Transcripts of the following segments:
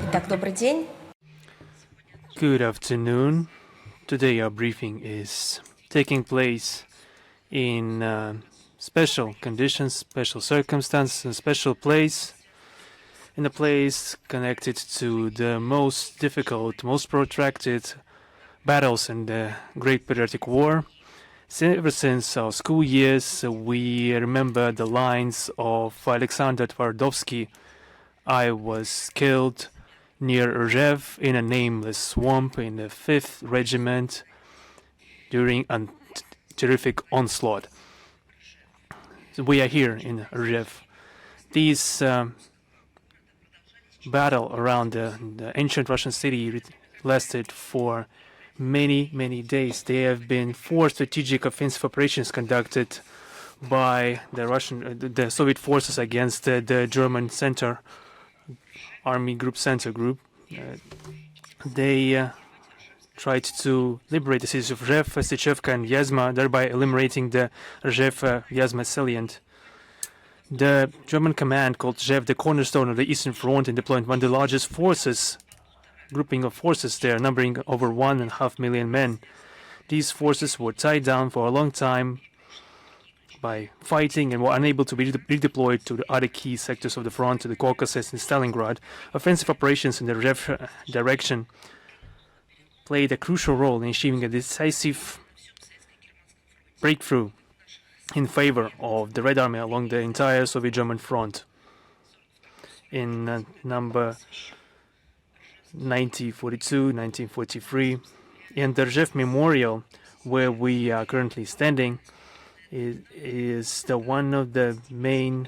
Итак, добрый день. Good afternoon. Today our briefing is taking place in special conditions, special circumstances, a special place, in a place connected to the most difficult, most protracted battles in the Great Patriotic War. Ever since our school years, we remember the lines of Alexander Twardowski. I was killed near Rzhev in a nameless swamp in the 5th Regiment during a terrific onslaught. So we are here in Rzhev. This battle around the ancient Russian city lasted for many days. There have been 4 strategic offensive operations conducted by the Soviet forces against the German Center Army Group Center Group. They tried to liberate the cities of Rzhev, Sychevka, and Vyazma, thereby eliminating the Rzhev-Vyazma salient. The German command called Rzhev the cornerstone of the Eastern Front and deployed one of the largest grouping of forces there, numbering over 1.5 million men. These forces were tied down for a long time by fighting and were unable to be redeployed to the other key sectors of the front, to the Caucasus and Stalingrad. Offensive operations in the Rzhev direction played a crucial role in achieving a decisive breakthrough in favor of the Red Army along the entire Soviet-German front. In number 1942, 1943, and the Rzhev Memorial, where we are currently standing, is one of the main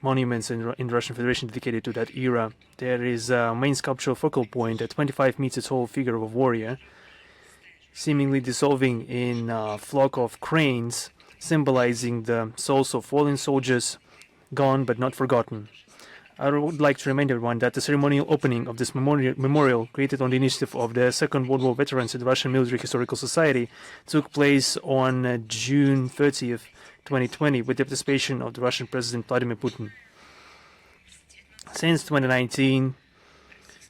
monuments in Russian Federation dedicated to that era. There is a main sculptural focal point, a 25 meters tall figure of a warrior, seemingly dissolving in a flock of cranes, symbolizing the souls of fallen soldiers, gone but not forgotten. I would like to remind everyone that the ceremonial opening of this memorial, created on the initiative of the Second World War veterans in the Russian Military Historical Society, took place on June 30th, 2020, with the participation of the Russian President Vladimir Putin. Since 2019,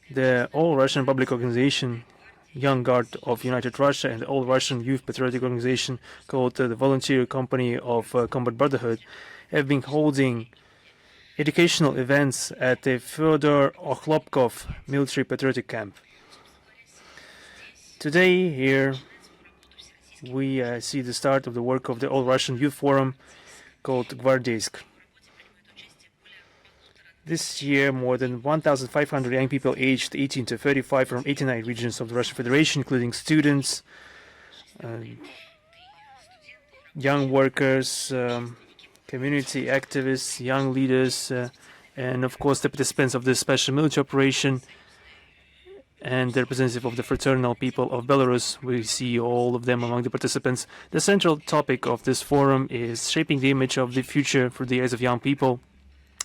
the All-Russian Public Organization, Young Guard of United Russia, and the All-Russian Youth Patriotic Organization, called the Volunteer Company of Combat Brotherhood, have been holding educational events at the Fyodor Okhlopkov military patriotic camp. Today here we see the start of the work of the All-Russian Youth Forum called Gvardeysk. This year, more than 1,500 young people aged 18 to 35 from 89 regions of the Russian Federation, including students, young workers, community activists, young leaders, and of course the participants of this special military operation and the representative of the fraternal people of Belarus. We see all of them among the participants. The central topic of this forum is shaping the image of the future for the eyes of young people.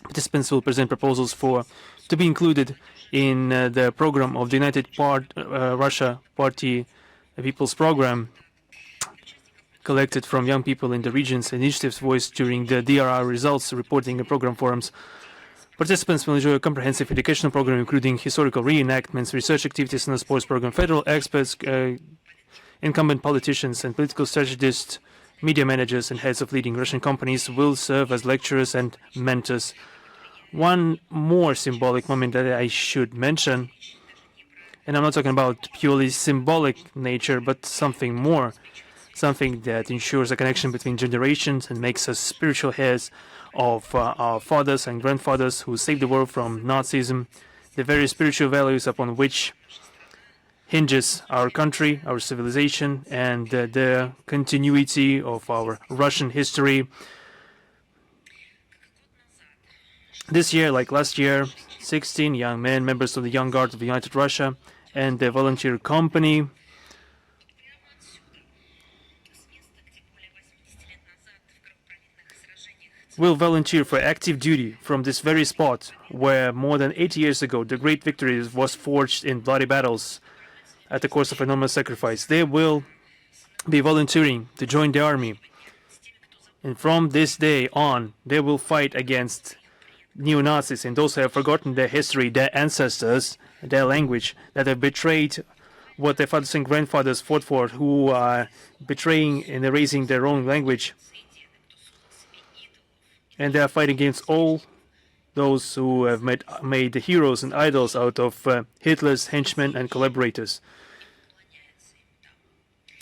Participants will present proposals to be included in the program of the United Russia Party People's Program, collected from young people in the regions, initiatives voiced during the DRR results reporting and program forums. Participants will enjoy a comprehensive educational program including historical reenactments, research activities in the sports program. Federal experts, incumbent politicians and political strategists, media managers and heads of leading Russian companies will serve as lecturers and mentors. One more symbolic moment that I should mention, and I'm not talking about purely symbolic nature, but something more, something that ensures a connection between generations and makes us spiritual heirs of our fathers and grandfathers who saved the world from Nazism, the very spiritual values upon which hinges our country, our civilization, and the continuity of our Russian history. This year, like last year, 16 young men, members of the Young Guard of United Russia and the Volunteer Company, will volunteer for active duty from this very spot where more than 80 years ago the great victory was forged in bloody battles at the cost of enormous sacrifice. They will be volunteering to join the army, and from this day on they will fight against neo-Nazis and those who have forgotten their history, their ancestors, their language, that have betrayed what their fathers and grandfathers fought for, who are betraying and erasing their own language. And they are fighting against all those who have made heroes and idols out of Hitler's henchmen and collaborators,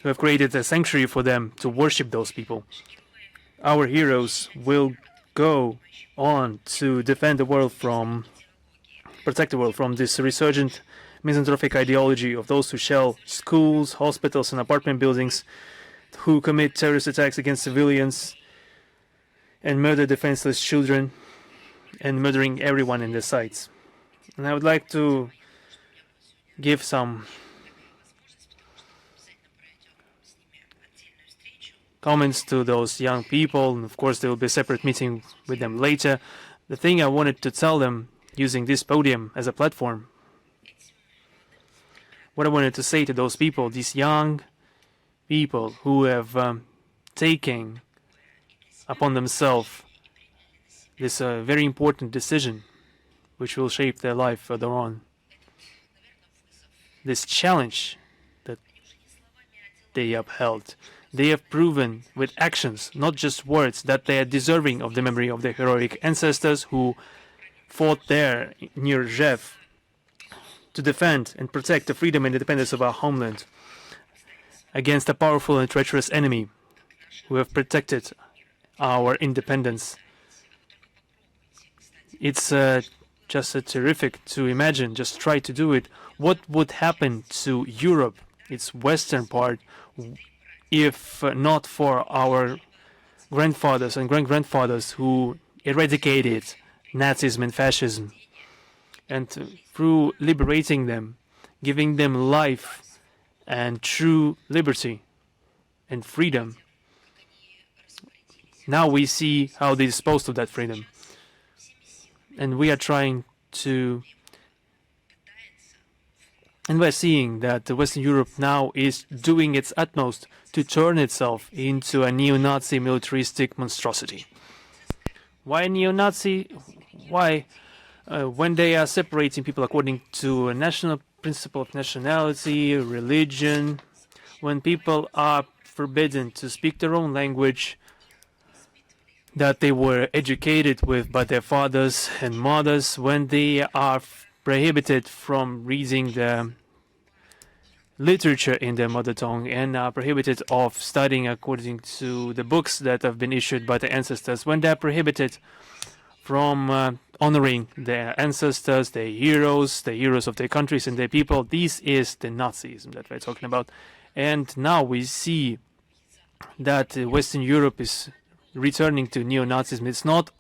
who have created a sanctuary for them to worship those people. Our heroes will go on to defend the world from, protect the world from this resurgent misanthropic ideology of those who shell schools, hospitals, and apartment buildings, who commit terrorist attacks against civilians and murder defenseless children, and murdering everyone in their sights. And I would like to give some comments to those young people, and of course there will be a separate meeting with them later. The thing I wanted to tell them using this podium as a platform, what I wanted to say to those people, these young people who have taken upon themselves this very important decision which will shape their life further on. This challenge that they upheld, they have proven with actions, not just words, that they are deserving of the memory of their heroic ancestors who fought there near Rzhev to defend and protect the freedom and independence of our homeland against a powerful and treacherous enemy who have protected our independence. It's just terrific to imagine, just try to do it. What would happen to Europe, its western part, if not for our grandfathers and great-grandfathers who eradicated Nazism and fascism, and through liberating them, giving them life and true liberty and freedom, now we see how they disposed of that freedom. And we are trying to, and we're seeing that Western Europe now is doing its utmost to turn itself into a neo-Nazi militaristic monstrosity. Why neo-Nazi? Why? When they are separating people according to a national principle of nationality, religion, when people are forbidden to speak their own language that they were educated with by their fathers and mothers, when they are prohibited from reading the literature in their mother tongue and are prohibited of studying according to the books that have been issued by their ancestors, when they are prohibited from honoring their ancestors, their heroes of their countries and their people. This is the Nazism that we're talking about. And now we see that Western Europe is returning to neo-Nazism. It's not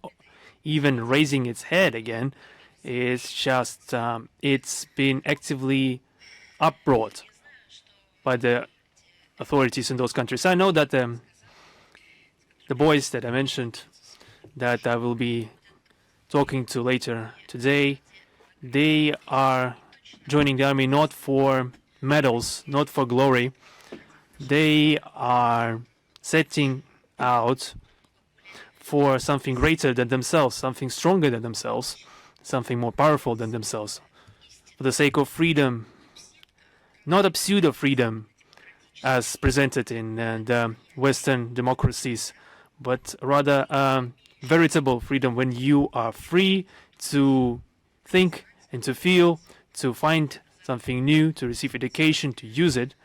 even raising its head again. It's just, it's been actively uprooted by the authorities in those countries. I know that the boys that I mentioned, that I will be talking to later today, they are joining the army not for medals, not for glory. They are setting out for something greater than themselves, something stronger than themselves, something more powerful than themselves, for the sake of freedom, not a pseudo-freedom as presented in the Western democracies, but rather veritable freedom when you are free to think and to feel, to find something new, to receive education, to use it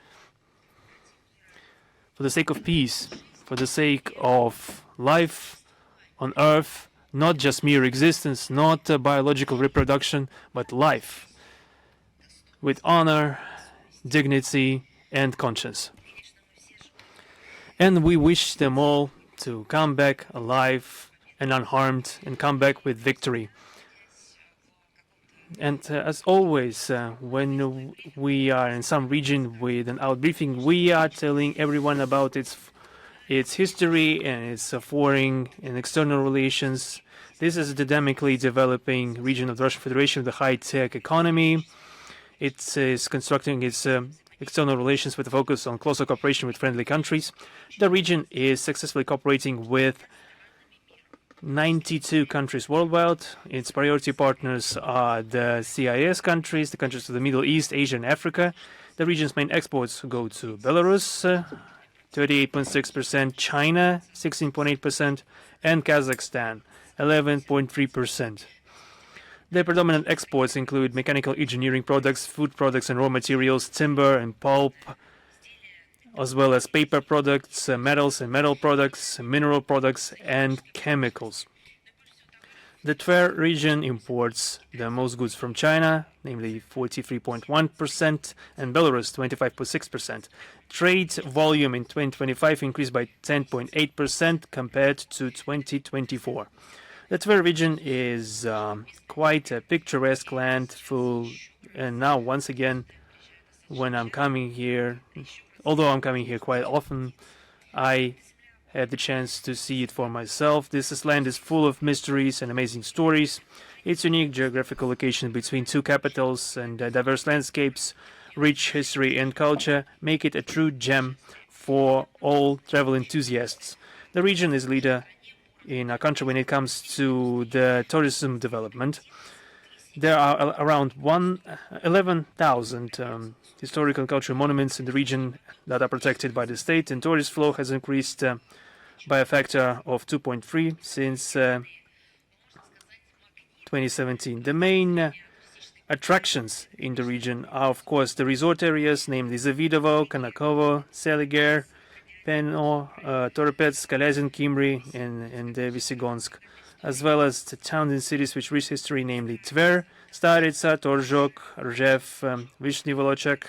for the sake of peace, for the sake of life on earth, not just mere existence, not biological reproduction, but life with honor, dignity, and conscience. And we wish them all to come back alive and unharmed and come back with victory. And as always, when we are in some region with an outbriefing, we are telling everyone about its history and its foreign and external relations. This is a dynamically developing region of the Russian Federation with a high-tech economy. It is constructing its external relations with a focus on closer cooperation with friendly countries. The region is successfully cooperating with 92 countries worldwide. Its priority partners are the CIS countries, the countries of the Middle East, Asia, and Africa. The region's main exports go to Belarus, 38.6%, China, 16.8%, and Kazakhstan, 11.3%. The predominant exports include mechanical engineering products, food products and raw materials, timber and pulp, as well as paper products, metals and metal products, mineral products, and chemicals. The Tver region imports the most goods from China, namely 43.1%, and Belarus 25.6%. Trade volume in 2025 increased by 10.8% compared to 2024. The Tver region is quite a picturesque land, full, and now once again, when I'm coming here, although I'm coming here quite often, I had the chance to see it for myself. This land is full of mysteries and amazing stories. Its unique geographical location between two capitals and diverse landscapes, rich history and culture make it a true gem for all travel enthusiasts. The region is leader in our country when it comes to the tourism development. There are around 11,000 historical and cultural monuments in the region that are protected by the state, and tourist flow has increased by a factor of 2.3 since 2017. The main attractions in the region are, of course, the resort areas, namely Zavidovo, Kanakovo, Seliger, Peno, Toropets, Kalязин, Kimry, and Visigonsk, as well as the towns and cities with rich history, namely Tver, Staritsa, Torzhok, Rzhev, Vyshny Volochysk,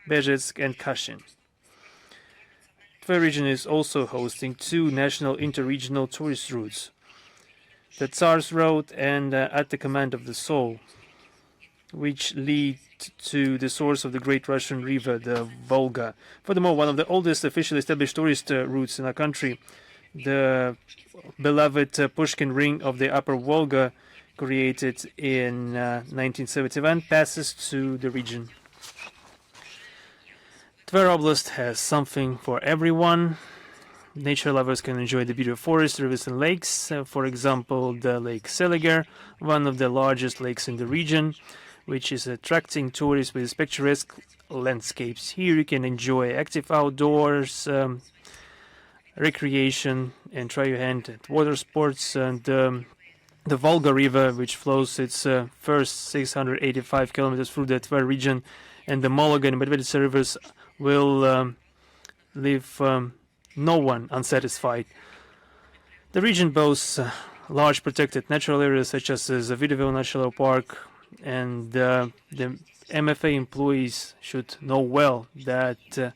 Bezhetsk, and Kashin. Tver region is also hosting two national interregional tourist routes, the Tsar's Road and At the Command of the Soul, which lead to the source of the great Russian river, the Volga. Furthermore, one of the oldest officially established tourist routes in our country, the beloved Pushkin Ring of the Upper Volga, created in 1971, passes to the region. Tver Oblast has something for everyone. Nature lovers can enjoy the beauty of forests, rivers and lakes. For example, the Lake Seliger, one of the largest lakes in the region, which is attracting tourists with picturesque landscapes. Here you can enjoy active outdoors, recreation, and try your hand at water sports. And the Volga River, which flows its first 685 kilometers through the Tver region, and the Mologa and Medveditsa rivers will leave no one unsatisfied. The region boasts large protected natural areas such as the Zavidovo National Park, and the MFA employees should know well that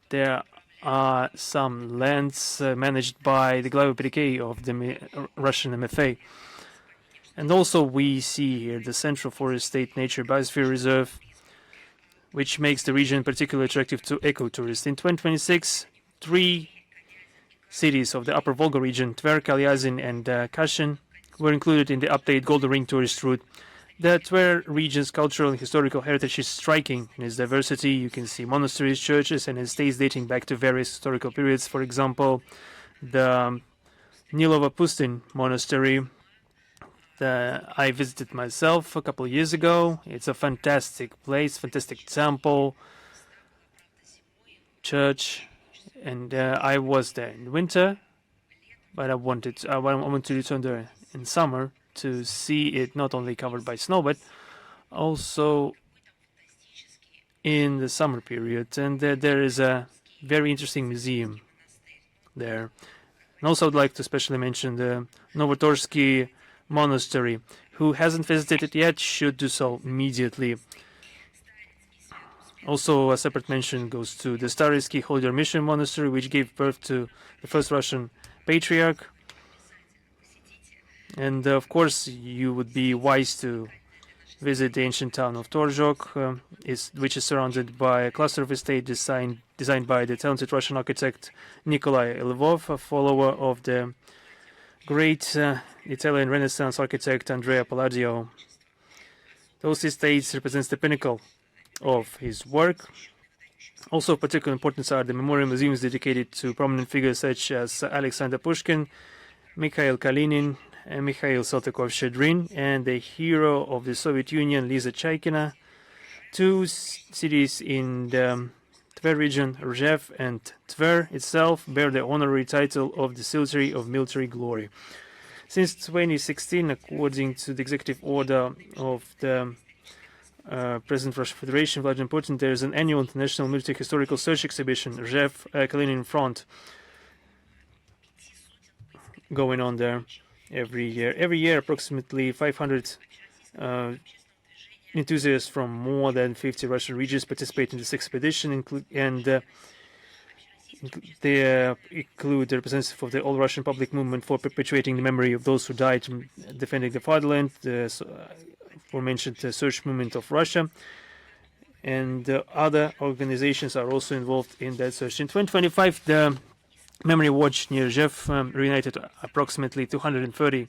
there are some lands managed by the Glava Perikei of the Russian MFA. And also we see here the Central Forest State Nature Biosphere Reserve, which makes the region particularly attractive to ecotourists. In 2026, 3 cities of the Upper Volga region, Tver, Kalязин, and Kashin, were included in the updated Golden Ring tourist route. The Tver region's cultural and historical heritage is striking in its diversity. You can see monasteries, churches, and estates dating back to various historical periods. For example, the Nilova Pustin monastery that I visited myself a couple of years ago. It's a fantastic place, fantastic temple, church, and I was there in winter, but I want to return there in summer to see it not only covered by snow, but also in the summer period. And there is a very interesting museum there. And also I'd like to especially mention the Novotorsky Monastery. Who hasn't visited it yet should do so immediately. Also, a separate mention goes to the Starisky Holy Mission Monastery, which gave birth to the first Russian patriarch. And of course, you would be wise to visit the ancient town of Torzhok, which is surrounded by a cluster of estates designed by the talented Russian architect Nikolai Lvov, a follower of the great Italian Renaissance architect Andrea Palladio. Those estates represent the pinnacle of his work. Also of particular importance are the memorial museums dedicated to prominent figures such as Alexander Pushkin Mikhail Kalinin and Mikhail Saltykov-Shchedrin, and the hero of the Soviet Union, Liza Chaikina. Two cities in the Tver region, Rzhev and Tver itself, bear the honorary title of Distillery of Military Glory. Since 2016, according to the executive order of the President of Russian Federation, Vladimir Putin, there is an annual international military historical search exhibition, Rzhev Kalinin Front, going on there every year. Every year, approximately 500 enthusiasts from more than 50 Russian regions participate in this expedition, and they include the representative of the All-Russian Public Movement for perpetuating the memory of those who died defending the fatherland, the aforementioned search movement of Russia, and other organizations are also involved in that search. In 2025, the Memory Watch near Rzhev reunited approximately 230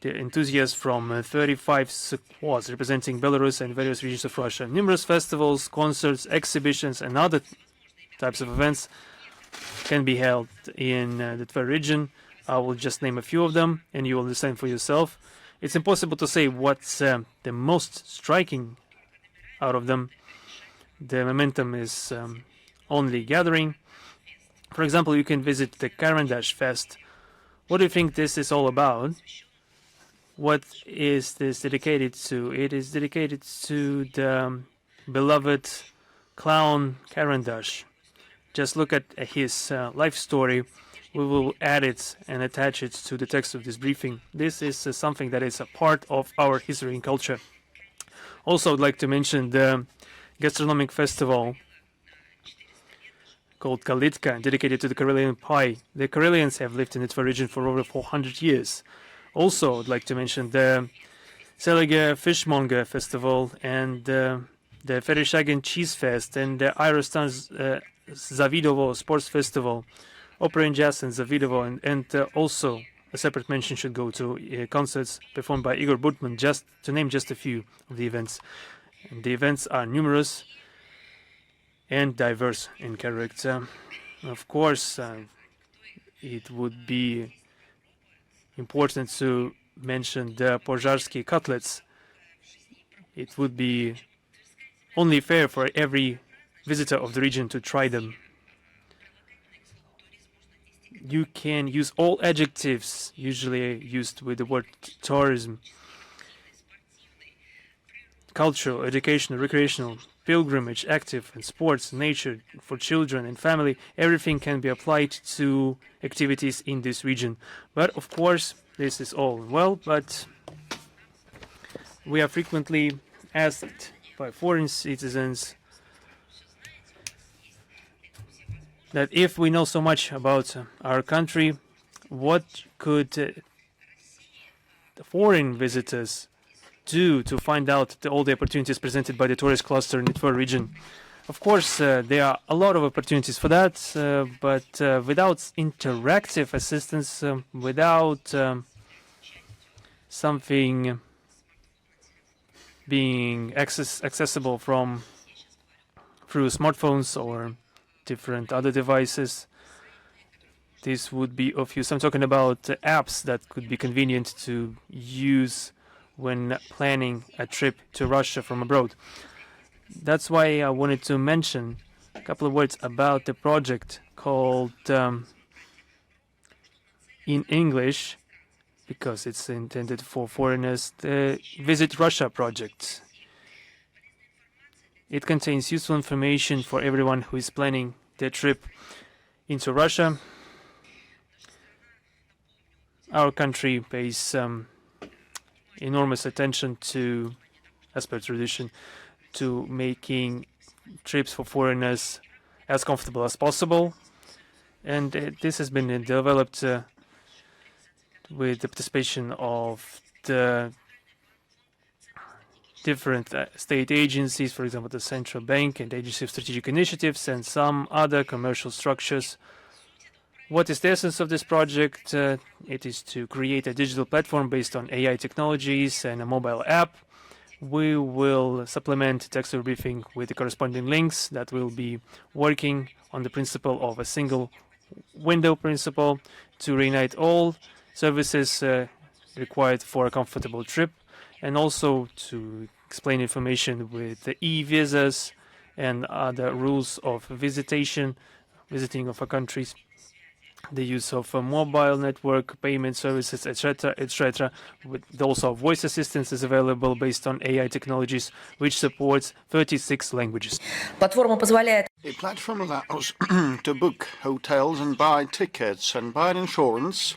enthusiasts from 35 squads representing Belarus and various regions of Russia. Numerous festivals, concerts, exhibitions, and other types of events can be held in the Tver region. I will just name a few of them, and you will understand for yourself. It's impossible to say what's the most striking out of them. The momentum is only gathering. For example, you can visit the Karandash Fest. What do you think this is all about? What is this dedicated to? It is dedicated to the beloved clown Karandash. Just look at his life story. We will add it and attach it to the text of this briefing. This is something that is a part of our history and culture. Also, I'd like to mention the gastronomic festival called Kalitka, dedicated to the Karelian pie. The Karelians have lived in the Tver region for over 400 years. Also, I'd like to mention the Sergey Fishmonger Festival and the Vereshchagin Cheese Fest and the Aerostan Zavidovo Sports Festival, Opera and Jazz in Zavidovo, and also a separate mention should go to concerts performed by Igor Butman, just to name just a few of the events. And the events are numerous and diverse in character. Of course, it would be important to mention the Pozharsky cutlets. It would be only fair for every visitor of the region to try them. You can use all adjectives usually used with the word tourism: cultural, educational, recreational, pilgrimage, active, and sports, nature, for children and family. Everything can be applied to activities in this region. But of course, this is all well, but we are frequently asked by foreign citizens that if we know so much about our country, what could the foreign visitors do to find out all the opportunities presented by the tourist cluster in the Tver region? Of course, there are a lot of opportunities for that, but without interactive assistance, without something being accessible through smartphones or different other devices, this would be of use. I'm talking about apps that could be convenient to use when planning a trip to Russia from abroad. That's why I wanted to mention a couple of words about the project called, in English, because it's intended for foreigners, the Visit Russia project. It contains useful information for everyone who is planning their trip into Russia. Our country pays enormous attention to, as per tradition, to making trips for foreigners as comfortable as possible. And this has been developed with the participation of the different state agencies, for example, the Central Bank and Agency of Strategic Initiatives and some other commercial structures. What is the essence of this project? It is to create a digital platform based on AI technologies and a mobile app. We will supplement text briefing with the corresponding links that will be working on the principle of a single window principle to reunite all services required for a comfortable trip, and also to explain information with the e-visas and other rules of visiting of a countries, the use of a mobile network, payment services, etc., etc. Also, voice assistance is available based on AI technologies, which supports 36 languages. The platform allows to book hotels and buy tickets and buy insurance,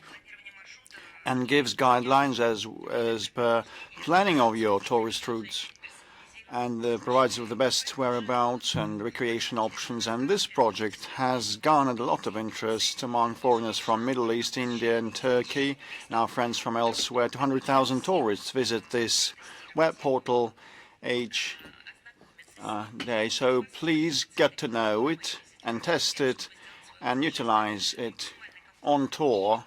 and gives guidelines as per planning of your tourist routes, and provides with the best whereabouts and recreation options. And this project has garnered a lot of interest among foreigners from Middle East, India and Turkey, and our friends from elsewhere. 200,000 tourists visit this web portal each day. So please get to know it and test it and utilize it on tour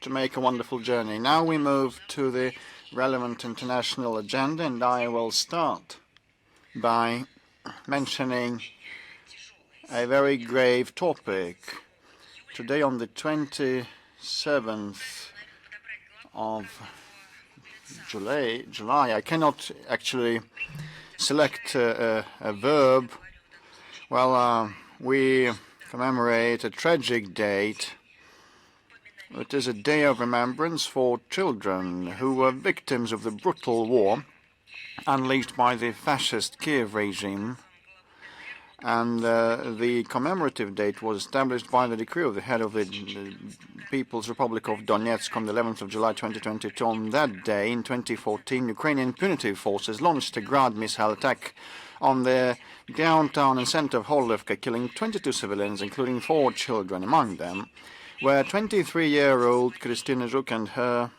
to make a wonderful journey. Now we move to the relevant international agenda, and I will start by mentioning a very grave topic. Today, on the 27th of July, I cannot actually select a verb. Well, we commemorate a tragic date. It is a day of remembrance for children who were victims of the brutal war unleashed by the fascist Tver Region. And the commemorative date was established by the decree of the head of the People's Republic of Donetsk on the 11th of July 2022. On that day, in 2014, Ukrainian punitive forces launched a Grad missile attack on the downtown and center of Holivka, killing 22 civilians, including 4 children. Among them were 23-year-old Kristina Zhuk and her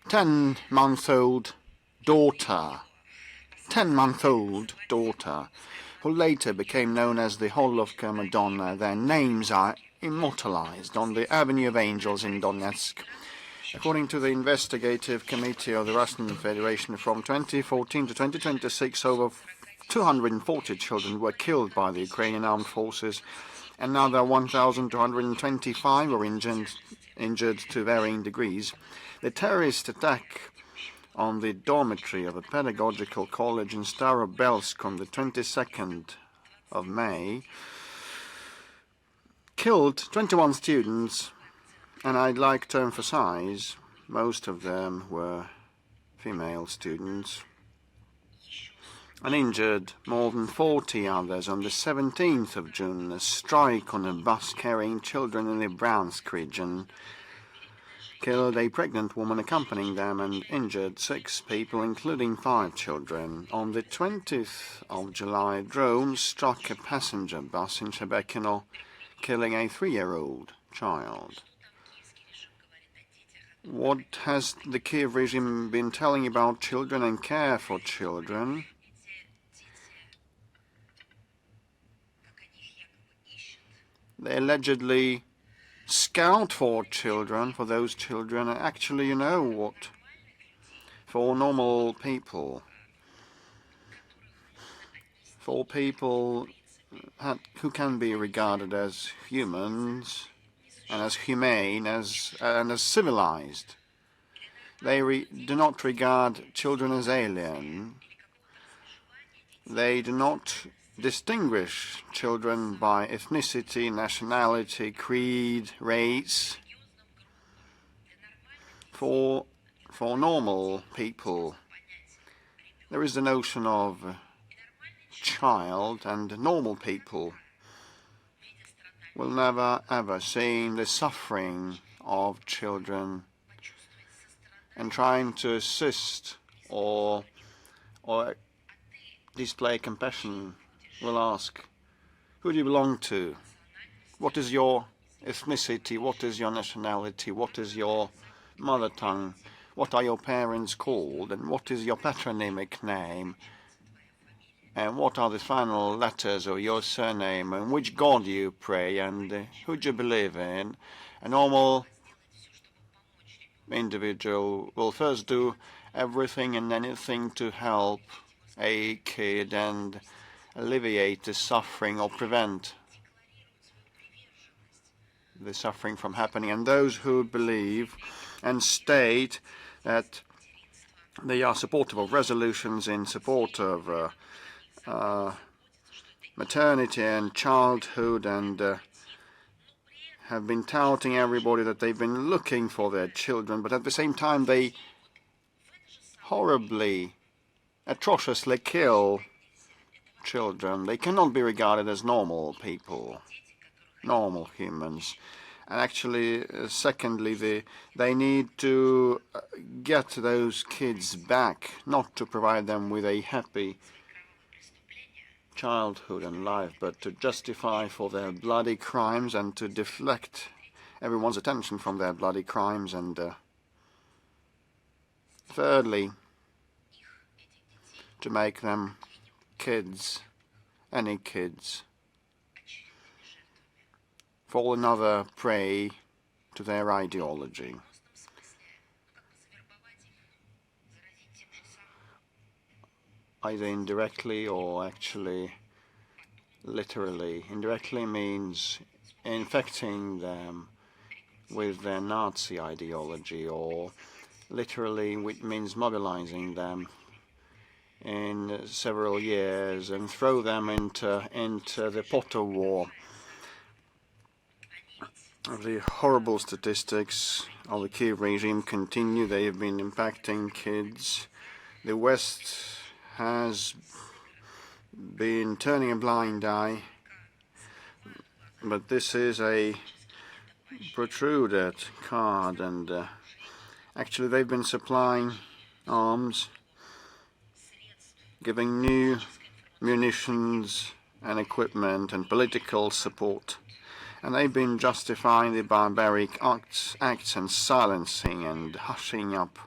10-month-old daughter, who later became known as the Holivka Madonna. Their names are immortalized on the Avenue of Angels in Donetsk. According to the investigative committee of the Russian Federation, from 2014 to 2026, over 240 children were killed by the Ukrainian armed forces, and another 1,225 were injured to varying degrees. The terrorist attack on the dormitory of a pedagogical college in Starobelsk on the 22nd of May killed 21 students, and I'd like to emphasize most of them were female students, and injured more than 40 others. On the 17th of June, a strike on a bus carrying children in the Bryansk region killed a pregnant woman accompanying them and injured 6 people, including 5 children. On the 20th of July, drones struck a passenger bus in Shebekino, killing a 3-year-old child. What has the Kiev regime been telling about children and care for children? They allegedly scout for children, for those children. Actually, you know what? For normal people, for people who can be regarded as humans and as humane and as civilized, they do not regard children as alien. They do not distinguish children by ethnicity, nationality, creed, race. For normal people, there is the notion of child, and normal people will never ever see the suffering of children and trying to assist or display compassion. Will ask, who do you belong to? What is your ethnicity? What is your nationality? What is your mother tongue? What are your parents called? And what is your patronymic name? And what are the final letters of your surname? And which god do you pray? And who do you believe in? A normal individual will first do everything and anything to help a kid and alleviate the suffering or prevent the suffering from happening. And those who believe and state that they are supportive of resolutions in support of maternity and childhood, and have been touting everybody that they've been looking for their children, but at the same time they horribly, atrociously kill children. They cannot be regarded as normal people, normal humans. And actually, secondly, they need to get those kids back, not to provide them with a happy childhood and life, but to justify for their bloody crimes and to deflect everyone's attention from their bloody crimes. And thirdly, to make them kids, any kids, fall another prey to their ideology. Either indirectly or actually literally. Indirectly means infecting them with their Nazi ideology, or literally it means mobilizing them in several years and throw them into the pot of war. The horrible statistics of the Kiev regime continue. They have been impacting kids. The West has been turning a blind eye, but this is a protruded card, and actually they've been supplying arms, giving new munitions and equipment and political support, and they've been justifying the barbaric acts and silencing and hushing up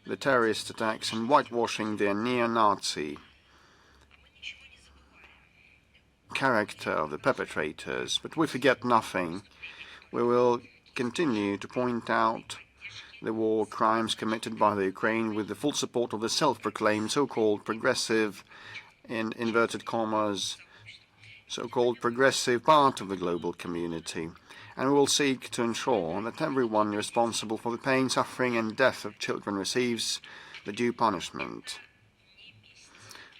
the terrorist attacks and whitewashing their neo-Nazi character of the perpetrators. But we forget nothing. We will continue to point out the war crimes committed by the Ukraine with the full support of the self-proclaimed so-called progressive, in inverted commas, so-called progressive part of the global community. And we will seek to ensure that everyone responsible for the pain, suffering and death of children receives the due punishment.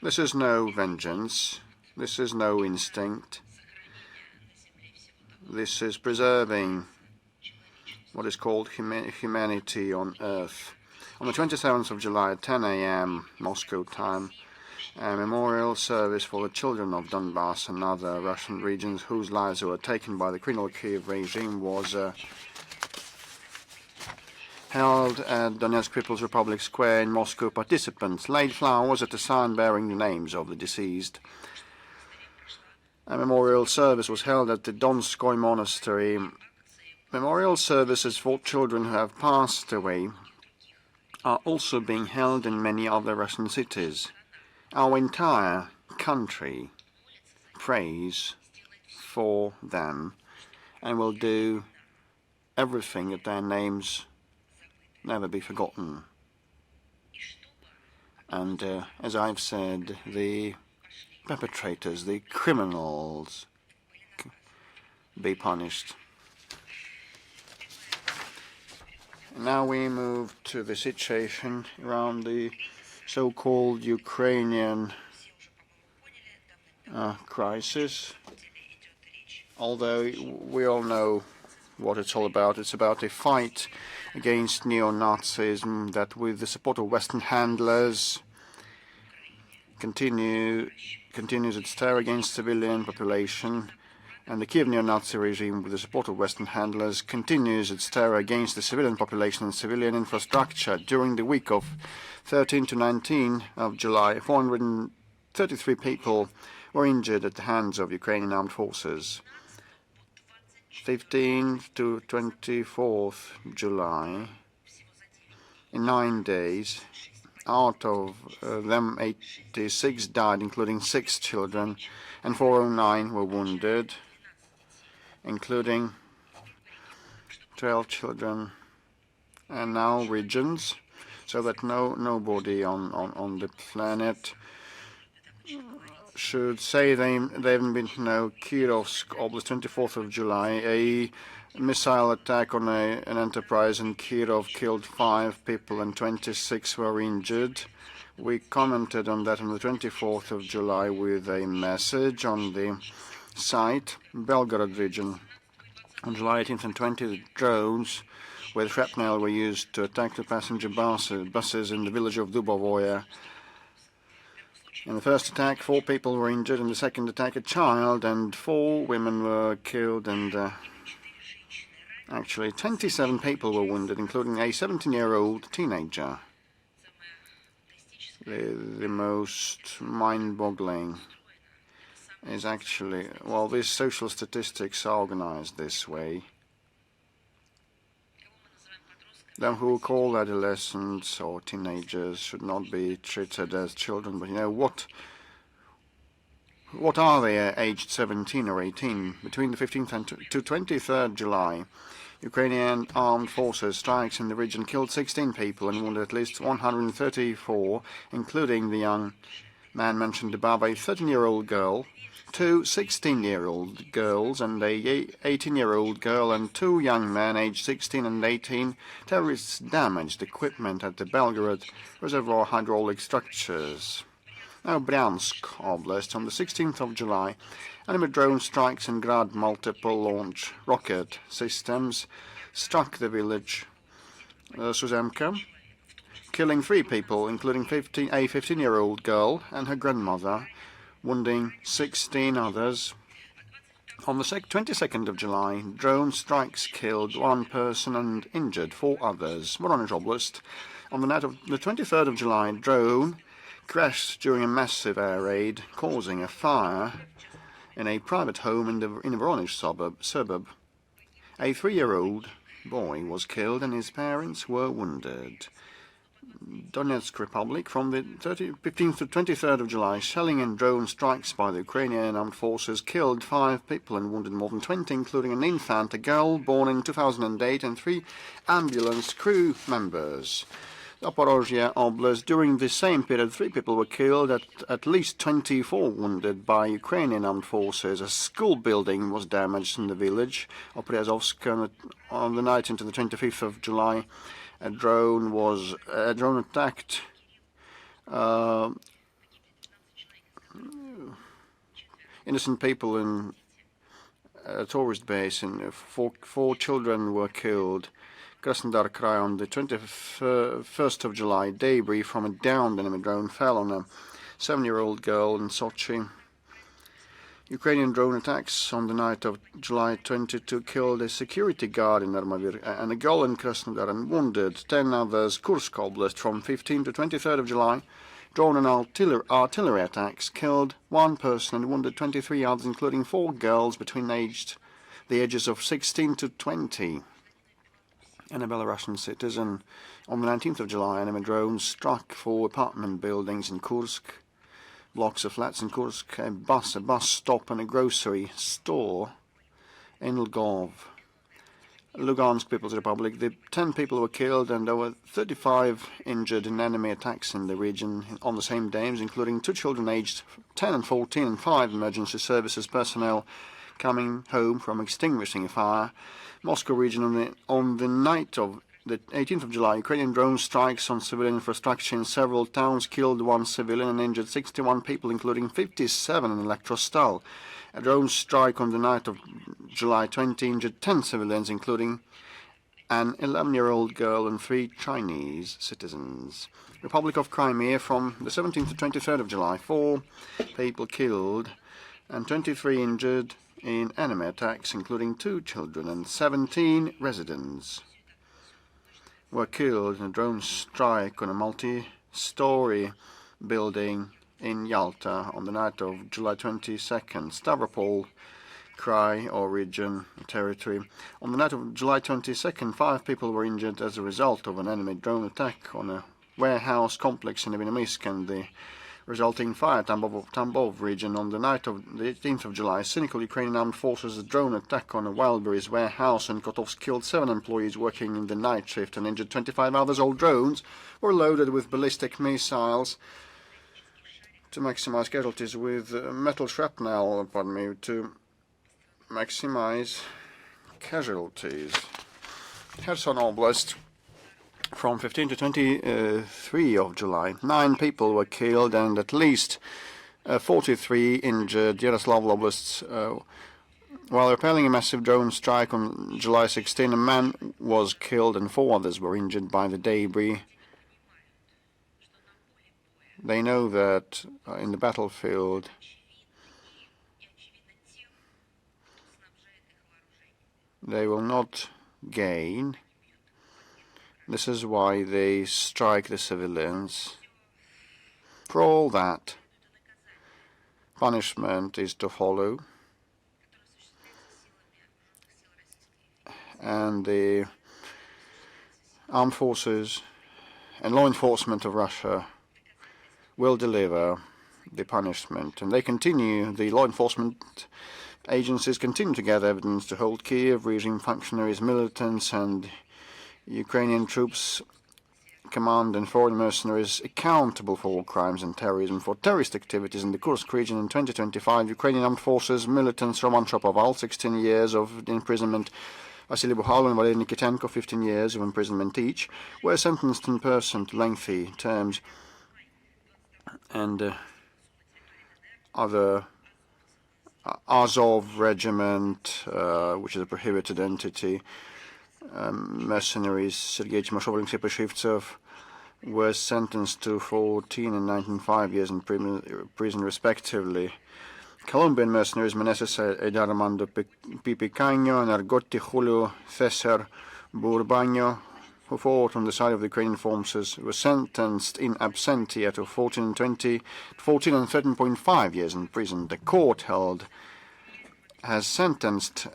This is no vengeance. This is no instinct. This is preserving what is called humanity on earth. On the 27th of July at 10 a.m. Moscow time, a memorial service for the children of Donbass and other Russian regions whose lives were taken by the criminal Kiev regime was held at Donetsk People's Republic Square in Moscow. Participants laid flowers at a sign bearing the names of the deceased. A memorial service was held at the Donskoy Monastery. Memorial services for children who have passed away are also being held in many other Russian cities. Our entire country prays for them and will do everything that their names never be forgotten. And as I've said, the perpetrators, the criminals, be punished. Now we move to the situation around the so-called Ukrainian crisis. Although we all know what it's all about. It's about a fight against neo-Nazism that, with the support of Western handlers, continues its terror against civilian population. And the Kiev neo-Nazi regime, with the support of Western handlers, continues its terror against the civilian population and civilian infrastructure. During the week of 13 to 19 of July, 433 people were injured at the hands of Ukrainian armed forces. 15 to 24th July, in 9 days, out of them 86 died, including 6 children, and 409 were wounded, including 12 children, and now regions, so that nobody on the planet should say they haven't been to know Kirovsk Oblast, 24th of July. A missile attack on an enterprise in Kirov killed 5 people and 26 were injured. We commented on that on the 24th of July with a message on the site. Tver Region. On July 18th and 20th, drones with shrapnel were used to attack the passenger buses in the village of Dubovoye. In the first attack, 4 people were injured. In the second attack, a child and 4 women were killed, and actually 27 people were wounded, including a 17-year-old teenager. The most mind-boggling is actually, well, these social statistics are organized this way. Them who we call adolescents or teenagers should not be treated as children, but you know, what are they aged 17 or 18? Between the 15th and to 23rd July, Ukrainian armed forces strikes in the region killed 16 people and wounded at least 134, including the young man mentioned above, a 13-year-old girl, 2 16-year-old girls and a 18-year-old girl and 2 young men aged 16 and 18. Terrorists damaged equipment at the Belgorod reservoir hydraulic structures. Now Bryansk Oblast, on the 16th of July, enemy drone strikes in Grad multiple launch rocket systems struck the village Suzemka, killing 3 people, including a 15-year-old girl and her grandmother, wounding 16 others. On the 22nd of July, drone strikes killed 1 person and injured 4 others. Voronezh Oblast. On the night of the 23rd of July, drone crashed during a massive air raid, causing a fire in a private home in the Voronezh suburb. A 3-year-old boy was killed and his parents were wounded. Donetsk Republic, from the 15th to 23rd of July, shelling and drone strikes by the Ukrainian armed forces killed 5 people and wounded more than 20, including an infant, a girl born in 2008, and 3 ambulance crew members. Zaporozhye Oblast, during the same period, 3 people were killed, at least 24 wounded by Ukrainian armed forces. A school building was damaged in the village of Priazovsk on the night into the 25th of July. A drone attacked innocent people in a tourist base, and 4 children were killed. Krasnodar Krai, on the 21st of July, debris from a downed enemy drone fell on a 7-year-old girl in Sochi. Ukrainian drone attacks on the night of July 22 killed a security guard in Armavir and a girl in Krasnodar and wounded 10 others. Kursk Oblast, from 15 to 23rd of July, drone and artillery attacks killed 1 person and wounded 23 others, including 4 girls between the ages of 16 to 20. And a Belarusian citizen. On the 19th of July, enemy drones struck 4 apartment buildings in Kursk, blocks of flats in Kursk, a bus stop and a grocery store in Lgov. Lugansk People's Republic. 10 people were killed and over 35 injured in enemy attacks in the region on the same days, including 2 children aged 10 and 14 and 5 emergency services personnel coming home from extinguishing a fire. Moscow region, on the night of the 18th of July, Ukrainian drone strikes on civilian infrastructure in several towns killed 1 civilian and injured 61 people, including 57 in Elektrostal. A drone strike on the night of July 20 injured 10 civilians, including an 11-year-old girl and 3 Chinese citizens. Republic of Crimea, from the 17th to 23rd of July, 4 people killed and 23 injured in enemy attacks, including 2 children, and 17 residents were killed in a drone strike on a multi-story building in Yalta on the night of July 22nd. Stavropol Krai, or region, territory. On the night of July 22nd, 5 people were injured as a result of an enemy drone attack on a warehouse complex in Evinomisk and the resulting fire. Tambov region. On the night of the 18th of July, cynical Ukrainian armed forces drone attack on a Wildberries warehouse in Kotovsk killed 7 employees working in the night shift and injured 25 others. All drones were loaded with ballistic missiles to maximize casualties with metal shrapnel, to maximize casualties. Kherson Oblast, from 15 to 23 of July, 9 people were killed and at least 43 injured. Yaroslav Oblast, while repelling a massive drone strike on July 16, a man was killed and 4 others were injured by the debris. They know that in the battlefield they will not gain. This is why they strike the civilians. For all that, punishment is to follow. And the armed forces and law enforcement of Russia will deliver the punishment. And the law enforcement agencies continue to gather evidence to hold Kiev regime functionaries, militants, and Ukrainian troops, command and foreign mercenaries accountable for war crimes and terrorism. For terrorist activities in the Kursk region in 2025, Ukrainian armed forces, militants Roman Shapoval, 16 years of imprisonment, Vasily Buhalo and Valery Nikitenko, 15 years of imprisonment each, were sentenced in person to lengthy terms. And other Azov regiment, which is a prohibited entity, mercenaries Sergey Timashov and Shevchev were sentenced to 14 and 19.5 years in prison respectively. Colombian mercenaries Meneses Edarmando Pipicaño and Argotti Julio Cesar Burbaño, who fought on the side of the Ukrainian forces, were sentenced in absentia to 14 and 13.5 years in prison. The court has sentenced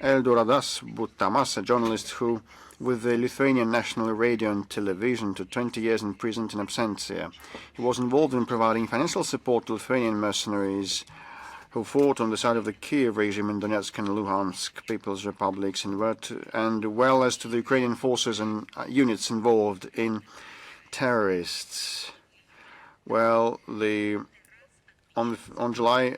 Eldoradas Butamas, a journalist who, with the Lithuanian National Radio and Television, to 20 years in prison in absentia. He was involved in providing financial support to Lithuanian mercenaries who fought on the side of the Kiev regime in Donetsk and Luhansk People's Republics, and well as to the Ukrainian forces and units involved in terrorists. Well, on July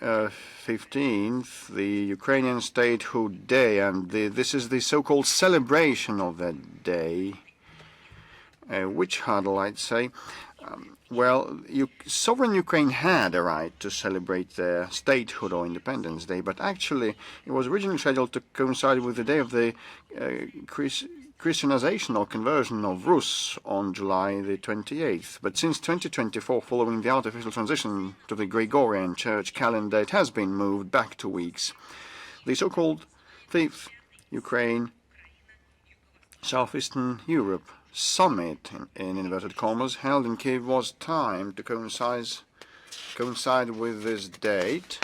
15th, the Ukrainian Statehood Day, and this is the so-called celebration of that day, witch huddle, I'd say. Sovereign Ukraine had a right to celebrate their statehood or Independence Day, but actually it was originally scheduled to coincide with the day of the Christianization or conversion of Rus on July the 28th. But since 2024, following the artificial transition to the Gregorian Church calendar, it has been moved back 2 weeks. The so-called 5th Ukraine Southeastern Europe Summit, in inverted commas, held in Kiev was timed to coincide with this date.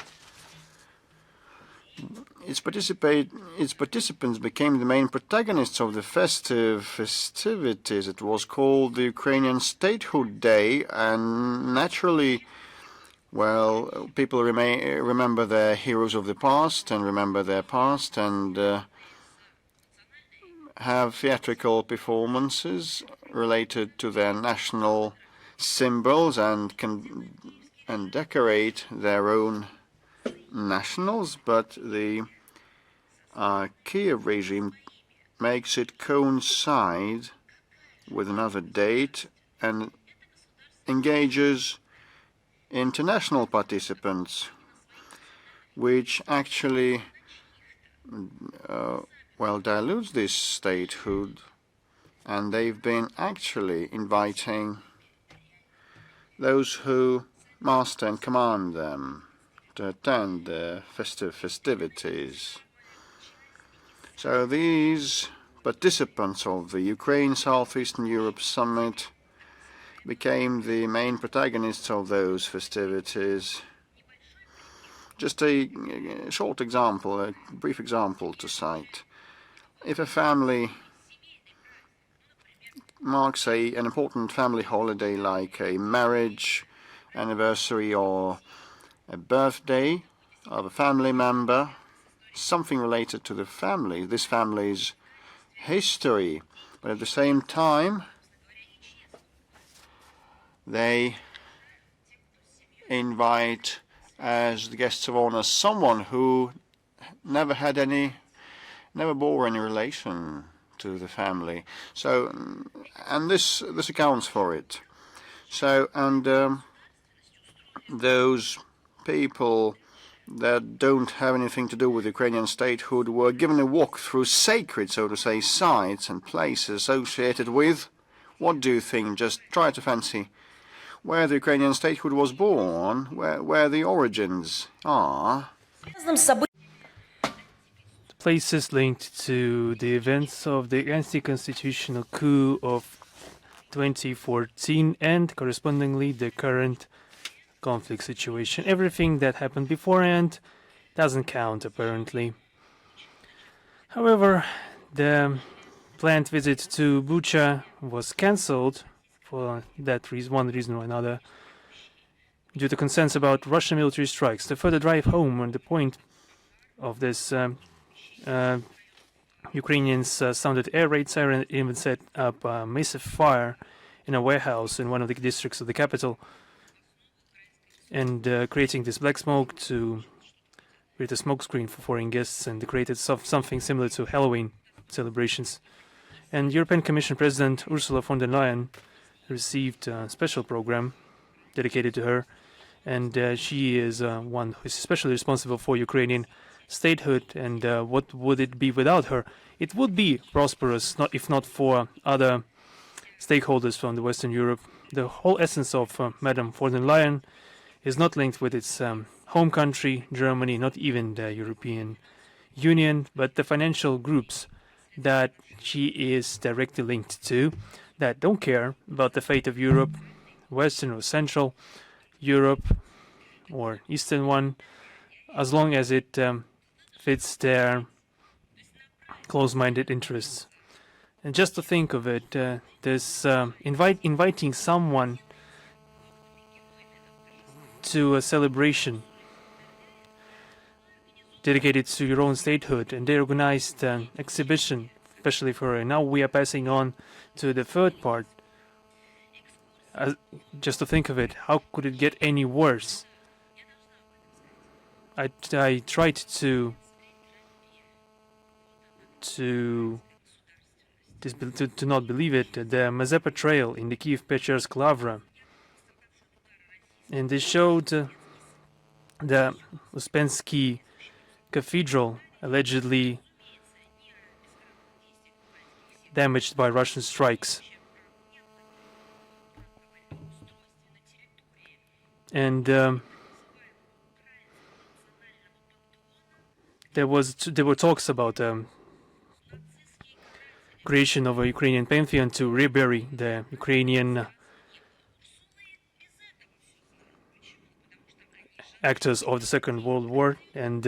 Its participants became the main protagonists of the festivities. It was called the Ukrainian Statehood Day, and naturally, well, people remember their heroes of the past and remember their past and have theatrical performances related to their national symbols and decorate their own nationals, but the Kiev regime makes it coincide with another date and engages international participants, which actually dilutes this statehood, and they've been actually inviting those who master and command them to attend the festivities. So these participants of the Ukraine Southeastern Europe Summit became the main protagonists of those festivities. Just a short example, a brief example to cite. If a family marks an important family holiday like a marriage anniversary or a birthday of a family member, something related to the family, this family's history, but at the same time they invite as the guests of honor someone who never bore any relation to the family. So, and this accounts for it. So, and those people that don't have anything to do with Ukrainian statehood were given a walk through sacred, so to say, sites and places associated with, what do you think? Just try to fancy where the Ukrainian statehood was born, where the origins are. Places linked to the events of the anti-constitutional coup of 2014 and correspondingly the current conflict situation. Everything that happened beforehand doesn't count, apparently. However, the planned visit to Bucha was cancelled for that reason, one reason or another, due to concerns about Russian military strikes. To further drive home on the point of this, Ukrainians sounded air raid siren, even set up a massive fire in a warehouse in one of the districts of the capital, and creating this black smoke to create a smoke screen for foreign guests, and created something similar to Halloween celebrations. And European Commission President Ursula von der Leyen received a special program dedicated to her, and she is one who is especially responsible for Ukrainian statehood. And what would it be without her? It would be prosperous, if not for other stakeholders from the Western Europe. The whole essence of Madame von der Leyen is not linked with its home country, Germany, not even the European Union, but the financial groups that she is directly linked to, that don't care about the fate of Europe, Western or Central Europe, or Eastern one, as long as it fits their close-minded interests. And just to think of it, this inviting someone to a celebration dedicated to your own statehood, and they organized an exhibition especially for her. Now we are passing on to the third part. Just to think of it, how could it get any worse? I tried to not believe it. The Mazepa Trail in the Kiev-Pечерsk Lavra, and they showed the Uspensky Cathedral allegedly damaged by Russian strikes. And there were talks about creation of a Ukrainian pantheon to rebury the Ukrainian actors of the Second World War, and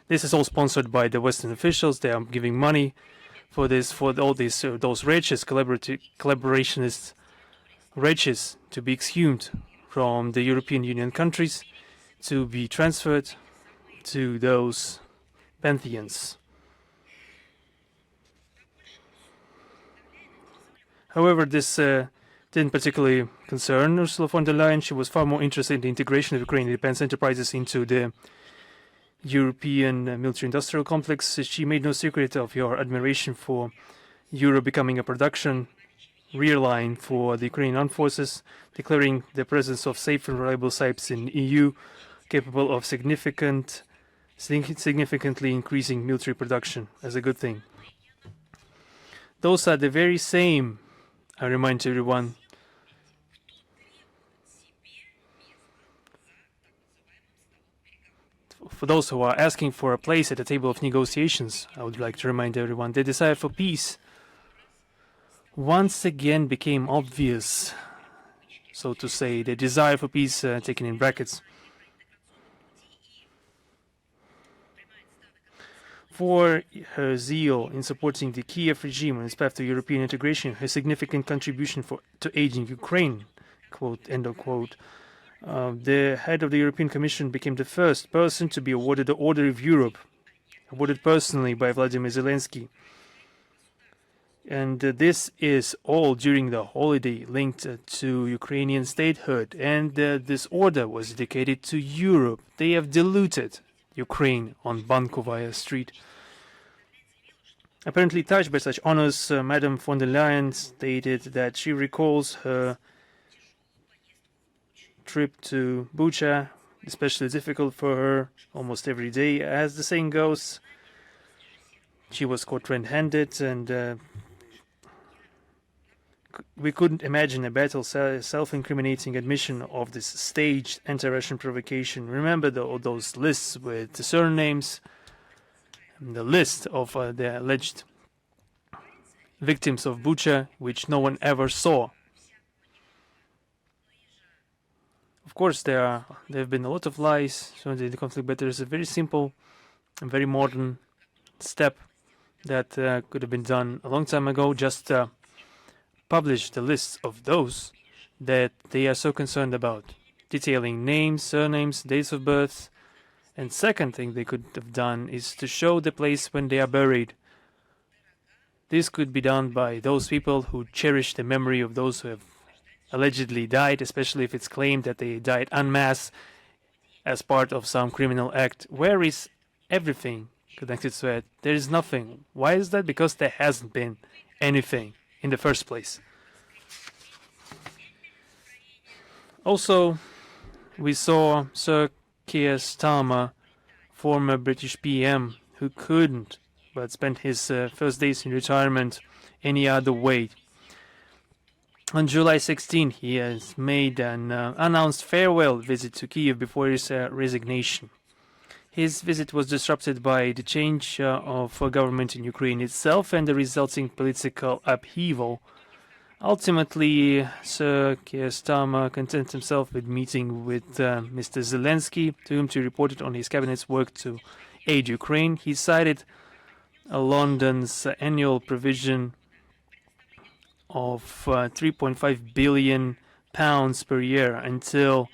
this is all sponsored by the Western officials. They are giving money for this, for all these those riches, collaborationist riches, to be exhumed from the European Union countries to be transferred to those pantheons. However, this didn't particularly concern Ursula von der Leyen. She was far more interested in the integration of Ukrainian defense enterprises into the European military-industrial complex. She made no secret of her admiration for Europe becoming a production rear line for the Ukrainian armed forces, declaring the presence of safe and reliable sites in EU capable of significantly increasing military production as a good thing. Those are the very same, I remind everyone, for those who are asking for a place at the table of negotiations, I would like to remind everyone, the desire for peace once again became obvious, so to say, the desire for peace taken in brackets. For her zeal in supporting the Kiev regime on its path to European integration, her significant contribution to aiding Ukraine, quote, end of quote, the head of the European Commission became the first person to be awarded the Order of Europe, awarded personally by Vladimir Zelensky. And this is all during the holiday linked to Ukrainian statehood. And this order was dedicated to Europe. They have diluted Ukraine on Bankovaya Street. Apparently touched by such honors, Madame von der Leyen stated that she recalls her trip to Bucha, especially difficult for her almost every day. As the saying goes, she was caught red-handed, and we couldn't imagine a better self-incriminating admission of this staged anti-Russian provocation. Remember all those lists with the surnames, the list of the alleged victims of Bucha, which no one ever saw. Of course, there have been a lot of lies surrounding the conflict, but there is a very simple and very modern step that could have been done a long time ago. Just publish the lists of those that they are so concerned about, detailing names, surnames, dates of birth. And second thing they could have done is to show the place when they are buried. This could be done by those people who cherish the memory of those who have allegedly died, especially if it's claimed that they died en masse as part of some criminal act. Where is everything connected to it? There is nothing. Why is that? Because there hasn't been anything in the first place. Also, we saw Sir Keir Starmer, former British PM, who couldn't but spent his first days in retirement any other way. On July 16, he has made an announced farewell visit to Kiev before his resignation. His visit was disrupted by the change of government in Ukraine itself and the resulting political upheaval. Ultimately, Sir Keir Starmer contented himself with meeting with Mr. Zelensky, to whom he reported on his cabinet's work to aid Ukraine. He cited London's annual provision of £3.5 billion per year until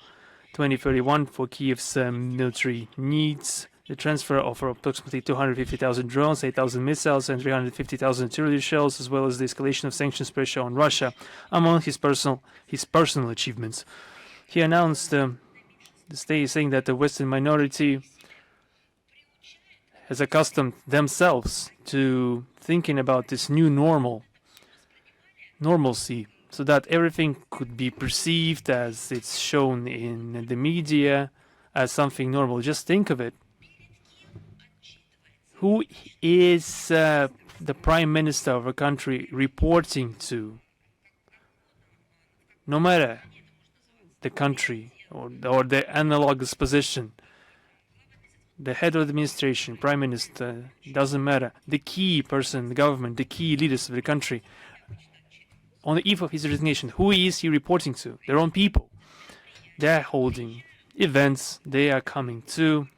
2031 for Kiev's military needs, the transfer of approximately 250,000 drones, 8,000 missiles, and 350,000 artillery shells, as well as the escalation of sanctions pressure on Russia, among his personal achievements. He announced this day saying that the Western minority has accustomed themselves to thinking about this new normalcy, so that everything could be perceived as it's shown in the media as something normal. Just think of it. Who is the prime minister of a country reporting to? No matter the country or the analogous position, the head of the administration, prime minister, doesn't matter. The key person in the government, the key leaders of the country, on the eve of his resignation, who is he reporting to? Their own people. They're holding events. They are coming to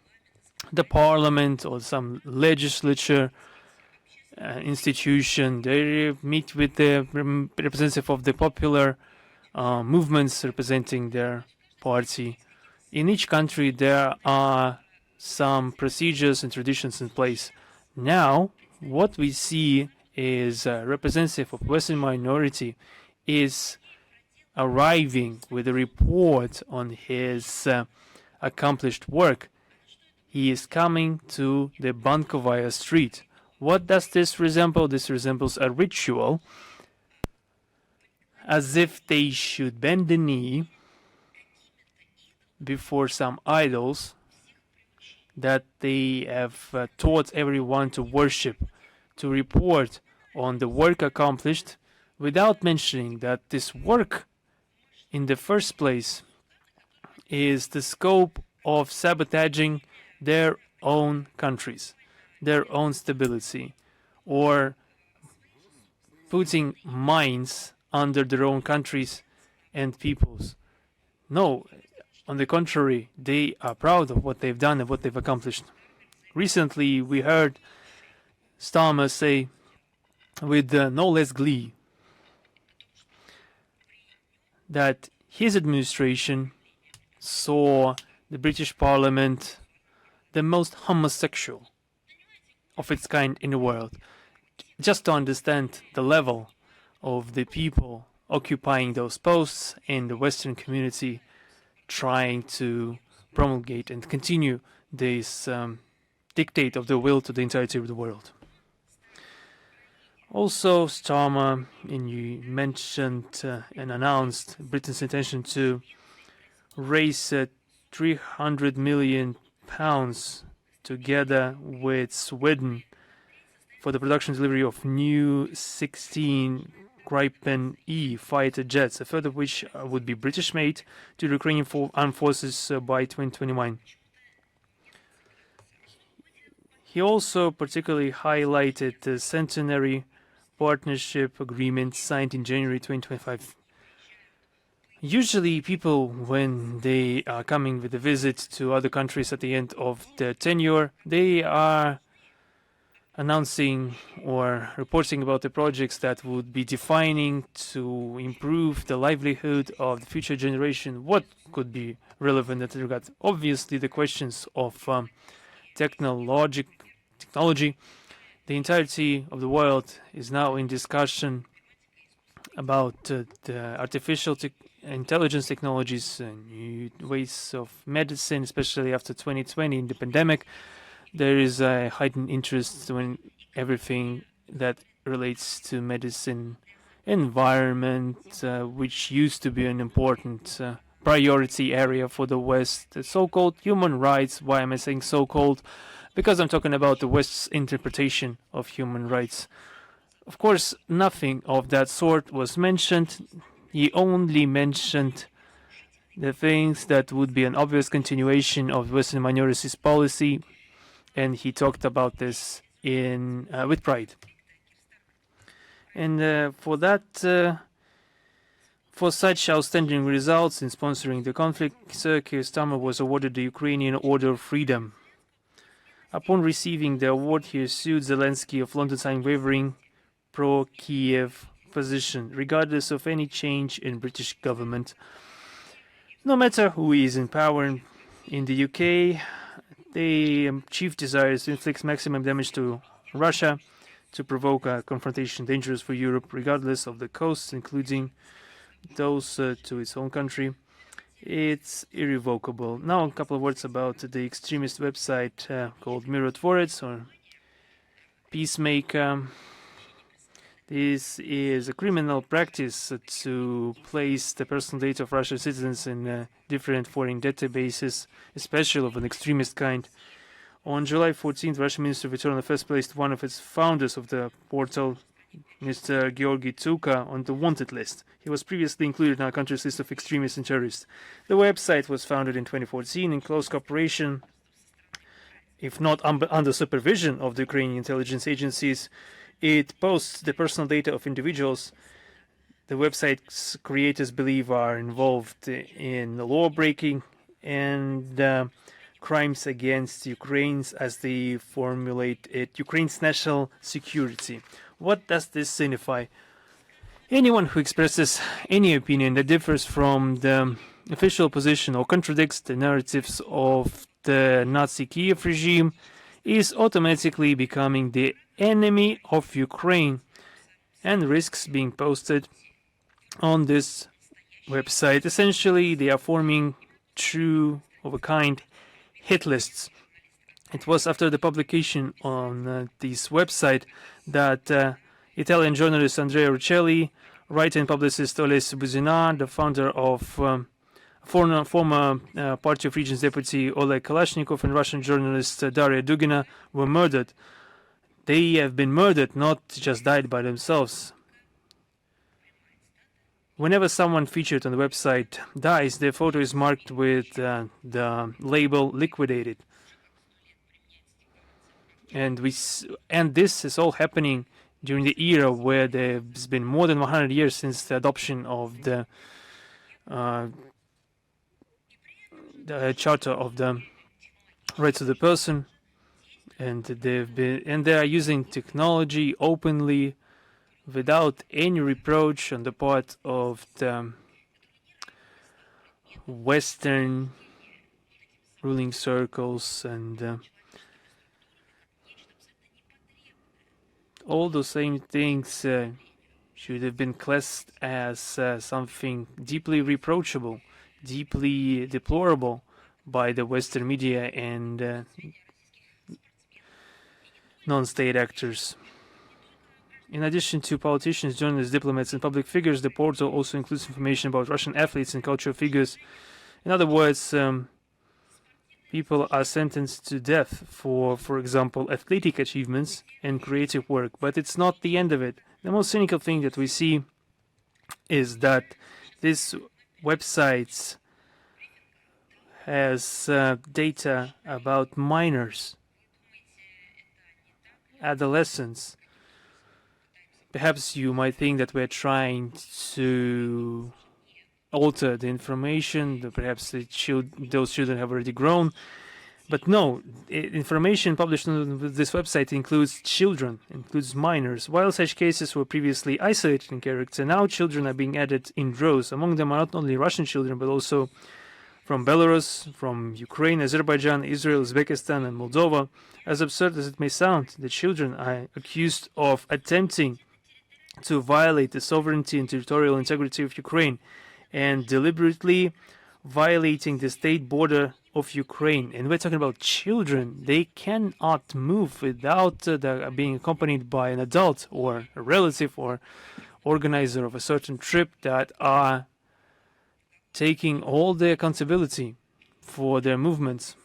the parliament or some legislature institution. They meet with the representative of the popular movements representing their party. In each country, there are some procedures and traditions in place. Now, what we see is a representative of Western minority is arriving with a report on his accomplished work. He is coming to the Bankovaya Street. What does this resemble? This resembles a ritual, as if they should bend the knee before some idols that they have taught everyone to worship, to report on the work accomplished, without mentioning that this work in the first place is the scope of sabotaging their own countries, their own stability, or putting mines under their own countries and peoples. No, on the contrary, they are proud of what they've done and what they've accomplished. Recently, we heard Starmer say with no less glee that his administration saw the British Parliament the most homosexual of its kind in the world. just to understand the level of the people occupying those posts and the Western community trying to promulgate and continue this dictate of the will to the entirety of the world. Also, Starmer, you mentioned and announced Britain's intention to raise £300 million together with Sweden for the production and delivery of new 16 Gripen E fighter jets, a third of which would be British-made, to the Ukrainian armed forces by 2021. He also particularly highlighted the centenary partnership agreement signed in January 2025. Usually people, when they are coming with a visit to other countries at the end of their tenure, they are announcing or reporting about the projects that would be defining to improve the livelihood of the future generation. What could be relevant in that regard? Obviously, the questions of technology. The entirety of the world is now in discussion about the artificial intelligence technologies and new ways of medicine, especially after 2020 in the pandemic. There is a heightened interest in everything that relates to medicine, environment, which used to be an important priority area for the West. The so-called human rights. Why am I saying so-called? Because I'm talking about the West's interpretation of human rights. Of course, nothing of that sort was mentioned. He only mentioned the things that would be an obvious continuation of Western minorities policy, and he talked about this with pride. And for such outstanding results in sponsoring the conflict, Sergey was awarded the Ukrainian Order of Freedom. Upon receiving the award, he assured Zelensky of London's unwavering pro-Kiev position, regardless of any change in British government. No matter who is in power in the UK, the chief desire is to inflict maximum damage to Russia, to provoke a confrontation dangerous for Europe, regardless of the costs, including those to its own country. It's irrevocable. Now a couple of words about the extremist website called Mirotvorets or Peacemaker. This is a criminal practice to place the personal data of Russian citizens in different foreign databases, especially of an extremist kind. On July 14th, Russian Minister of Internal Affairs placed one of its founders of the portal, Mr. Georgy Tsuka, on the wanted list. He was previously included in our country's list of extremists and terrorists. The website was founded in 2014 in close cooperation, if not under supervision, of the Ukrainian intelligence agencies. It posts the personal data of individuals the website's creators believe are involved in law breaking and crimes against Ukraine's, as they formulate it, Ukraine's national security. What does this signify? Anyone who expresses any opinion that differs from the official position or contradicts the narratives of the Nazi Kiev regime is automatically becoming the enemy of Ukraine and risks being posted on this website. Essentially, they are forming true of a kind hit lists. It was after the publication on this website that Italian journalist Andrea Ruccelli, writer and publicist Oles Buzina, the founder of former Party of Regions deputy Oleg Kalashnikov, and Russian journalist Daria Dugina were murdered. They have been murdered, not just died by themselves. Whenever someone featured on the website dies, their photo is marked with the label liquidated. And this is all happening during the era where there's been more than 100 years since the adoption of the Charter of the Rights of the Person, and they are using technology openly, without any reproach on the part of the Western ruling circles, and all those same things should have been classed as something deeply reproachable, deeply deplorable by the Western media and non-state actors. In addition to politicians, journalists, diplomats, and public figures, the portal also includes information about Russian athletes and cultural figures. In other words, people are sentenced to death for example, athletic achievements and creative work. But it's not the end of it. The most cynical thing that we see is that this website has data about minors, adolescents. Perhaps you might think that we're trying to alter the information, that perhaps those children have already grown. But no, information published on this website includes children, includes minors. While such cases were previously isolated in character, now children are being added in droves. Among them are not only Russian children, but also from Belarus, from Ukraine, Azerbaijan, Israel, Uzbekistan, and Moldova. As absurd as it may sound, the children are accused of attempting to violate the sovereignty and territorial integrity of Ukraine and deliberately violating the state border of Ukraine. And we're talking about children. They cannot move without being accompanied by an adult or a relative or organizer of a certain trip that are taking all the accountability for their movements.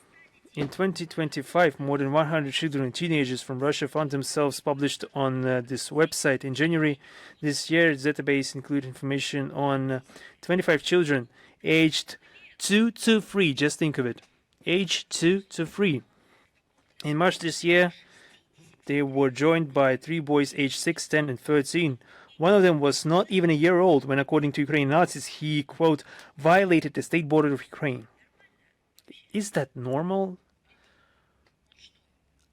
In 2025, more than 100 children and teenagers from Russia found themselves published on this website. In January this year, its database included information on 25 children aged 2 to 3. Just think of it. Aged 2 to 3. In March this year, they were joined by 3 boys aged 6, 10, and 13. One of them was not even a year old when, according to Ukrainian Nazis, he, quote, violated the state border of Ukraine. Is that normal?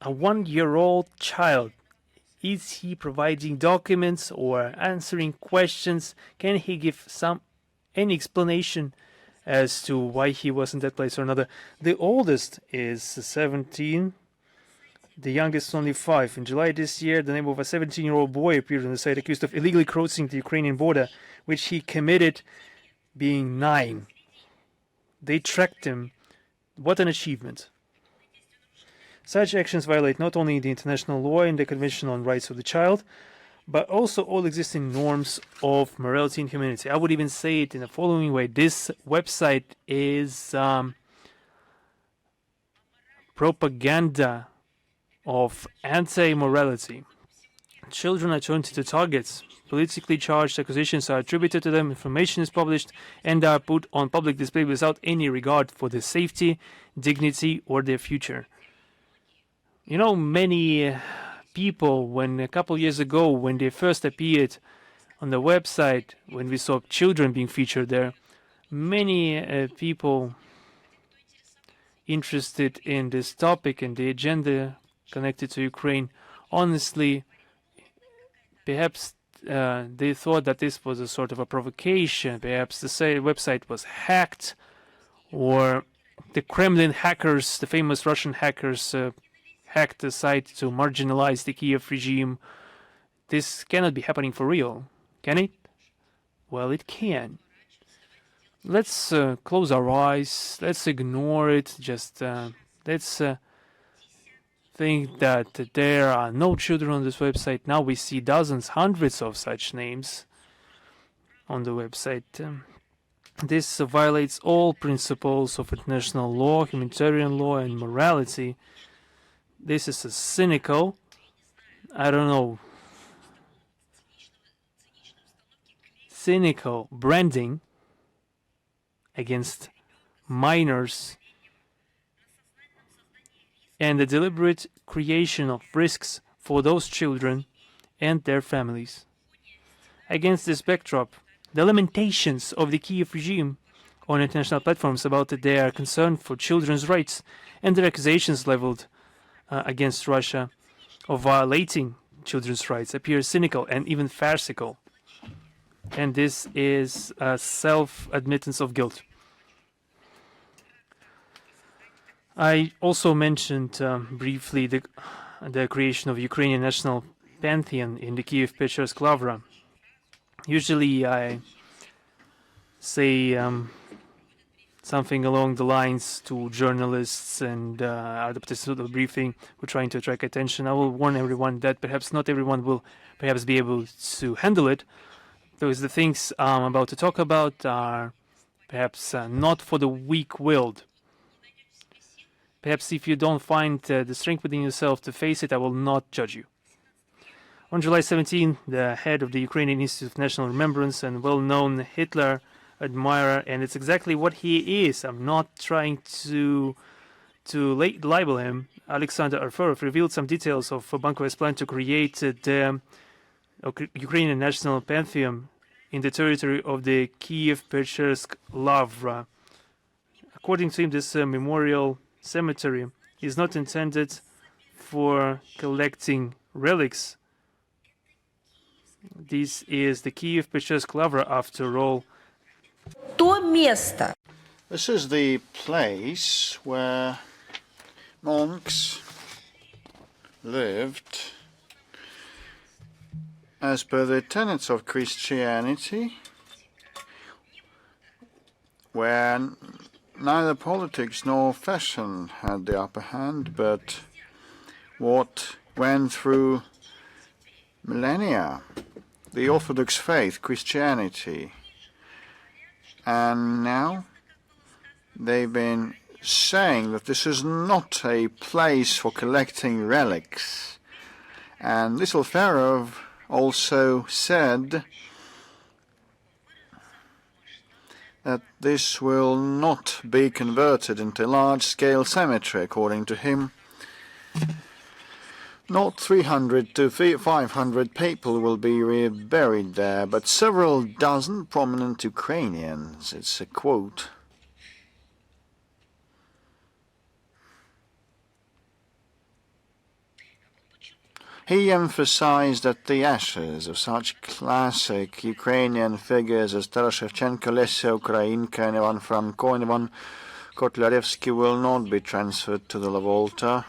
A 1-year-old child, is he providing documents or answering questions? Can he give any explanation as to why he was in that place or another? The oldest is 17, the youngest only 5. In July this year, the name of a 17-year-old boy appeared on the site accused of illegally crossing the Ukrainian border, which he committed being 9. They tracked him. What an achievement. Such actions violate not only the international law and the Convention on Rights of the Child, but also all existing norms of morality and humanity. I would even say it in the following way. This website is propaganda of anti-morality. Children are turned into targets. Politically charged accusations are attributed to them, information is published, and are put on public display without any regard for their safety, dignity, or their future. You know, many people, when a couple years ago, when they first appeared on the website, when we saw children being featured there, many people interested in this topic and the agenda connected to Ukraine, honestly, perhaps they thought that this was a sort of a provocation. Perhaps the website was hacked, or the Kremlin hackers, the famous Russian hackers, hacked the site to marginalize the Kiev regime. This cannot be happening for real, can it? Well, it can. Let's close our eyes. Let's ignore it. Just let's think that there are no children on this website. Now we see dozens, hundreds of such names on the website. This violates all principles of international law, humanitarian law, and morality. This is a cynical, cynical branding against minors and the deliberate creation of risks for those children and their families. Against this backdrop, the lamentations of the Kiev regime on international platforms about their concern for children's rights and their accusations leveled against Russia of violating children's rights appear cynical and even farcical. And this is a self-admittance of guilt. I also mentioned briefly the creation of Ukrainian National pantheon in the Kiev Pictures Lavra. Usually I say something along the lines to journalists and other participants of the briefing who are trying to attract attention. I will warn everyone that perhaps not everyone will perhaps be able to handle it, because the things I'm about to talk about are perhaps not for the weak-willed. Perhaps if you don't find the strength within yourself to face it, I will not judge you. On July 17, the head of the Ukrainian Institute of National Remembrance and well-known Hitler admirer, and it's exactly what he is. I'm not trying to libel him. Alexander Arfurov revealed some details of Bankovo's plan to create the Ukrainian national pantheon in the territory of the Kiev-Pechersk Lavra. According to him, this memorial cemetery is not intended for collecting relics. This is the Kiev-Pechersk Lavra, after all. This is the place where monks lived as per the tenets of Christianity, where neither politics nor fashion had the upper hand, but what went through millennia, the Orthodox faith, Christianity. And now they've been saying that this is not a place for collecting relics. And this Lavrov also said that this will not be converted into a large-scale cemetery, according to him. Not 300 to 500 people will be buried there, but several dozen prominent Ukrainians. It's a quote. He emphasized that the ashes of such classic Ukrainian figures as Taras Shevchenko, Lesya Ukrainka, and Ivan Franko and Ivan Kotlarevsky will not be transferred to the Lavolta.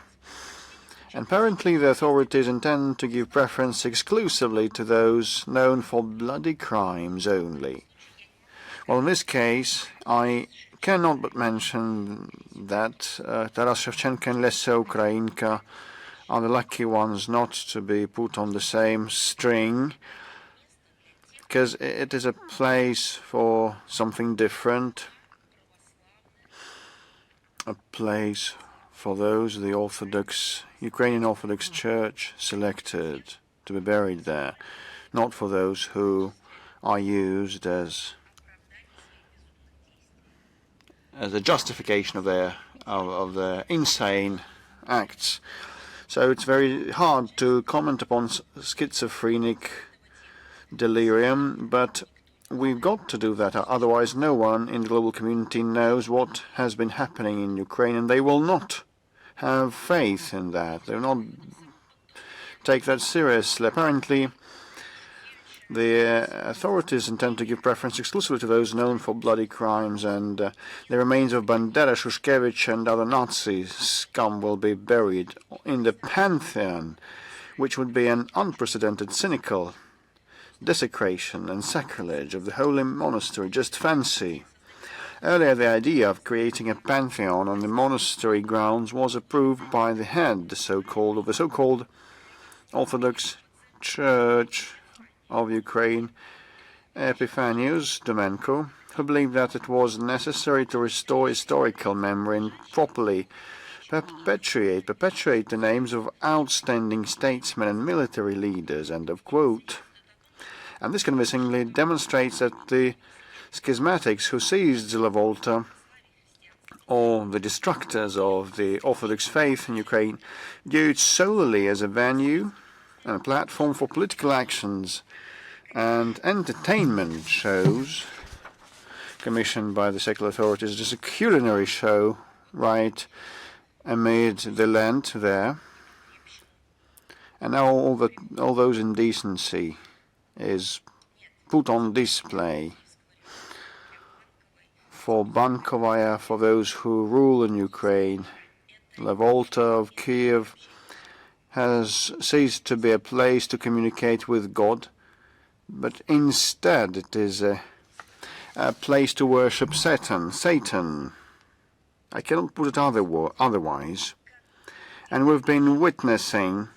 And apparently the authorities intend to give preference exclusively to those known for bloody crimes only. Well, in this case, I cannot but mention that Taras Shevchenko and Lesya Ukrainka are the lucky ones not to be put on the same string, because it is a place for something different, a place for those the Ukrainian Orthodox Church selected to be buried there, not for those who are used as a justification of their insane acts. So it's very hard to comment upon schizophrenic delirium, but we've got to do that, otherwise no one in the global community knows what has been happening in Ukraine, and they will not have faith in that. They will not take that seriously. Apparently, the authorities intend to give preference exclusively to those known for bloody crimes, and the remains of Bandera, Shushkevich, and other Nazi scum will be buried in the pantheon, which would be an unprecedented cynical desecration and sacrilege of the holy monastery. Just fancy. Earlier, the idea of creating a pantheon on the monastery grounds was approved by the head of the so-called Orthodox Church of Ukraine, Epiphanius Domenko, who believed that it was necessary to restore historical memory and properly perpetuate the names of outstanding statesmen and military leaders, end of quote. And this convincingly demonstrates that the schismatics who seized the Lavolta, or the destructors of the Orthodox faith in Ukraine, view it solely as a venue and a platform for political actions and entertainment shows commissioned by the secular authorities. Just a culinary show right amid the Lent there. And now all those indecency is put on display for Bankovaya, for those who rule in Ukraine. Lavolta of Kiev has ceased to be a place to communicate with God, but instead it is a place to worship Satan. I cannot put it otherwise. And we've been witnessing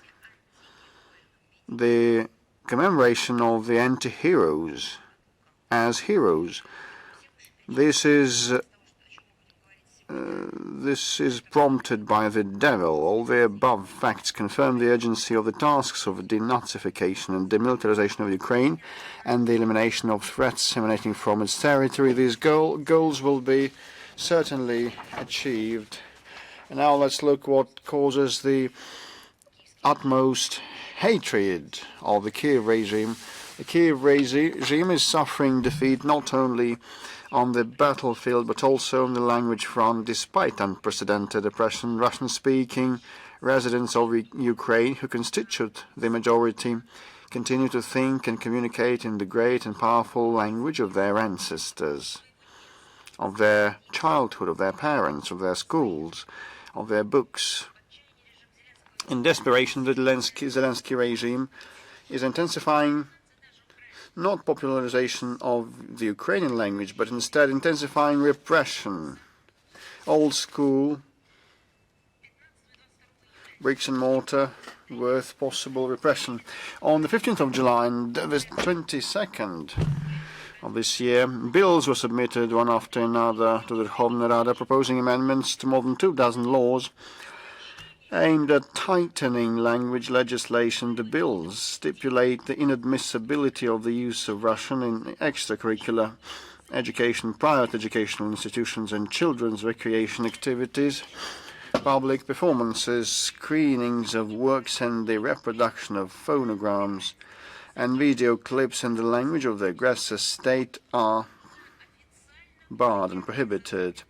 the commemoration of the anti-heroes as heroes. This is prompted by the devil. All the above facts confirm the urgency of the tasks of denazification and demilitarization of Ukraine and the elimination of threats emanating from its territory. These goals will be certainly achieved. And now let's look what causes the utmost hatred of the Kiev regime. The Kiev regime is suffering defeat not only on the battlefield but also on the language front, despite unprecedented oppression. Russian-speaking residents of Ukraine, who constitute the majority, continue to think and communicate in the great and powerful language of their ancestors, of their childhood, of their parents, of their schools, of their books. In desperation, the Zelensky regime is intensifying not popularization of the Ukrainian language, but instead intensifying repression. Old school, bricks and mortar, worth possible repression. On the 15th of July and the 22nd of this year, bills were submitted one after another to the Verkhovna Rada, proposing amendments to more than 24 laws aimed at tightening language legislation. The bills stipulate the inadmissibility of the use of Russian in extracurricular education, private educational institutions and children's recreation activities, public performances, screenings of works and the reproduction of phonograms and video clips in the language of the aggressor state are barred and prohibited.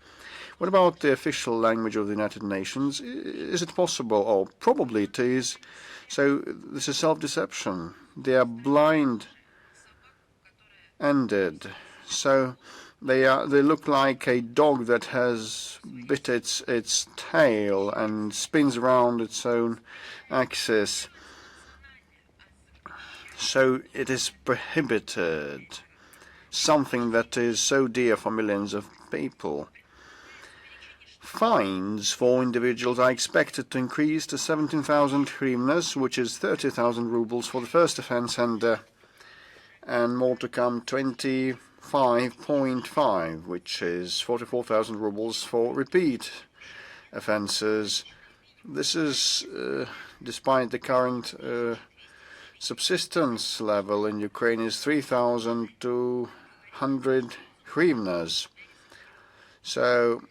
What about the official language of the United Nations? Is it possible? Oh, probably it is. So this is self-deception. They are blind-ended. So they look like a dog that has bit its tail and spins around its own axis. So it is prohibited. Something that is so dear for millions of people. Fines for individuals are expected to increase to 17,000 hryvnias, which is 30,000 rubles for the first offence, and more to come, 25.5, which is 44,000 rubles for repeat offences. This is despite the current subsistence level in Ukraine is 3,200 hryvnias. So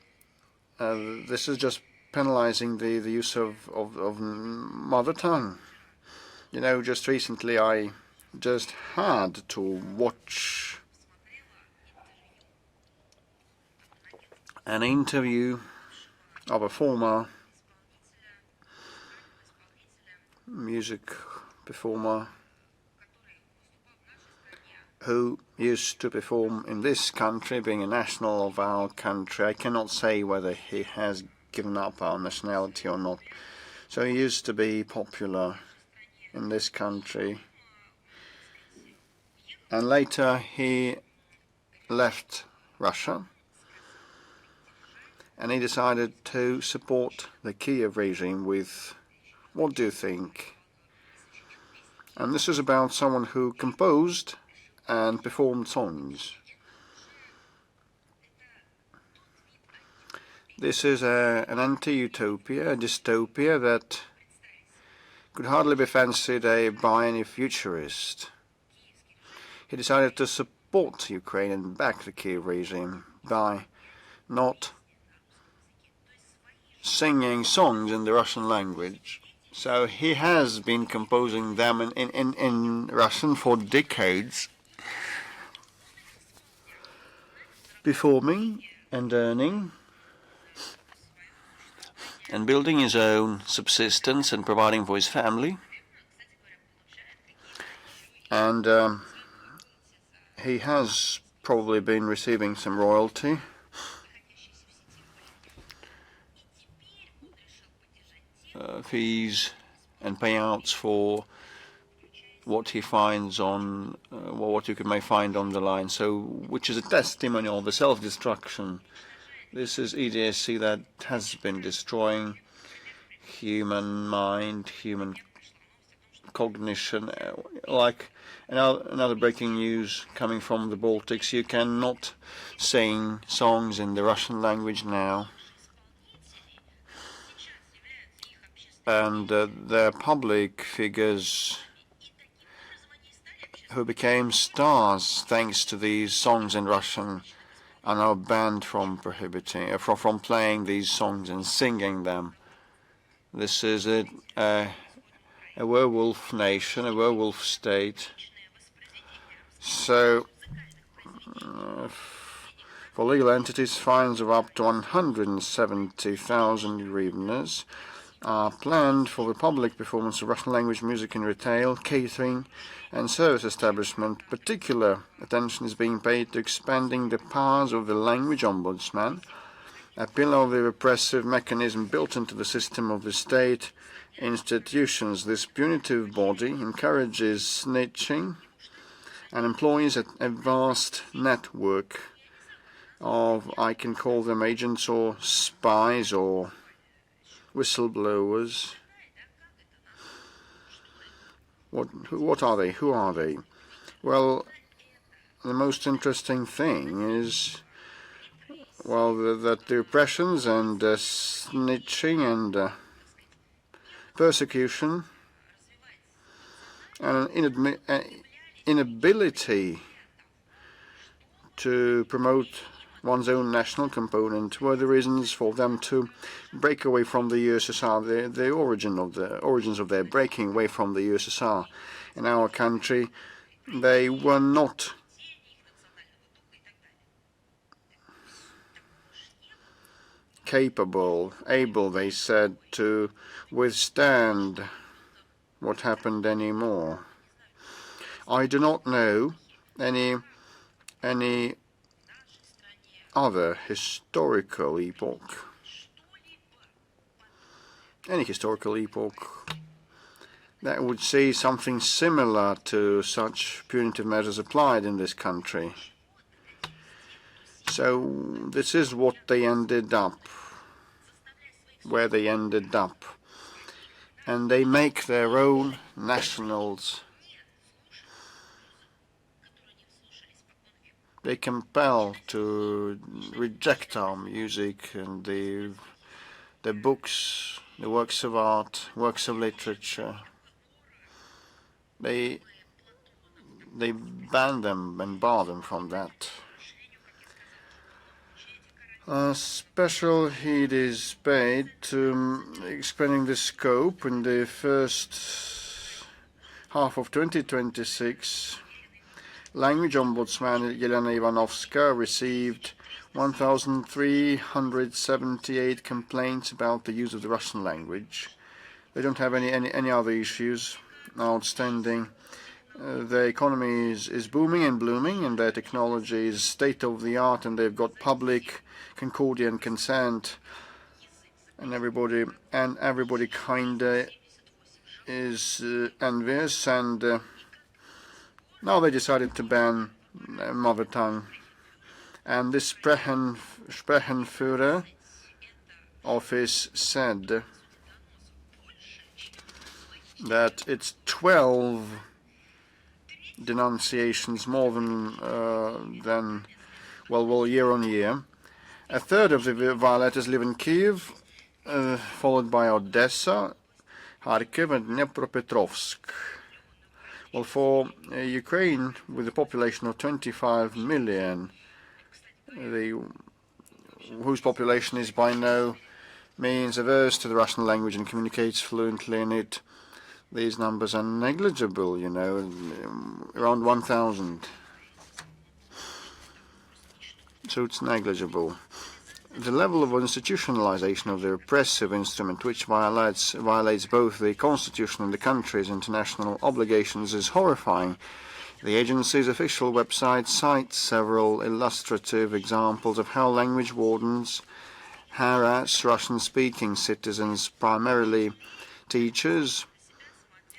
this is just penalizing the use of mother tongue. You know, just recently I just had to watch an interview of a former music performer who used to perform in this country, being a national of our country. I cannot say whether he has given up our nationality or not. So he used to be popular in this country. And later he left Russia and he decided to support the Kiev regime with, what do you think? And this is about someone who composed and performed songs. This is an anti-utopia, a dystopia that could hardly be fancied by any futurist. He decided to support Ukraine and back the Kiev regime by not singing songs in the Russian language. So he has been composing them in Russian for decades, performing and earning and building his own subsistence and providing for his family. And he has probably been receiving some royalty. Fees and payouts for what he finds on, what you may find on the line. So, which is a testimony of the self-destruction. This is EDSC that has been destroying human mind, human cognition. Like another breaking news coming from the Baltics, you cannot sing songs in the Russian language now. And their public figures who became stars thanks to these songs in Russian are now banned from from playing these songs and singing them. This is a werewolf nation, a werewolf state. So, for legal entities, fines of up to 170,000 hryvnias are planned for the public performance of Russian language music in retail, catering and service establishment. Particular attention is being paid to expanding the powers of the language ombudsman, a pillar of the repressive mechanism built into the system of the state institutions. This punitive body encourages snitching and employs a vast network of, I can call them agents or spies or whistleblowers. What are they? Who are they? Well, the most interesting thing is, well, that the repressions and snitching and persecution and an inability to promote one's own national component were the reasons for them to break away from the USSR, the origins of their breaking away from the USSR. In our country, they were not able, they said, to withstand what happened anymore. I do not know any other historical epoch, that would see something similar to such punitive measures applied in this country. So this is what they ended up, where they ended up. And they make their own nationals. They compel to reject our music and the books, the works of art, works of literature. They ban them and bar them from that. Special heed is paid to expanding the scope in the first half of 2026. Language Ombudsman Yelena Ivanovska received 1,378 complaints about the use of the Russian language. They don't have any other issues outstanding. The economy is booming and blooming, and their technology is state-of-the-art, and they've got public concordian consent, and everybody kinda is envious, and now they decided to ban mother tongue. And this Sprachenführer office said that it's 12 denunciations more than year on year. A third of the violators live in Kiev, followed by Odessa, Kharkiv, and Dnipropetrovsk. Well, for Ukraine, with a population of 25 million, whose population is by no means averse to the Russian language and communicates fluently in it, these numbers are negligible, around 1,000. So it's negligible. The level of institutionalization of the repressive instrument, which violates both the constitution and the country's international obligations, is horrifying. The agency's official website cites several illustrative examples of how language wardens harass Russian-speaking citizens, primarily teachers,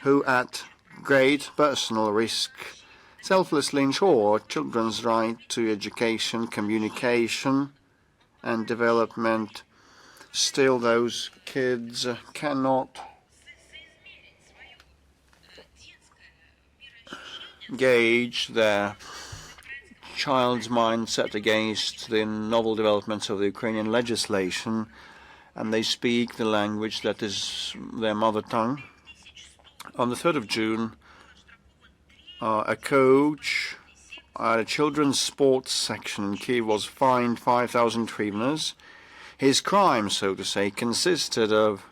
who at great personal risk selflessly ensure children's right to education, communication and development. Still, those kids cannot gauge their child's mindset against the novel developments of the Ukrainian legislation, and they speak the language that is their mother tongue. On the 3rd of June, a coach at a children's sports section in Kyiv was fined 5,000 hryvnias. His crime, so to say, consisted of,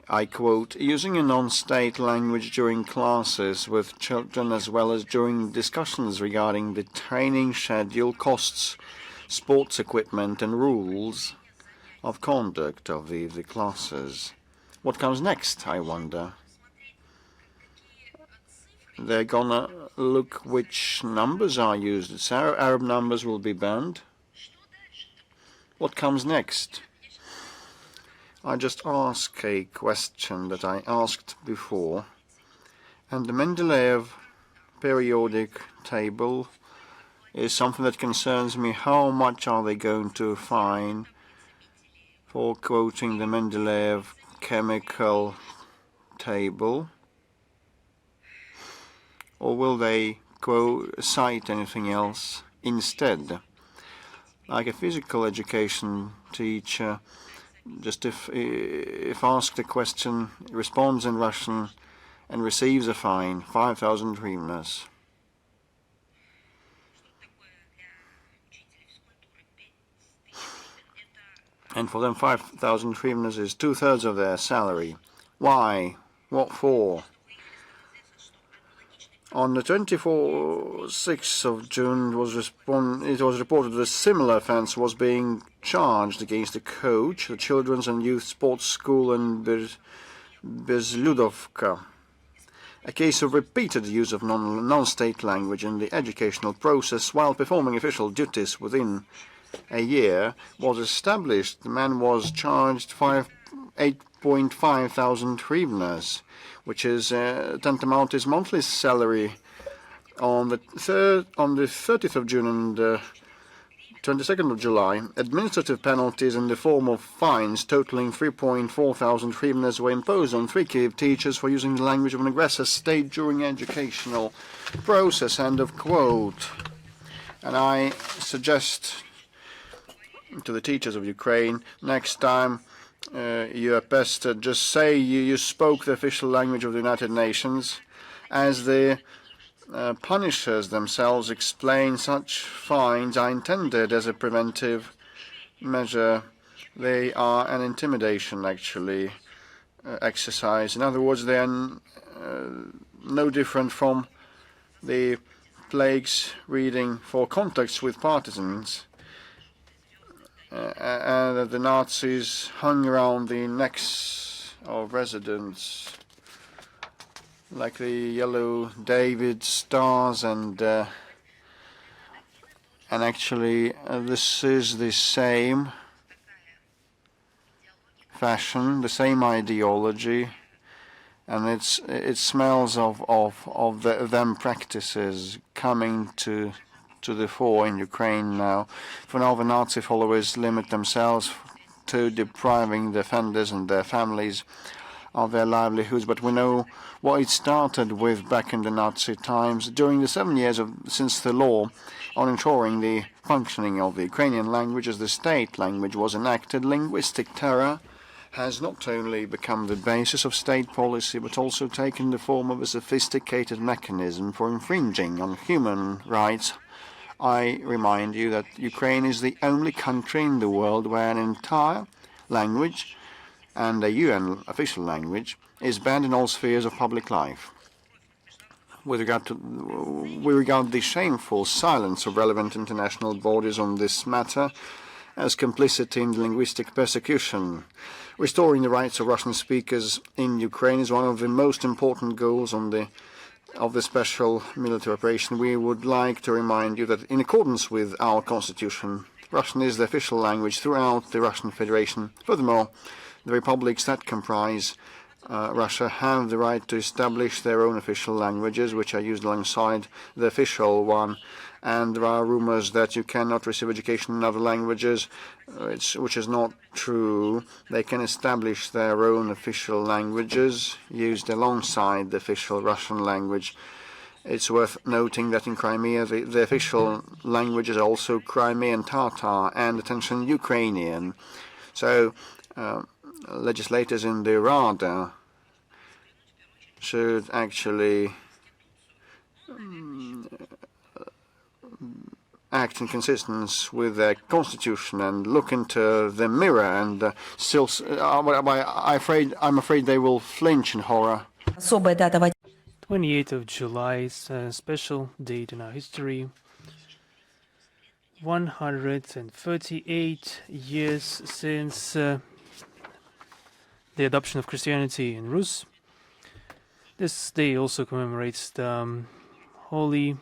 I quote, using a non-state language during classes with children as well as during discussions regarding the training schedule, costs, sports equipment and rules of conduct of the classes. What comes next, I wonder? They're gonna look which numbers are used. So Arab numbers will be banned. What comes next? I just ask a question that I asked before, and the Mendeleev periodic table is something that concerns me. How much are they going to fine for quoting the Mendeleev chemical table? Or will they cite anything else instead? Like a physical education teacher, just if asked a question, responds in Russian and receives a fine, 5,000 hryvnias. And for them, 5,000 hryvnias is 2/3 of their salary. Why? What for? On the 6th of June, it was reported that a similar offence was being charged against a coach, the Children's and Youth Sports School in Bezludovka. A case of repeated use of non-state language in the educational process while performing official duties within a year was established. The man was charged 8.5 thousand hryvnias, which is tantamount to his monthly salary. On the 30th of June and 22nd of July, administrative penalties in the form of fines totaling 3.4 thousand hryvnias were imposed on 3 Kyiv teachers for using the language of an aggressor state during educational process. End of quote. And I suggest to the teachers of Ukraine, next time you are best to just say you spoke the official language of the United Nations. As the punishers themselves explain, such fines are intended as a preventive measure. They are an intimidation, actually, exercise. In other words, they are no different from the plagues reading for contacts with partisans. And the Nazis hung around the necks of residents like the yellow David stars, and actually this is the same fashion, the same ideology, and it smells of them practices coming to the fore in Ukraine now. For now, the Nazi followers limit themselves to depriving the offenders and their families of their livelihoods, but we know what it started with back in the Nazi times. During the 7 years since the law on ensuring the functioning of the Ukrainian language as the state language was enacted, linguistic terror has not only become the basis of state policy, but also taken the form of a sophisticated mechanism for infringing on human rights. I remind you that Ukraine is the only country in the world where an entire language and a UN official language is banned in all spheres of public life. We regard the shameful silence of relevant international bodies on this matter as complicity in linguistic persecution. Restoring the rights of Russian speakers in Ukraine is one of the most important goals of the special military operation. We would like to remind you that in accordance with our constitution, Russian is the official language throughout the Russian Federation. Furthermore, the republics that comprise Russia have the right to establish their own official languages, which are used alongside the official one. And there are rumors that you cannot receive education in other languages, which is not true. They can establish their own official languages used alongside the official Russian language. It's worth noting that in Crimea, the official language is also Crimean Tatar and attention Ukrainian. So legislators in the Rada should actually act in consistence with their constitution and look into the mirror. And still, I'm afraid they will flinch in horror. 28th of July is a special date in our history. 138 years since the adoption of Christianity in Rus. This day also commemorates the Holy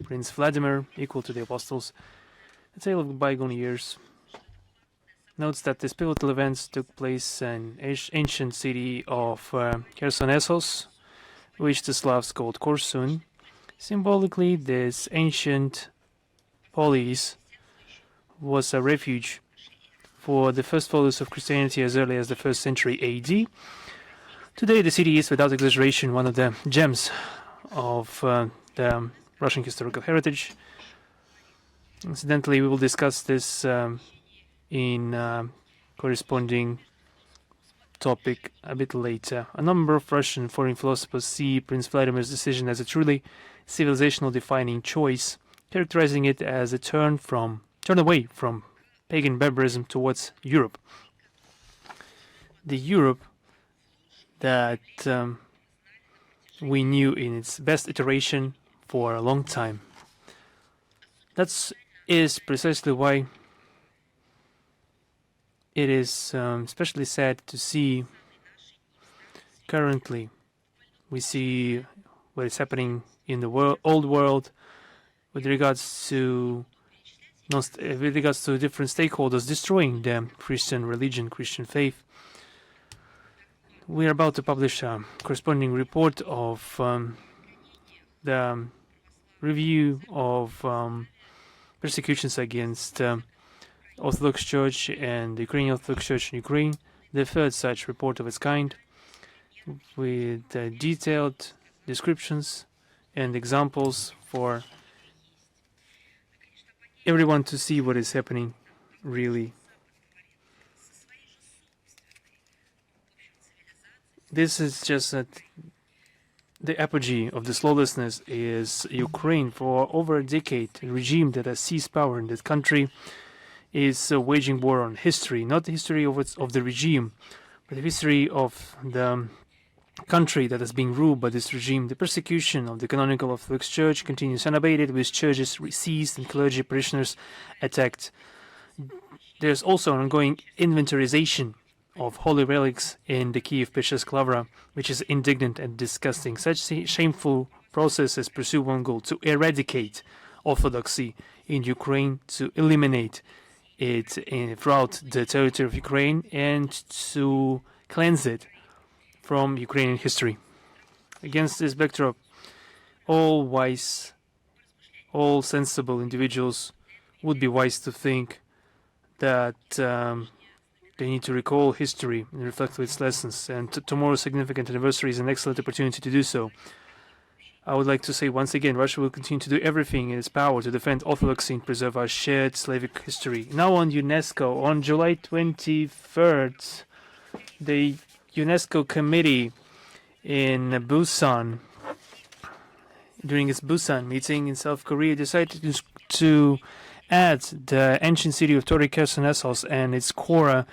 Prince Vladimir, equal to the Apostles, a tale of bygone years. Notes that these pivotal events took place in ancient city of Chersonese, which the Slavs called Korsun. Symbolically, this ancient polis was a refuge for the first followers of Christianity as early as the 1st century AD. Today, the city is, without exaggeration, one of the gems of the Russian historical heritage. Incidentally, we will discuss this in corresponding topic a bit later. A number of Russian foreign philosophers see Prince Vladimir's decision as a truly civilizational defining choice, characterizing it as a turn away from pagan barbarism towards Europe. The Europe that we knew in its best iteration for a long time. That is precisely why it is especially sad to see currently. We see what is happening in the old world with regards to different stakeholders destroying the Christian religion, Christian faith. We are about to publish a corresponding report of the review of persecutions against Orthodox Church and the Ukrainian Orthodox Church in Ukraine, the third such report of its kind, with detailed descriptions and examples for everyone to see what is happening really. This is just the apogee of this lawlessness is Ukraine. For over a decade, a regime that has seized power in that country is waging war on history, not the history of the regime, but the history of the country that is being ruled by this regime. The persecution of the canonical Orthodox Church continues unabated, with churches seized and clergy parishioners attacked. There's also an ongoing inventorization of holy relics in the Kiev Pesha's Lavra, which is indignant and disgusting. Such shameful processes pursue one goal: to eradicate Orthodoxy in Ukraine, to eliminate it throughout the territory of Ukraine, and to cleanse it from Ukrainian history. Against this backdrop, all wise, all sensible individuals would be wise to think that they need to recall history and reflect on its lessons, and tomorrow's significant anniversary is an excellent opportunity to do so. I would like to say once again, Russia will continue to do everything in its power to defend orthodoxy and preserve our shared Slavic history. Now on UNESCO, on July 23rd, the UNESCO committee in Busan, during its Busan meeting in South Korea, decided to add the ancient city of Tauric and its Chora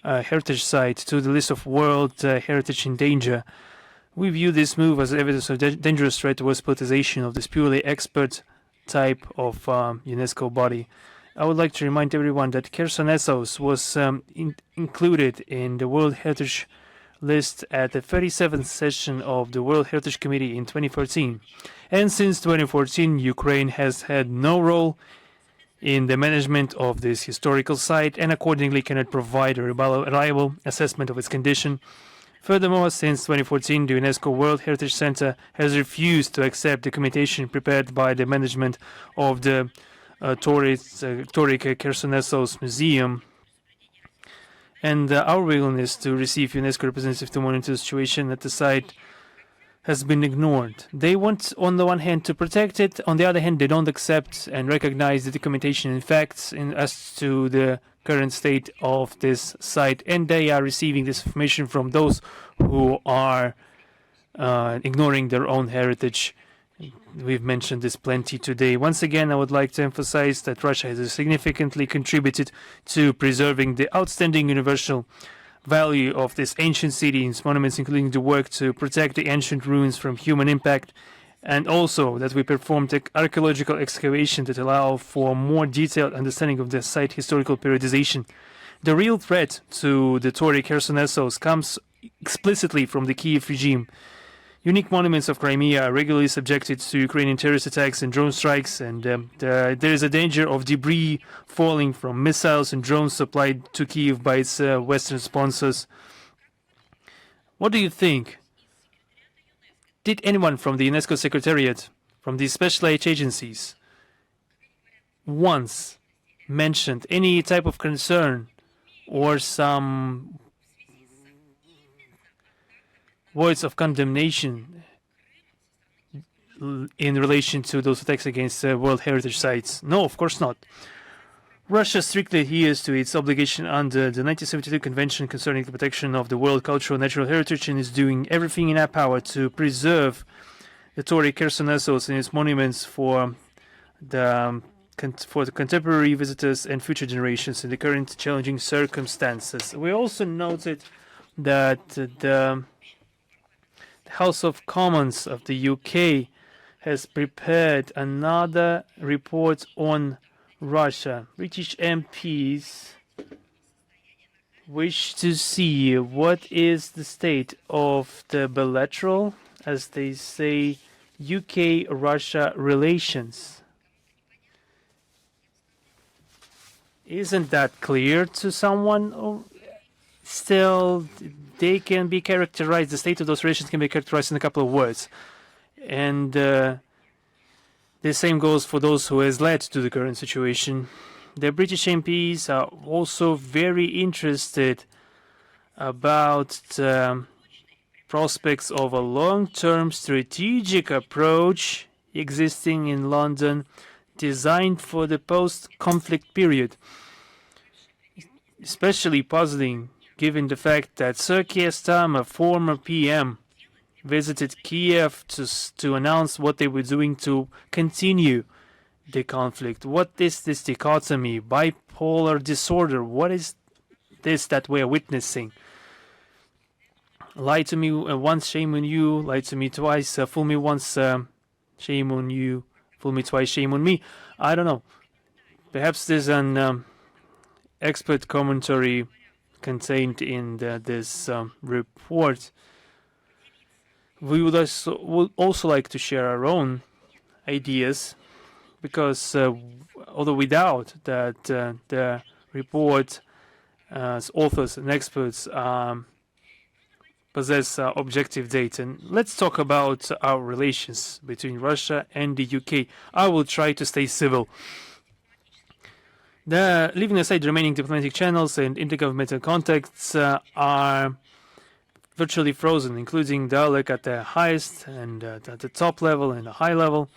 heritage site to the list of World Heritage in Danger. We view this move as evidence of dangerous threat towards politicization of this purely expert type of UNESCO body. I would like to remind everyone that Chersonese was included in the World Heritage list at the 37th session of the World Heritage Committee in 2014. And since 2014, Ukraine has had no role in the management of this historical site and accordingly cannot provide a reliable assessment of its condition. Furthermore, since 2014, the UNESCO World Heritage Center has refused to accept documentation prepared by the management of the Tauric Chersonese Museum. And our willingness to receive UNESCO representative to monitor the situation at the site has been ignored. They want, on the one hand, to protect it. On the other hand, they don't accept and recognize the documentation and facts as to the current state of this site. And they are receiving this information from those who are ignoring their own heritage. We've mentioned this plenty today. Once again, I would like to emphasize that Russia has significantly contributed to preserving the outstanding universal value of this ancient city, its monuments, including the work to protect the ancient ruins from human impact, and also that we performed archaeological excavation that allow for more detailed understanding of the site historical periodization. The real threat to the Tauric Chersonese comes explicitly from the Kiev regime. Unique monuments of Crimea are regularly subjected to Ukrainian terrorist attacks and drone strikes, and there is a danger of debris falling from missiles and drones supplied to Kiev by its Western sponsors. What do you think? Did anyone from the UNESCO Secretariat, from these specialized agencies, once mentioned any type of concern or some words of condemnation in relation to those attacks against World Heritage Sites? No, of course not. Russia strictly adheres to its obligation under the 1972 Convention concerning the protection of the world cultural and natural heritage and is doing everything in our power to preserve the Tauric Chersonese and its monuments for the contemporary visitors and future generations in the current challenging circumstances. We also noted that the House of Commons of the UK has prepared another report on Russia. British MPs wish to see what is the state of the bilateral, as they say, UK-Russia relations. Isn't that clear to someone? Or still, they can be characterized, the state of those relations can be characterized in a couple of words. And the same goes for those who has led to the current situation. The British MPs are also very interested about the prospects of a long-term strategic approach existing in London designed for the post-conflict period. Especially puzzling given the fact that Sergey, a former PM, visited Kiev to announce what they were doing to continue the conflict. What is this dichotomy, bipolar disorder? What is this that we are witnessing? Lie to me once, shame on you. Lie to me twice, fool me once, shame on you. Fool me twice, shame on me. I don't know. Perhaps there's an expert commentary contained in this report. We would also like to share our own ideas, because although we doubt that the report authors and experts possess objective data. Let's talk about our relations between Russia and the UK. I will try to stay civil. Leaving aside the remaining diplomatic channels and intergovernmental contacts are virtually frozen, including dialogue at the highest and at the top level and the high level.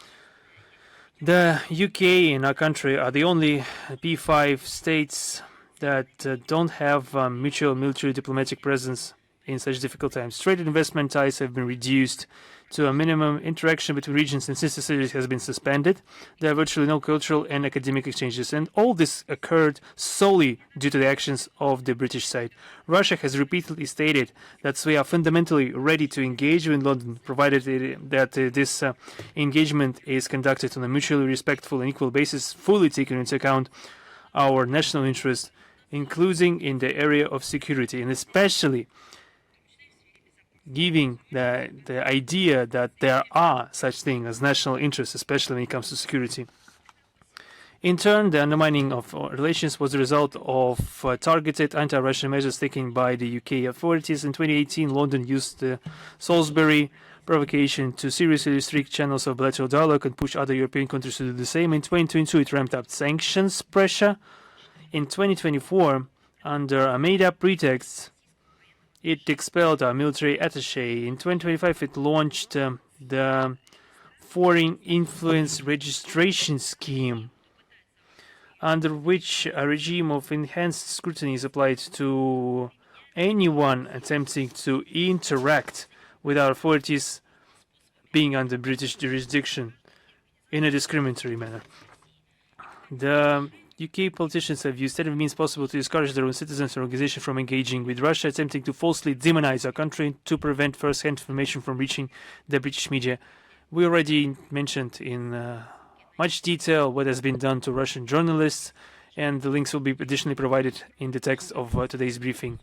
The UK and our country are the only P5 states that don't have mutual military diplomatic presence in such difficult times. Trade and investment ties have been reduced to a minimum. Interaction between regions and sister cities has been suspended. There are virtually no cultural and academic exchanges, and all this occurred solely due to the actions of the British side. Russia has repeatedly stated that we are fundamentally ready to engage with London, provided that this engagement is conducted on a mutually respectful and equal basis, fully taking into account our national interests, including in the area of security, and especially giving the idea that there are such things as national interests, especially when it comes to security. In turn, the undermining of relations was the result of targeted anti-Russian measures taken by the UK authorities. In 2018, London used the Salisbury provocation to seriously restrict channels of bilateral dialogue and push other European countries to do the same. In 2022, it ramped up sanctions pressure. In 2024, under a made-up pretext, it expelled our military attaché. In 2025, it launched the Foreign Influence Registration Scheme, under which a regime of enhanced scrutiny is applied to anyone attempting to interact with our authorities being under British jurisdiction in a discriminatory manner. The UK politicians have used every means possible to discourage their own citizens and organizations from engaging with Russia, attempting to falsely demonize our country to prevent first-hand information from reaching the British media. We already mentioned in much detail what has been done to Russian journalists, and the links will be additionally provided in the text of today's briefing.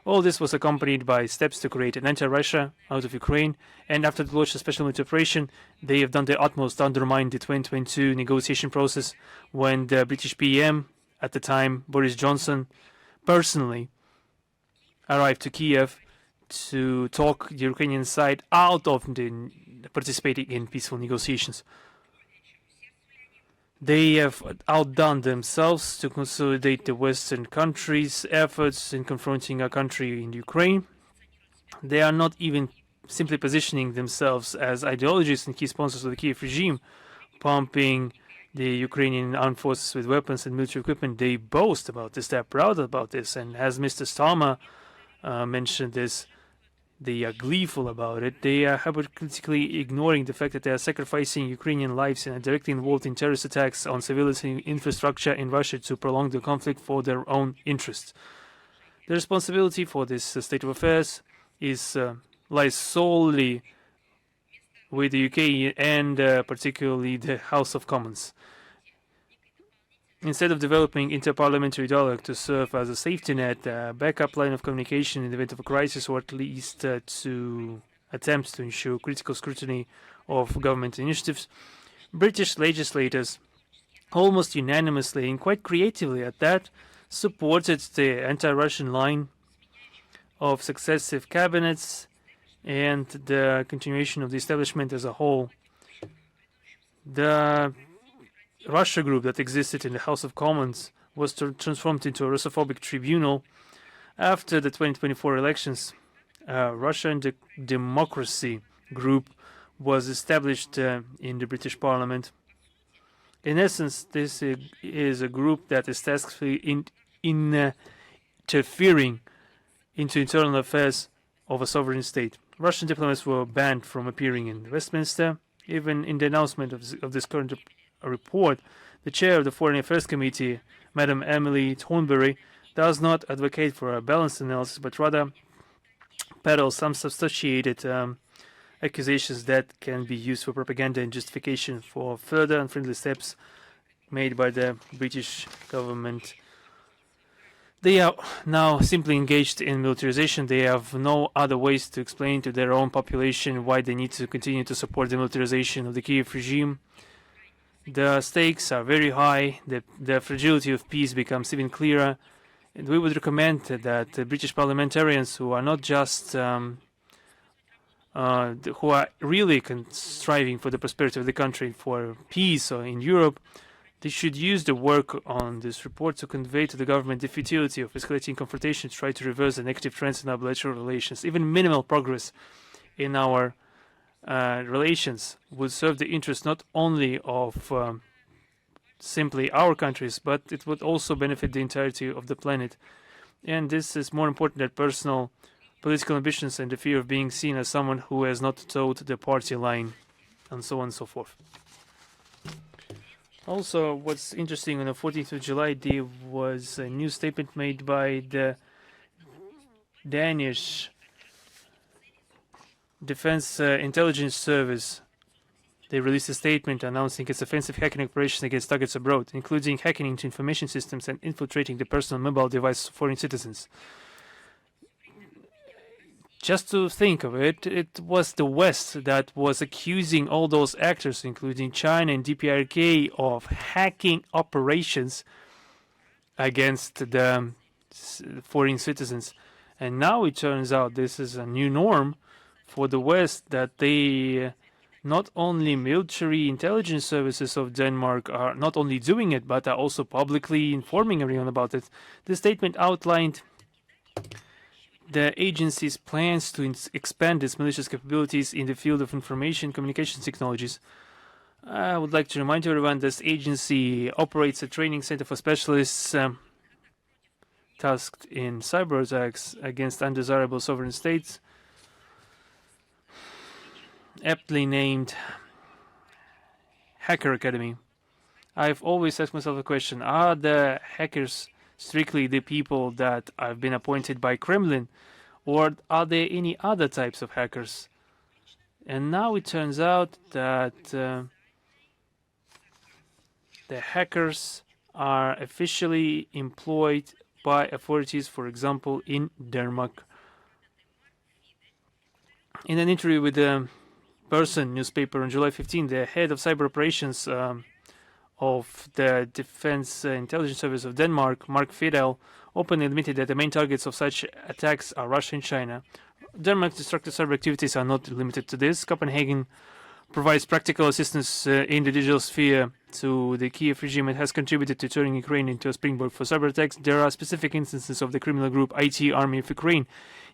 All this was accompanied by steps to create an anti-Russia out of Ukraine, and after the launch of special military operation, they have done their utmost to undermine the 2022 negotiation process when the British PM, at the time Boris Johnson, personally arrived to Kiev to talk the Ukrainian side out of participating in peaceful negotiations. They have outdone themselves to consolidate the Western countries' efforts in confronting our country in Ukraine. They are not even simply positioning themselves as ideologists and key sponsors of the Kiev regime, pumping the Ukrainian armed forces with weapons and military equipment. They boast about this, they're proud about this, and as Mr. Starmer mentioned this, they are gleeful about it. They are hypocritically ignoring the fact that they are sacrificing Ukrainian lives and are directly involved in terrorist attacks on civilian infrastructure in Russia to prolong the conflict for their own interests. The responsibility for this state of affairs lies solely with the UK and particularly the House of Commons. Instead of developing interparliamentary dialogue to serve as a safety net, a backup line of communication in the event of a crisis, or at least to attempt to ensure critical scrutiny of government initiatives, British legislators almost unanimously and quite creatively at that supported the anti-Russian line of successive cabinets and the continuation of the establishment as a whole. The Russia group that existed in the House of Commons was transformed into a Russophobic tribunal after the 2024 elections. Russian Democracy group was established in the British Parliament. In essence, this is a group that is tasked in interfering into internal affairs of a sovereign state. Russian diplomats were banned from appearing in Westminster. Even in the announcement of this current report, the chair of the Foreign Affairs Committee, Madam Emily Thornberry, does not advocate for a balanced analysis, but rather peddles some substantiated accusations that can be used for propaganda and justification for further unfriendly steps made by the British government. They are now simply engaged in militarization. They have no other ways to explain to their own population why they need to continue to support the militarization of the Kiev regime. The stakes are very high. The fragility of peace becomes even clearer. And we would recommend that the British parliamentarians who are not just who are really striving for the prosperity of the country, for peace or in Europe, they should use the work on this report to convey to the government the futility of escalating confrontation to try to reverse the negative trends in our bilateral relations. Even minimal progress in our relations would serve the interest not only of simply our countries, but it would also benefit the entirety of the planet. And this is more important than personal political ambitions and the fear of being seen as someone who has not toed the party line, and so on and so forth. Also, what's interesting, on the 14th of July, there was a new statement made by the Danish Defense Intelligence Service. They released a statement announcing its offensive hacking operations against targets abroad, including hacking into information systems and infiltrating the personal mobile devices of foreign citizens. Just to think of it, it was the West that was accusing all those actors, including China and DPRK, of hacking operations against the foreign citizens. And now it turns out this is a new norm for the West, that they, not only military intelligence services of Denmark are not only doing it, but are also publicly informing everyone about it. The statement outlined the agency's plans to expand its malicious capabilities in the field of information communications technologies. I would like to remind everyone this agency operates a training center for specialists tasked in cyber attacks against undesirable sovereign states, aptly named Hacker Academy. I've always asked myself a question: are the hackers strictly the people that have been appointed by Kremlin, or are there any other types of hackers? And now it turns out that the hackers are officially employed by authorities, for example, in Denmark. In an interview with the Person newspaper on July 15, the head of cyber operations of the Defense Intelligence Service of Denmark, Mark Fidel, openly admitted that the main targets of such attacks are Russia and China. Denmark's destructive cyber activities are not limited to this. Copenhagen provides practical assistance in the digital sphere to the Kiev regime. It has contributed to turning Ukraine into a springboard for cyber attacks. There are specific instances of the criminal group IT Army of Ukraine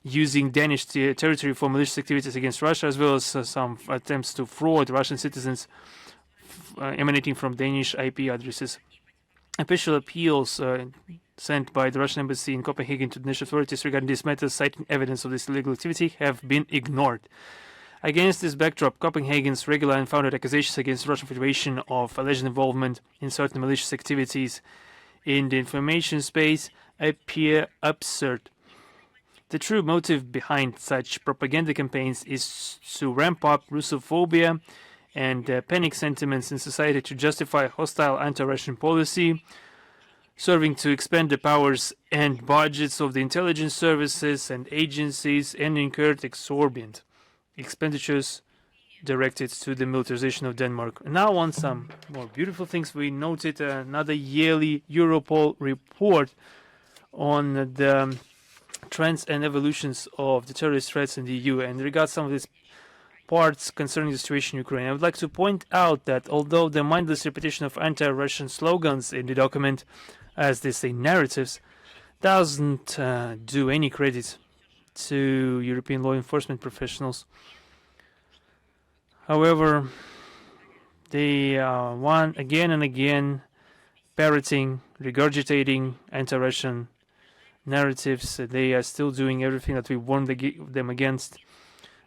using Danish territory for malicious activities against Russia, as well as some attempts to fraud Russian citizens emanating from Danish IP addresses. Official appeals sent by the Russian embassy in Copenhagen to the Danish authorities regarding these matters, citing evidence of this illegal activity, have been ignored. Against this backdrop, Copenhagen's regular and founded accusations against the Russian Federation of alleged involvement in certain malicious activities in the information space appear absurd. The true motive behind such propaganda campaigns is to ramp up Russophobia and panic sentiments in society to justify hostile anti-Russian policy, serving to expand the powers and budgets of the intelligence services and agencies, and incur exorbitant expenditures directed to the militarization of Denmark. Now on some more beautiful things, we noted another yearly Europol report on the trends and evolutions of the terrorist threats in the EU, and regards some of these parts concerning the situation in Ukraine. I would like to point out that although the mindless repetition of anti-Russian slogans in the document, as they say narratives, doesn't do any credit to European law enforcement professionals. However, they are again and again parroting, regurgitating anti-Russian narratives. They are still doing everything that we warned them against.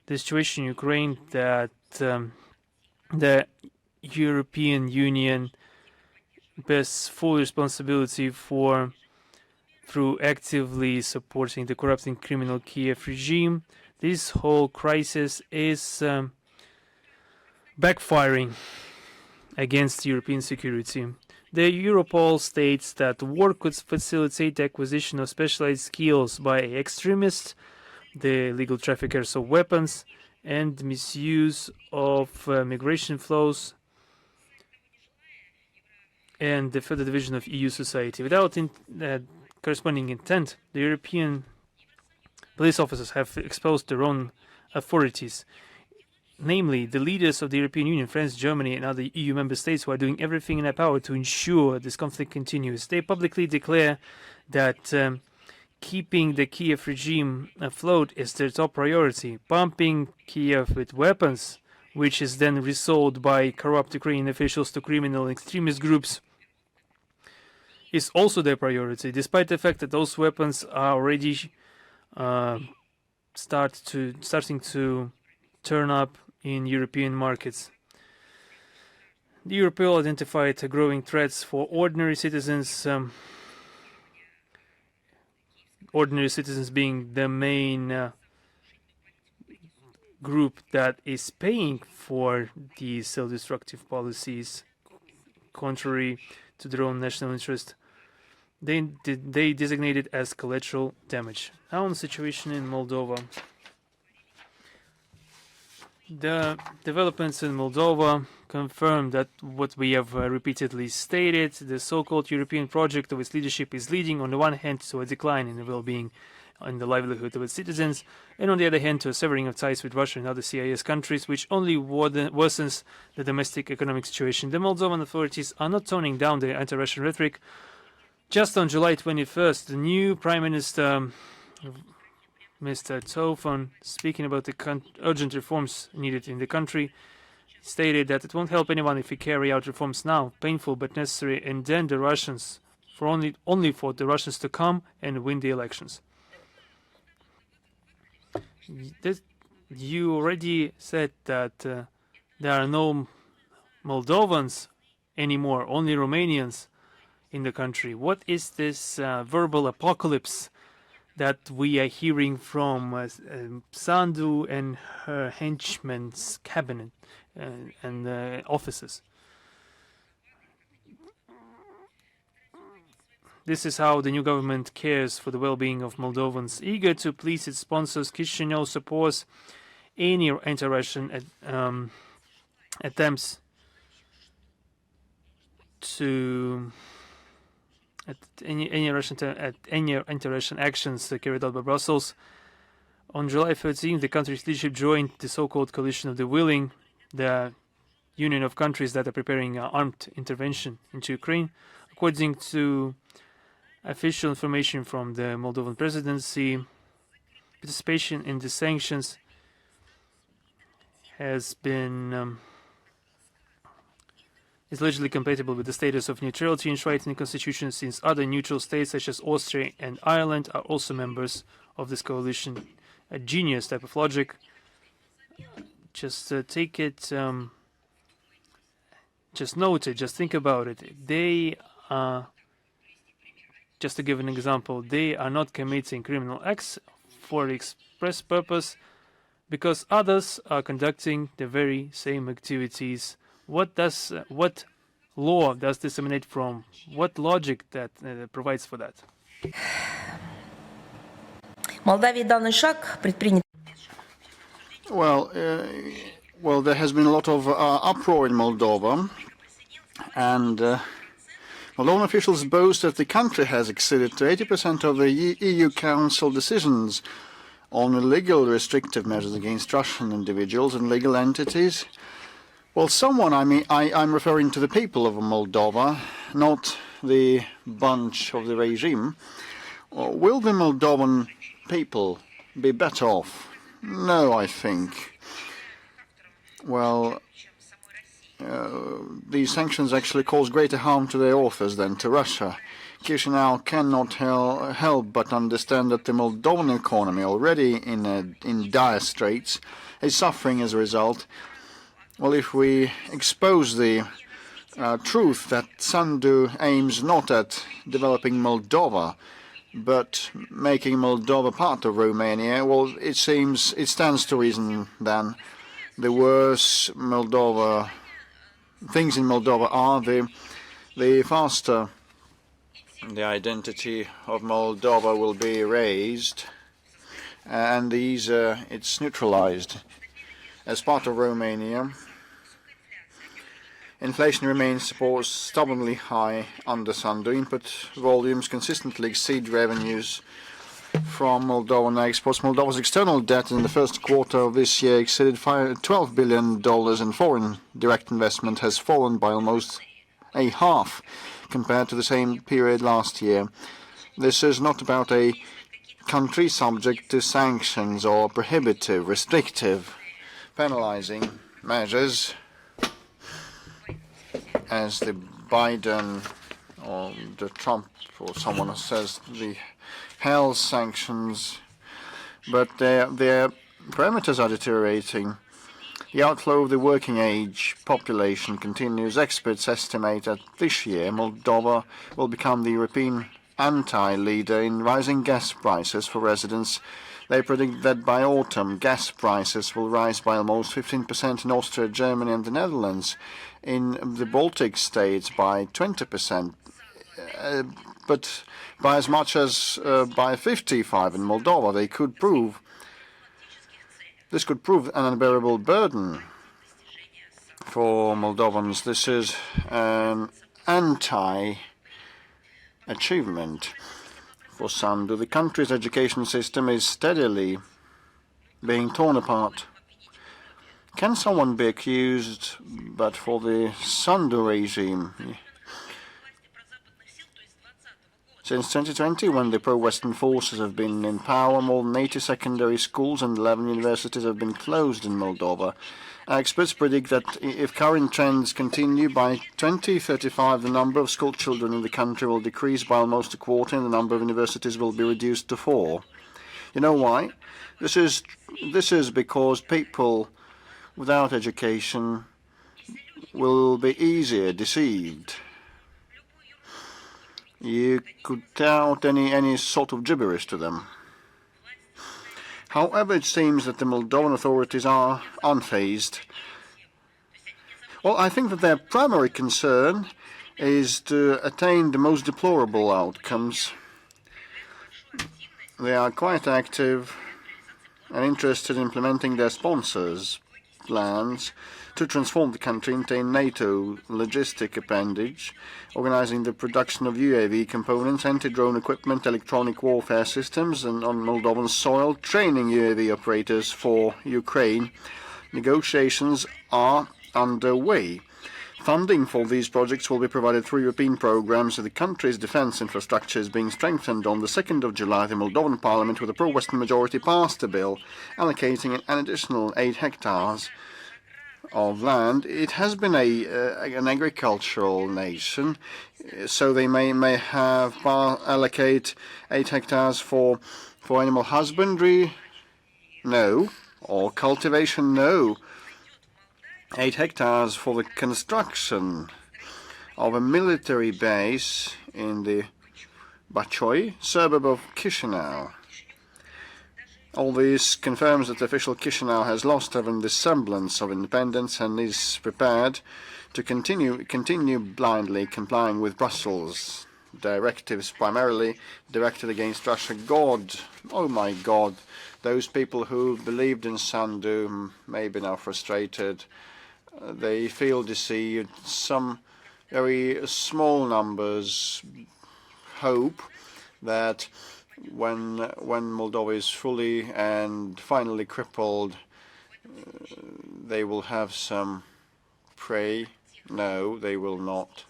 The situation in Ukraine, that the European Union bears full responsibility for through actively supporting the corrupt and criminal Kiev regime. This whole crisis is backfiring against European security. The Europol states that war could facilitate the acquisition of specialized skills by extremists, the illegal traffickers of weapons, and misuse of migration flows, and the further division of EU society. Without corresponding intent, the European police officers have exposed their own authorities, namely the leaders of the European Union, France, Germany, and other EU member states, who are doing everything in their power to ensure this conflict continues. They publicly declare that keeping the Kiev regime afloat is their top priority. Pumping Kiev with weapons, which is then resold by corrupt Ukrainian officials to criminal extremist groups, is also their priority, despite the fact that those weapons are already starting to turn up in European markets. The Europol identified growing threats for ordinary citizens, being the main group that is paying for these self-destructive policies, contrary to their own national interest. They designated as collateral damage. Now on the situation in Moldova. The developments in Moldova confirm that what we have repeatedly stated, the so-called European project of its leadership is leading on the one hand to a decline in the well-being and the livelihood of its citizens, and on the other hand to a severing of ties with Russia and other CIS countries, which only worsens the domestic economic situation. The Moldovan authorities are not toning down their anti-Russian rhetoric. Just on July 21st, the new Prime Minister, Mr. Tofan, speaking about the urgent reforms needed in the country, stated that it won't help anyone if we carry out reforms now, painful but necessary, and then the Russians, only for the Russians to come and win the elections. You already said that there are no Moldovans anymore, only Romanians in the country. What is this verbal apocalypse that we are hearing from Sandu and her henchmen's cabinet and offices? This is how the new government cares for the well-being of Moldovans. Eager to please its sponsors, Chisinau supports any anti-Russian attempts to any anti-Russian actions carried out by Brussels. On July 13th, the country's leadership joined the so-called coalition of the willing, the union of countries that are preparing armed intervention into Ukraine. According to official information from the Moldovan presidency, participation in the sanctions has been is legally compatible with the status of neutrality enshrined in the constitution, since other neutral states such as Austria and Ireland are also members of this coalition. A genius type of logic. Just take it, just note it, just think about it. They are, just to give an example, they are not committing criminal acts for the express purpose because others are conducting the very same activities. What law does this emanate from? What logic that provides for that? Well, there has been a lot of uproar in Moldova, and Moldovan officials boast that the country has acceded to 80% of the EU Council decisions on illegal restrictive measures against Russian individuals and legal entities. Well, I'm referring to the people of Moldova, not the bunch of the regime. Will the Moldovan people be better off? No, I think. Well, these sanctions actually cause greater harm to their authors than to Russia. Chisinau cannot help but understand that the Moldovan economy, already in dire straits, is suffering as a result. Well, if we expose the truth that Sandu aims not at developing Moldova, but making Moldova part of Romania, well, it stands to reason then the worse things in Moldova are, the faster the identity of Moldova will be erased, and the easier it's neutralized. As part of Romania, inflation remains stubbornly high under Sandu. Input volumes consistently exceed revenues from Moldovan exports. Moldova's external debt in the first quarter of this year exceeded $12 billion, and foreign direct investment has fallen by almost a half compared to the same period last year. This is not about a country subject to sanctions or prohibitive, restrictive, penalizing measures, as the Biden or the Trump or someone says, the health sanctions, but their parameters are deteriorating. The outflow of the working age population continues. Experts estimate that this year Moldova will become the European anti-leader in rising gas prices for residents. They predict that by autumn, gas prices will rise by almost 15% in Austria, Germany and the Netherlands, in the Baltic states by 20%, but by as much as by 55% in Moldova. They could prove this could prove an unbearable burden for Moldovans. This is an anti-achievement for Sandu. The country's education system is steadily being torn apart. Can someone be accused but for the Sandu regime? Since 2020, when the pro-Western forces have been in power, more than 80 secondary schools and 11 universities have been closed in Moldova. Experts predict that if current trends continue, by 2035 the number of school children in the country will decrease by almost a quarter and the number of universities will be reduced to 4. You know why? This is because people without education will be easier deceived. You could doubt any sort of gibberish to them. However, it seems that the Moldovan authorities are unfazed. Well, I think that their primary concern is to attain the most deplorable outcomes. They are quite active and interested in implementing their sponsors' plans to transform the country into a NATO logistic appendage, organizing the production of UAV components, anti-drone equipment, electronic warfare systems, and on Moldovan soil, training UAV operators for Ukraine. Negotiations are underway. Funding for these projects will be provided through European programs. The country's defense infrastructure is being strengthened. On the 2nd of July, the Moldovan parliament, with a pro-Western majority, passed a bill allocating an additional 8 hectares of land. It has been an agricultural nation, so they may have allocate 8 hectares for animal husbandry, no, or cultivation, no. 8 hectares for the construction of a military base in the Bachoi suburb of Chisinau. All this confirms that official Chisinau has lost even the semblance of independence and is prepared to continue blindly complying with Brussels directives, primarily directed against Russia. God, oh my God, those people who believed in Sandu may be now frustrated. They feel deceived. Some very small numbers hope that when Moldova is fully and finally crippled, they will have some prey. No, they will not.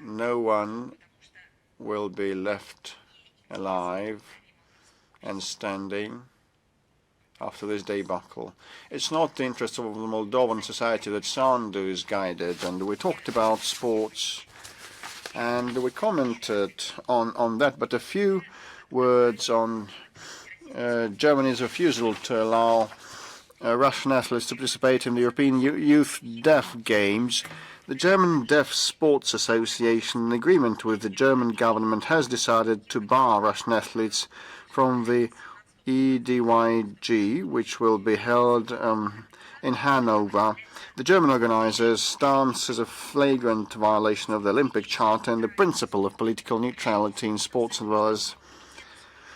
No one will be left alive and standing after this debacle. It's not the interest of the Moldovan society that Sandu is guided, and we talked about sports and we commented on that, but a few words on Germany's refusal to allow Russian athletes to participate in the European Youth Deaf Games. The German Deaf Sports Association, in agreement with the German government, has decided to bar Russian athletes from the EDYG, which will be held in Hanover. The German organizers' stance is a flagrant violation of the Olympic Charter and the principle of political neutrality in sports, as well as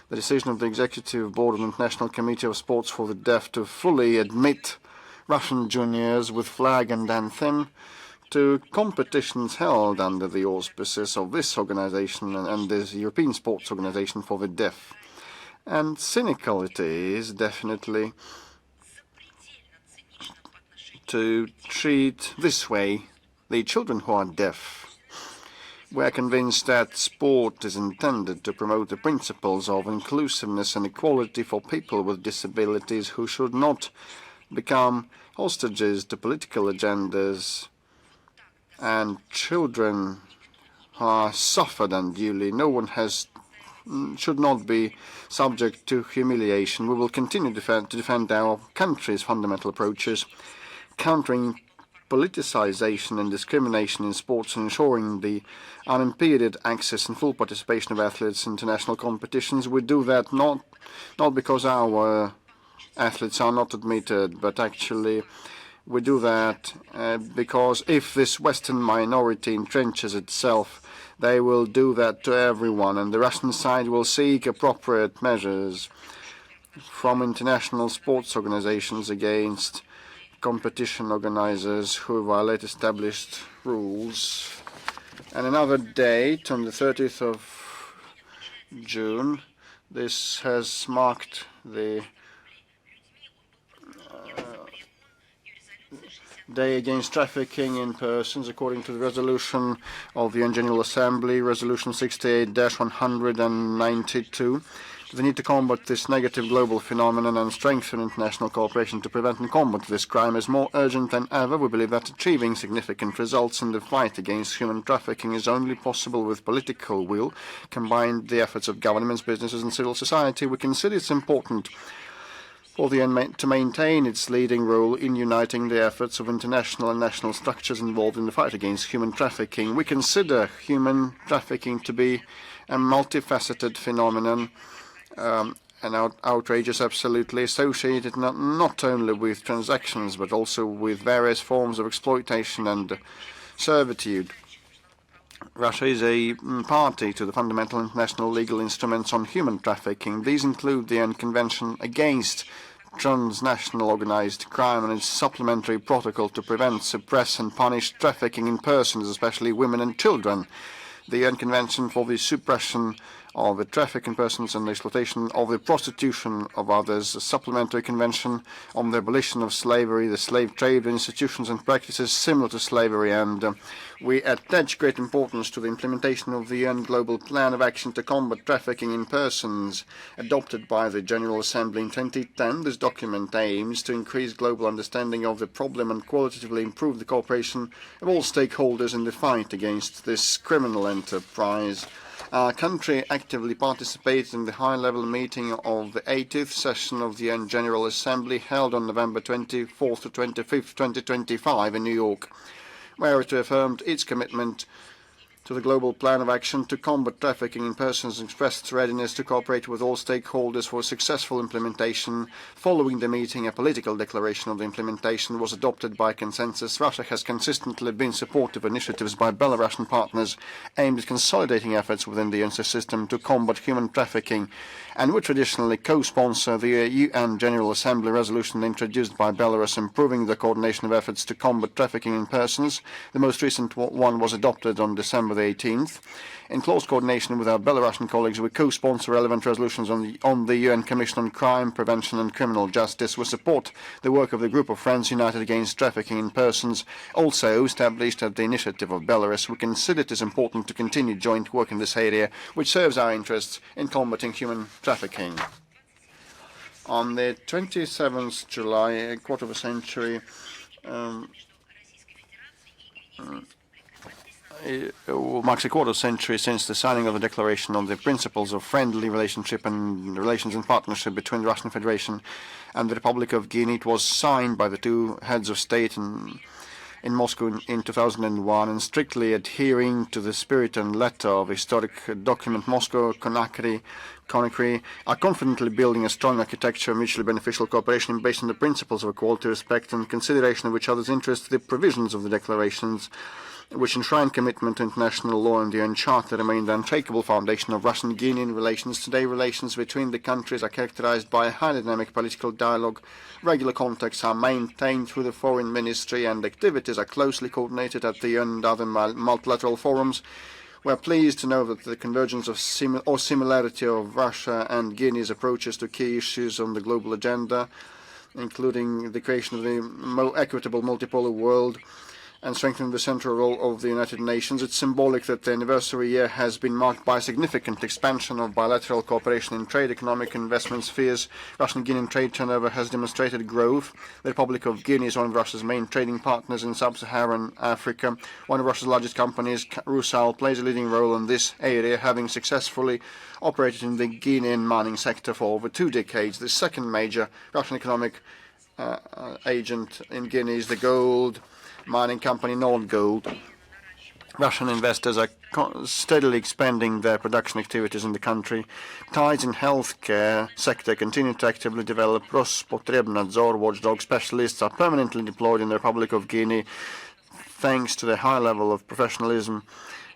the decision of the Executive Board of the International Committee of Sports for the Deaf to fully admit Russian juniors with flag and anthem to competitions held under the auspices of this organization and this European Sports Organization for the Deaf. And cynical it is, definitely, to treat this way the children who are deaf. We are convinced that sport is intended to promote the principles of inclusiveness and equality for people with disabilities who should not become hostages to political agendas, and children who are suffered unduly. No one should not be subject to humiliation. We will continue to defend our country's fundamental approaches, countering politicization and discrimination in sports and ensuring the unimpeded access and full participation of athletes in international competitions. We do that not because our athletes are not admitted, but actually we do that because if this Western minority entrenches itself, they will do that to everyone, and the Russian side will seek appropriate measures from international sports organizations against competition organizers who violate established rules. And another date, on the 30th of June, this has marked the Day Against Trafficking in Persons, according to the resolution of the UN General Assembly, Resolution 68-192. The need to combat this negative global phenomenon and strengthen international cooperation to prevent and combat this crime is more urgent than ever. We believe that achieving significant results in the fight against human trafficking is only possible with political will, combined the efforts of governments, businesses and civil society. We consider it's important for the UN to maintain its leading role in uniting the efforts of international and national structures involved in the fight against human trafficking. We consider human trafficking to be a multifaceted phenomenon, and outrageous, absolutely associated not only with transactions but also with various forms of exploitation and servitude. Russia is a party to the fundamental international legal instruments on human trafficking. These include the UN Convention against transnational organized crime and its supplementary protocol to prevent, suppress and punish trafficking in persons, especially women and children, the UN Convention for the suppression of the traffic in persons and the exploitation of the prostitution of others, a supplementary convention on the abolition of slavery, the slave trade, institutions and practices similar to slavery, and we attach great importance to the implementation of the UN Global Plan of Action to Combat Trafficking in Persons, adopted by the General Assembly in 2010. This document aims to increase global understanding of the problem and qualitatively improve the cooperation of all stakeholders in the fight against this criminal enterprise. Our country actively participated in the high-level meeting of the 80th session of the UN General Assembly held on November 24th to 25th, 2025 in New York, where it affirmed its commitment to the Global Plan of Action to Combat Trafficking in Persons and expressed readiness to cooperate with all stakeholders for successful implementation. Following the meeting, a political declaration of the implementation was adopted by consensus. Russia has consistently been supportive of initiatives by Belarusian partners aimed at consolidating efforts within the UN system to combat human trafficking, and would traditionally co-sponsor the UN General Assembly resolution introduced by Belarus improving the coordination of efforts to combat trafficking in persons. The most recent one was adopted on December the 18th. In close coordination with our Belarusian colleagues, we co-sponsor relevant resolutions on the UN Commission on Crime, Prevention and Criminal Justice. We support the work of the Group of Friends United Against Trafficking in Persons, also established at the initiative of Belarus. We consider it is important to continue joint work in this area, which serves our interests in combating human trafficking. On the 27th July, a quarter of a century it marks a quarter century since the signing of the Declaration on the Principles of Friendly Relationship and Relations and Partnership between the Russian Federation and the Republic of Guinea. It was signed by the two heads of state in Moscow in 2001, and strictly adhering to the spirit and letter of the historic document, Moscow Conakry are confidently building a strong architecture of mutually beneficial cooperation based on the principles of equality, respect and consideration of each other's interests. The provisions of the declarations, which enshrine commitment to international law and the UN Charter, remain the unshakable foundation of Russian-Guinean relations. Today, relations between the countries are characterized by a highly dynamic political dialogue. Regular contacts are maintained through the Foreign Ministry, and activities are closely coordinated at the UN and other multilateral forums. We are pleased to know that the convergence of similarity of Russia and Guinea's approaches to key issues on the global agenda, including the creation of the more equitable multipolar world, and strengthening the central role of the United Nations. It's symbolic that the anniversary year has been marked by a significant expansion of bilateral cooperation in trade, economic investment spheres. Russian-Guinean trade turnover has demonstrated growth. The Republic of Guinea is one of Russia's main trading partners in sub-Saharan Africa. One of Russia's largest companies, Rusal, plays a leading role in this area, having successfully operated in the Guinean mining sector for over 2 decades. The second major Russian economic agent in Guinea is the gold mining company Nord Gold. Russian investors are steadily expanding their production activities in the country. Ties in healthcare sector continue to actively develop. Rospotrebnadzor watchdog specialists are permanently deployed in the Republic of Guinea, thanks to the high level of professionalism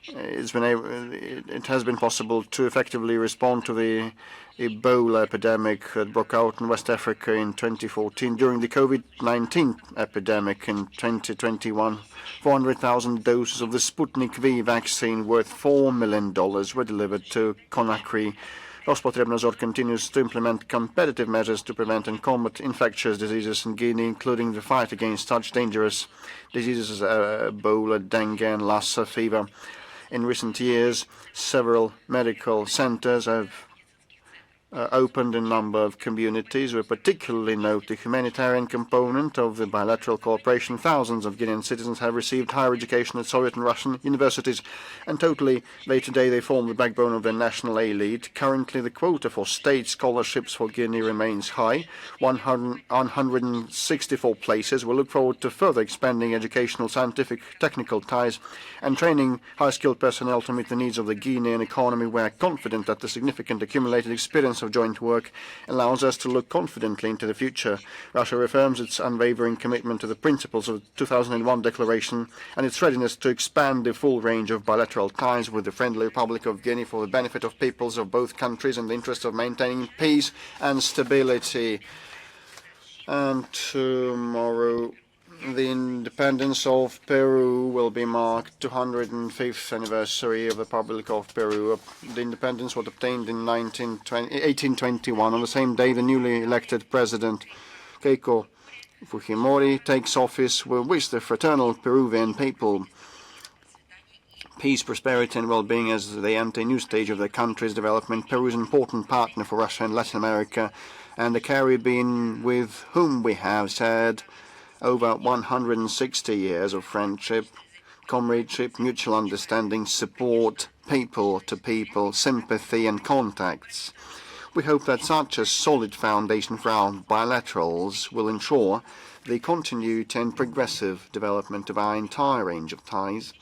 it has been possible to effectively respond to the Ebola epidemic that broke out in West Africa in 2014. During the COVID-19 epidemic in 2021, 400,000 doses of the Sputnik V vaccine worth $4 million were delivered to Conakry. Rospotrebnadzor continues to implement competitive measures to prevent and combat infectious diseases in Guinea, including the fight against such dangerous diseases as Ebola, dengue, and Lassa fever. In recent years, several medical centers have opened in a number of communities. We particularly note the humanitarian component of the bilateral cooperation. Thousands of Guinean citizens have received higher education at Soviet and Russian universities, and today they form the backbone of their national elite. Currently, the quota for state scholarships for Guinea remains high, 164 places. We look forward to further expanding educational, scientific, technical ties and training high-skilled personnel to meet the needs of the Guinean economy. We are confident that the significant accumulated experience of joint work allows us to look confidently into the future. Russia reaffirms its unwavering commitment to the principles of the 2001 declaration and its readiness to expand the full range of bilateral ties with the friendly Republic of Guinea for the benefit of peoples of both countries in the interest of maintaining peace and stability. And tomorrow, the independence of Peru will be marked 205th anniversary of the Republic of Peru. The independence was obtained in 1821. On the same day, the newly elected president, Keiko Fujimori, takes office. We wish the fraternal Peruvian people peace, prosperity, and well-being as they enter a new stage of their country's development. Peru is an important partner for Russia and Latin America and the Caribbean, with whom we have shared over 160 years of friendship, comradeship, mutual understanding, support, people-to-people, sympathy and contacts. We hope that such a solid foundation for our bilaterals will ensure the continuity and progressive development of our entire range of ties,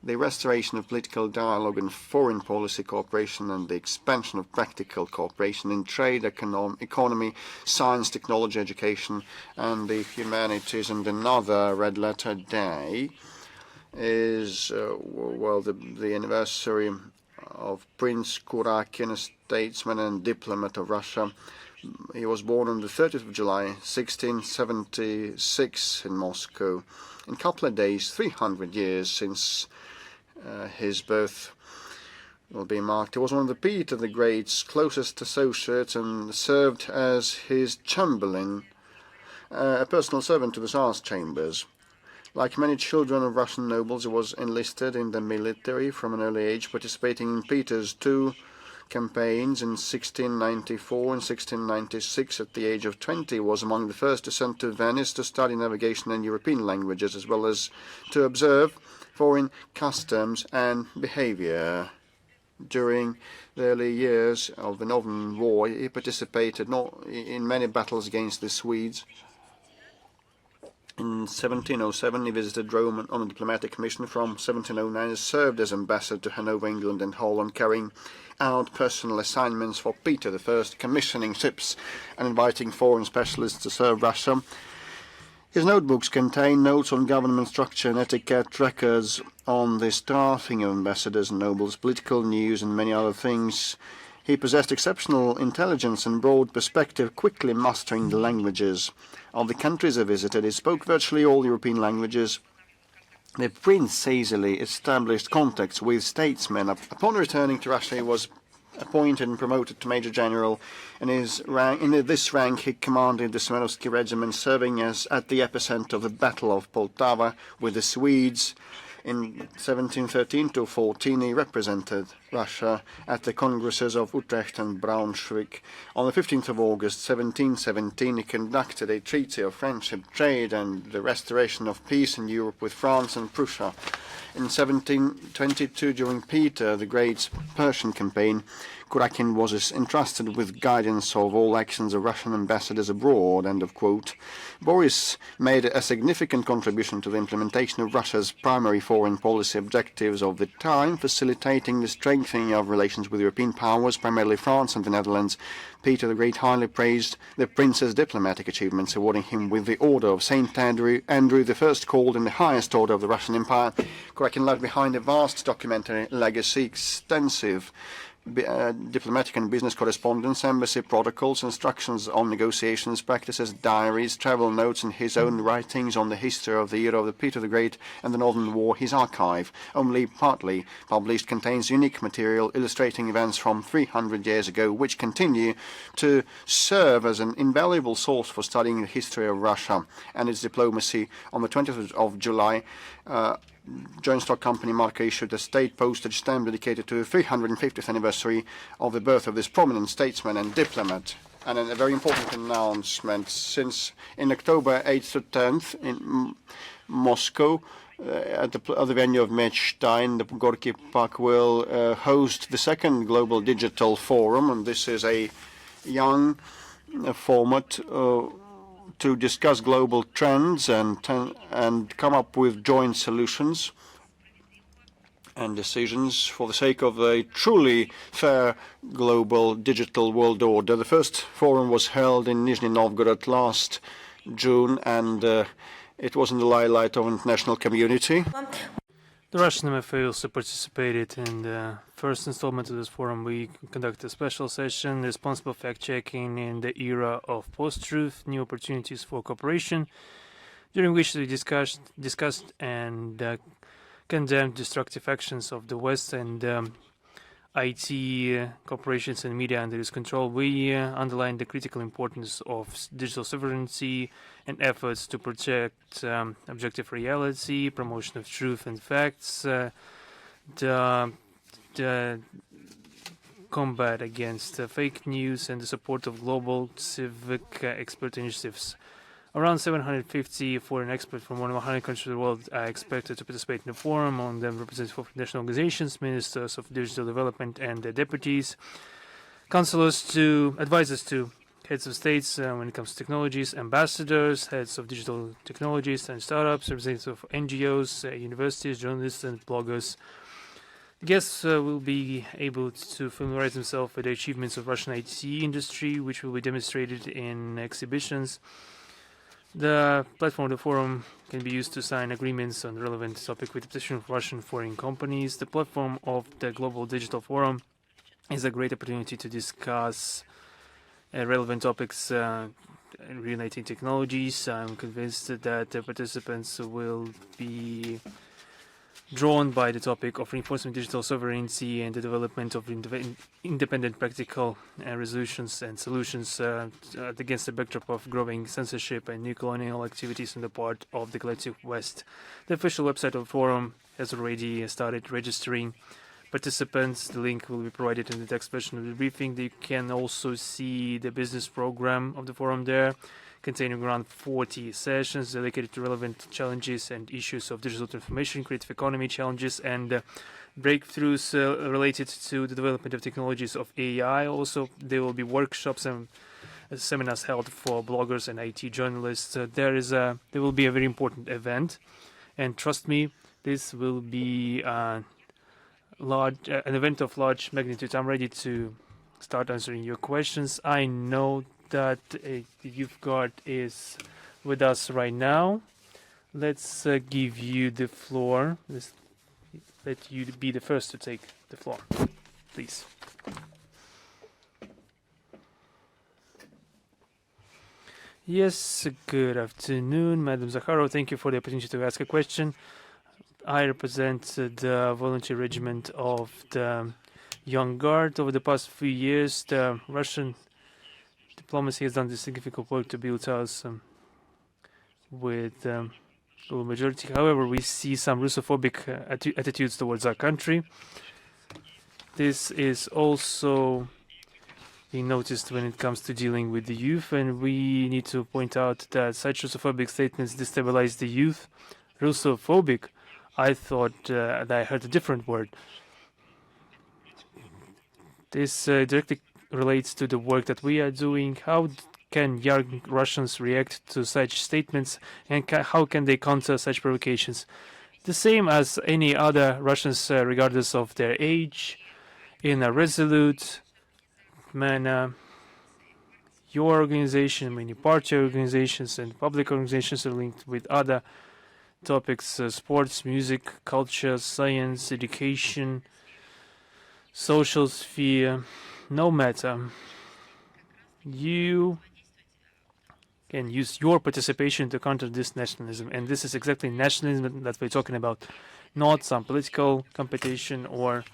the restoration of political dialogue and foreign policy cooperation, and the expansion of practical cooperation in trade, economy, science, technology, education, and the humanities. And another red letter day is, the anniversary of Prince Kurakin, a statesman and diplomat of Russia. He was born on the 30th of July, 1676 in Moscow. In a couple of days, 300 years since his birth will be marked. He was one of Peter the Great's closest associates and served as his chamberlain, a personal servant to the Tsar's chambers. Like many children of Russian nobles, he was enlisted in the military from an early age, participating in Peter's two campaigns in 1694 and 1696. At the age of 20, he was among the first to send to Venice to study navigation and European languages, as well as to observe foreign customs and behavior. During the early years of the Northern War, he participated in many battles against the Swedes. In 1707, he visited Rome on a diplomatic mission. From 1709, he served as ambassador to Hanover, England and Holland, carrying out personal assignments for Peter I, commissioning ships and inviting foreign specialists to serve Russia. His notebooks contain notes on government structure and etiquette, records on the staffing of ambassadors and nobles, political news, and many other things. He possessed exceptional intelligence and broad perspective, quickly mastering the languages of the countries he visited. He spoke virtually all European languages. The prince easily established contacts with statesmen. Upon returning to Russia, he was appointed and promoted to Major General. In this rank, he commanded the Smerovsky Regiment, serving as at the epicenter of the Battle of Poltava with the Swedes. In 1713 to 14, he represented Russia at the Congresses of Utrecht and Braunschweig. On the 15th of August 1717, he conducted a treaty of friendship, trade, and the restoration of peace in Europe with France and Prussia. In 1722, during Peter the Great's Persian campaign, Kurakin was entrusted with guidance of all actions of Russian ambassadors abroad. End of quote. Boris made a significant contribution to the implementation of Russia's primary foreign policy objectives of the time, facilitating the strengthening strengthening of relations with European powers, primarily France and the Netherlands. Peter the Great highly praised the prince's diplomatic achievements, awarding him with the Order of St. Andrew the First, called in the highest order of the Russian Empire. Kurakin left behind a vast documentary legacy, extensive diplomatic and business correspondence, embassy protocols, instructions on negotiations, practices, diaries, travel notes, and his own writings on the history of the era of the Peter the Great and the Northern War. His archive, only partly published, contains unique material illustrating events from 300 years ago, which continue to serve as an invaluable source for studying the history of Russia and its diplomacy. On the 20th of July, Joint Stock Company Marca issued a state postage stamp dedicated to the 350th anniversary of the birth of this prominent statesman and diplomat. And a very important announcement, since in October 8th to 10th in Moscow, at the venue of Mechstein, the Gorky Park will host the second Global Digital Forum, and this is a young format to discuss global trends and come up with joint solutions and decisions for the sake of a truly fair global digital world order. The first forum was held in Nizhny Novgorod last June, and it was in the limelight of international community. The Russian MFA also participated in the first installment of this forum. We conducted a special session, responsible fact-checking in the era of post-truth, new opportunities for cooperation, during which we discussed and condemned destructive actions of the West and IT corporations and media under its control. We underlined the critical importance of digital sovereignty and efforts to protect objective reality, promotion of truth and facts, the combat against fake news, and the support of global civic expert initiatives. Around 750 foreign experts from more than 100 countries of the world are expected to participate in the forum, on them representatives of national organizations, ministers of digital development and their deputies, counselors to advisors to heads of states when it comes to technologies, ambassadors, heads of digital technologies and startups, representatives of NGOs, universities, journalists and bloggers. Guests will be able to familiarize themselves with the achievements of Russian IT industry, which will be demonstrated in exhibitions. The platform of the forum can be used to sign agreements on relevant topic with representation of Russian foreign companies. The platform of the Global Digital Forum is a great opportunity to discuss relevant topics relating technologies. I'm convinced that the participants will be drawn by the topic of reinforcement of digital sovereignty and the development of independent practical resolutions and solutions against the backdrop of growing censorship and new colonial activities on the part of the collective West. The official website of the forum has already started registering participants. The link will be provided in the text version of the briefing. You can also see the business program of the forum there, containing around 40 sessions dedicated to relevant challenges and issues of digital transformation, creative economy challenges, and breakthroughs related to the development of technologies of AI. Also, there will be workshops and seminars held for bloggers and IT journalists. There will be a very important event, and trust me, this will be an event of large magnitude. I'm ready to start answering your questions. I know that the youth guard is with us right now. Let's give you the floor. Let you be the first to take the floor, please. Yes, good afternoon, Madam Zakharova. Thank you for the opportunity to ask a question. I represent the volunteer regiment of the Young Guard. Over the past few years, the Russian diplomacy has done this significant work to build us with a majority. However, we see some Russophobic attitudes towards our country. This is also being noticed when it comes to dealing with the youth, and we need to point out that such Russophobic statements destabilize the youth. Russophobic, I thought that I heard a different word. This directly relates to the work that we are doing. How can young Russians react to such statements, and how can they counter such provocations? The same as any other Russians, regardless of their age, in a resolute manner. Your organization, many party organizations and public organizations are linked with other topics, sports, music, culture, science, education, social sphere, no matter. You can use your participation to counter this nationalism, and this is exactly nationalism that we're talking about, not some political competition or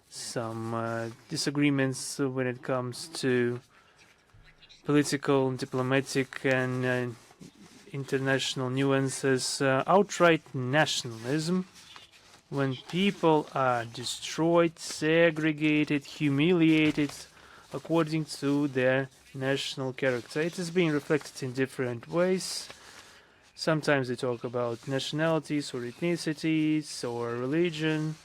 some disagreements when it comes to political, diplomatic, and international nuances. Outright nationalism, when people are destroyed, segregated, humiliated according to their national character. It is being reflected in different ways. Sometimes they talk about nationalities or ethnicities or religion,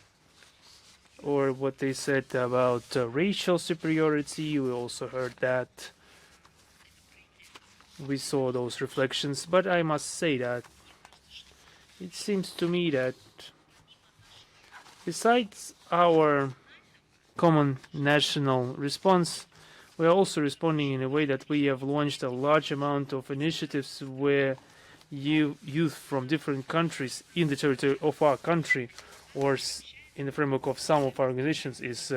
or what they said about racial superiority. We also heard that. We saw those reflections, but I must say that it seems to me that besides our common national response, we are also responding in a way that we have launched a large amount of initiatives where youth from different countries in the territory of our country or in the framework of some of our organizations is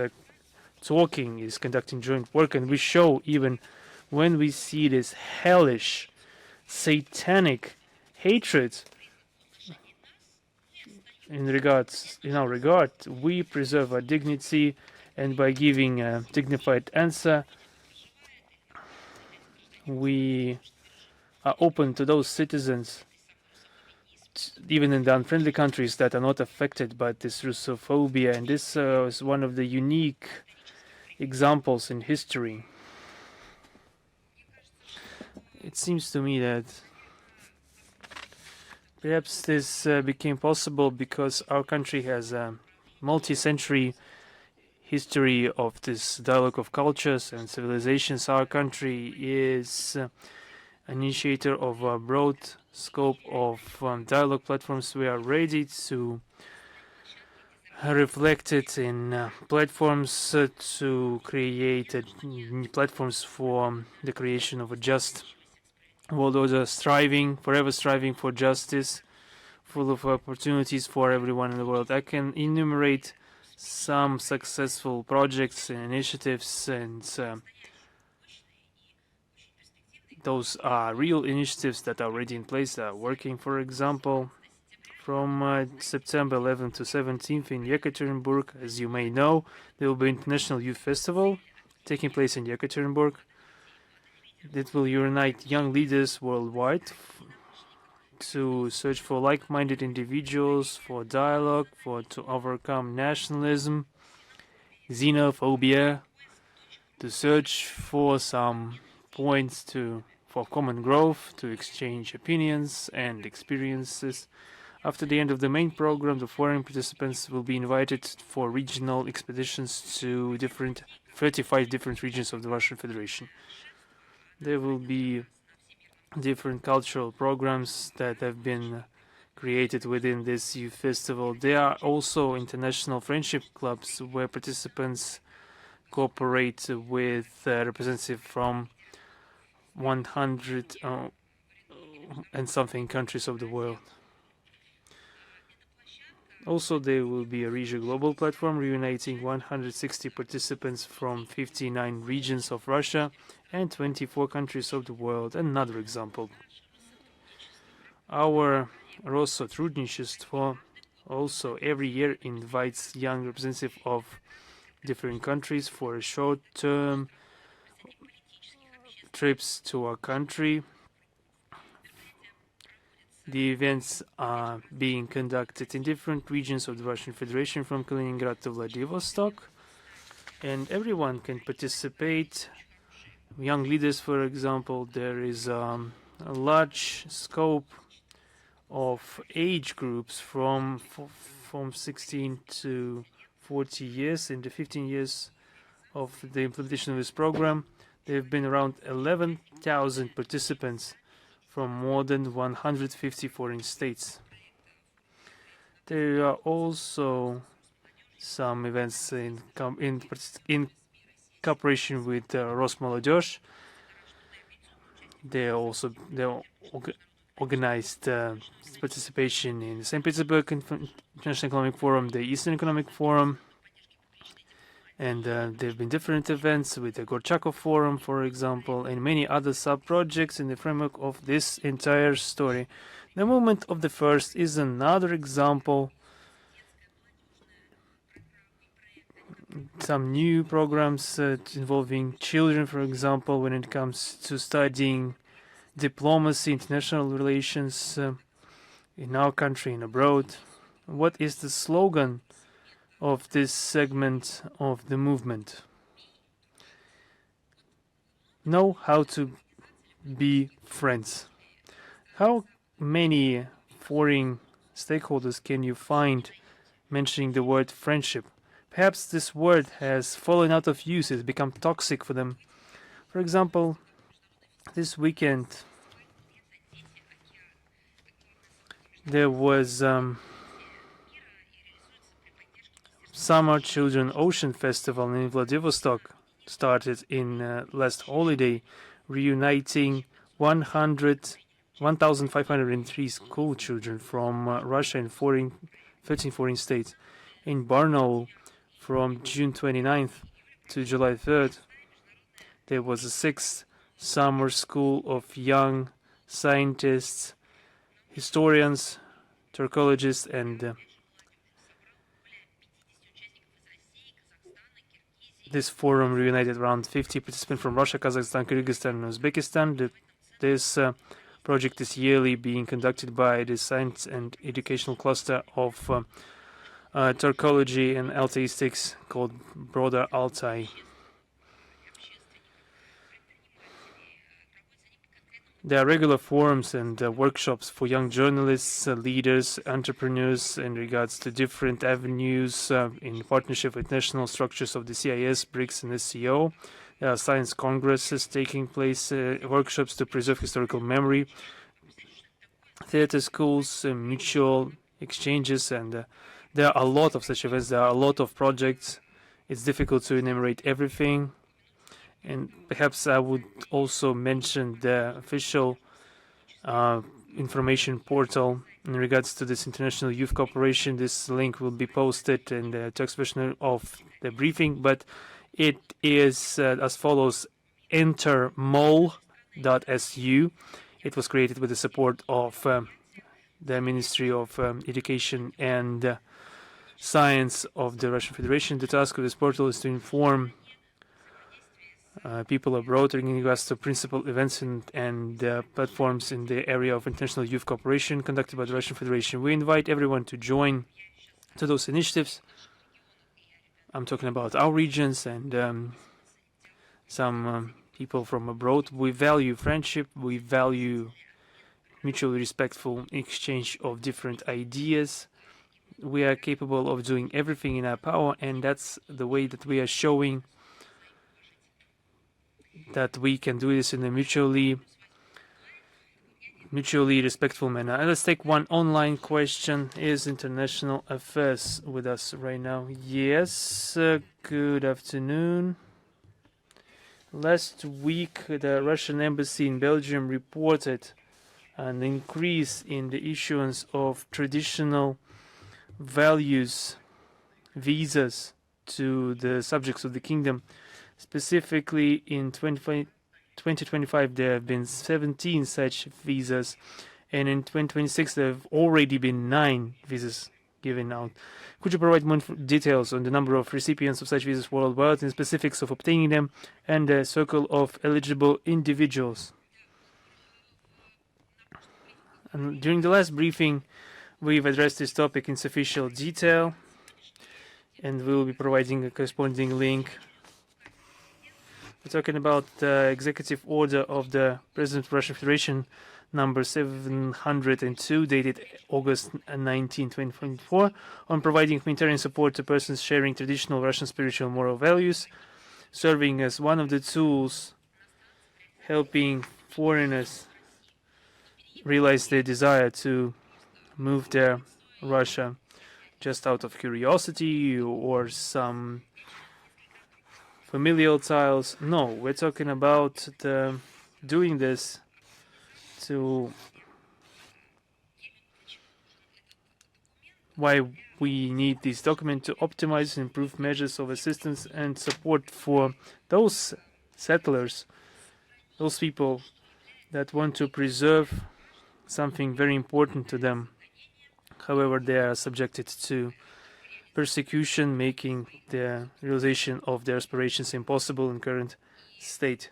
conducting joint work, and we show even when we see this hellish, satanic hatred in our regard, we preserve our dignity, and by giving a dignified answer, we are open to those citizens, even in the unfriendly countries, that are not affected by this Russophobia, and this is one of the unique examples in history. It seems to me that perhaps this became possible because our country has a multi-century history of this dialogue of cultures and civilizations. Our country is an initiator of a broad scope of dialogue platforms. We are ready to reflect it in platforms to create platforms for the creation of a just world order, forever striving for justice, full of opportunities for everyone in the world. I can enumerate some successful projects and initiatives, and those are real initiatives that are already in place, that are working. For example, from September 11th to 17th in Yekaterinburg, as you may know, there will be an International Youth Festival taking place in Yekaterinburg. That will unite young leaders worldwide to search for like-minded individuals, for dialogue, to overcome nationalism, xenophobia, to search for some points for common growth, to exchange opinions and experiences. After the end of the main program, the foreign participants will be invited for regional expeditions to 35 different regions of the Russian Federation. There will be different cultural programs that have been created within this youth festival. There are also international friendship clubs where participants cooperate with representatives from 100 and something countries of the world. Also, there will be a Rzhev global platform reuniting 160 participants from 59 regions of Russia and 24 countries of the world. Another example. Our Russophobic also every year invites young representatives of different countries for short-term trips to our country. The events are being conducted in different regions of the Russian Federation, from Kaliningrad to Vladivostok, and everyone can participate. Young leaders, for example, there is a large scope of age groups from 16 to 40 years. In the 15 years of the implementation of this program, there have been around 11,000 participants from more than 150 foreign states. There are also some events in cooperation with Rosmolodezh. They organized participation in the St. Petersburg International Economic Forum, the Eastern Economic Forum, and there have been different events with the Gorchakov Forum, for example, and many other sub-projects in the framework of this entire story. The movement of the first is another example. Some new programs involving children, for example, when it comes to studying diplomacy, international relations in our country and abroad. What is the slogan of this segment of the movement? Know how to be friends. How many foreign stakeholders can you find mentioning the word friendship? Perhaps this word has fallen out of use, it's become toxic for them. For example, this weekend there was Summer Children Ocean Festival in Vladivostok, started in last holiday, reuniting 1,503 school children from Russia and 13 foreign states. In Barnaul, from June 29th to July 3rd, there was a 6th summer school of young scientists, historians, Turkologists, and this forum reunited around 50 participants from Russia, Kazakhstan, Kyrgyzstan, and Uzbekistan. This project is yearly being conducted by the Science and Educational Cluster of Turkology and Altaistics called Broader Altai. There are regular forums and workshops for young journalists, leaders, entrepreneurs in regards to different avenues in partnership with national structures of the CIS, BRICS, and SCO. There are science congresses taking place, workshops to preserve historical memory, theater schools, mutual exchanges, and there are a lot of such events. There are a lot of projects. It's difficult to enumerate everything. And perhaps I would also mention the official information portal in regards to this international youth cooperation. This link will be posted in the text version of the briefing, but it is as follows: intermol.su. It was created with the support of the Ministry of Education and Science of the Russian Federation. The task of this portal is to inform people abroad in regards to principal events and platforms in the area of international youth cooperation conducted by the Russian Federation. We invite everyone to join to those initiatives. I'm talking about our regions and some people from abroad. We value friendship. We value mutually respectful exchange of different ideas. We are capable of doing everything in our power, and that's the way that we are showing that we can do this in a mutually respectful manner. And let's take one online question. Is International Affairs with us right now? Yes, good afternoon. Last week, the Russian embassy in Belgium reported an increase in the issuance of traditional values visas to the subjects of the kingdom. Specifically, in 2025, there have been 17 such visas, and in 2026, there have already been 9 visas given out. Could you provide more details on the number of recipients of such visas worldwide, and specifics of obtaining them, and the circle of eligible individuals? And during the last briefing, we've addressed this topic in sufficient detail, and we will be providing a corresponding link. We're talking about the executive order of the President of the Russian Federation number 702 dated August 19, 2024 on providing humanitarian support to persons sharing traditional Russian spiritual and moral values, serving as one of the tools helping foreigners realize their desire to move their Russia just out of curiosity or some familial ties. No, we're talking about doing this to why we need this document to optimize and improve measures of assistance and support for those settlers, those people that want to preserve something very important to them. However, they are subjected to persecution, making the realization of their aspirations impossible in current state.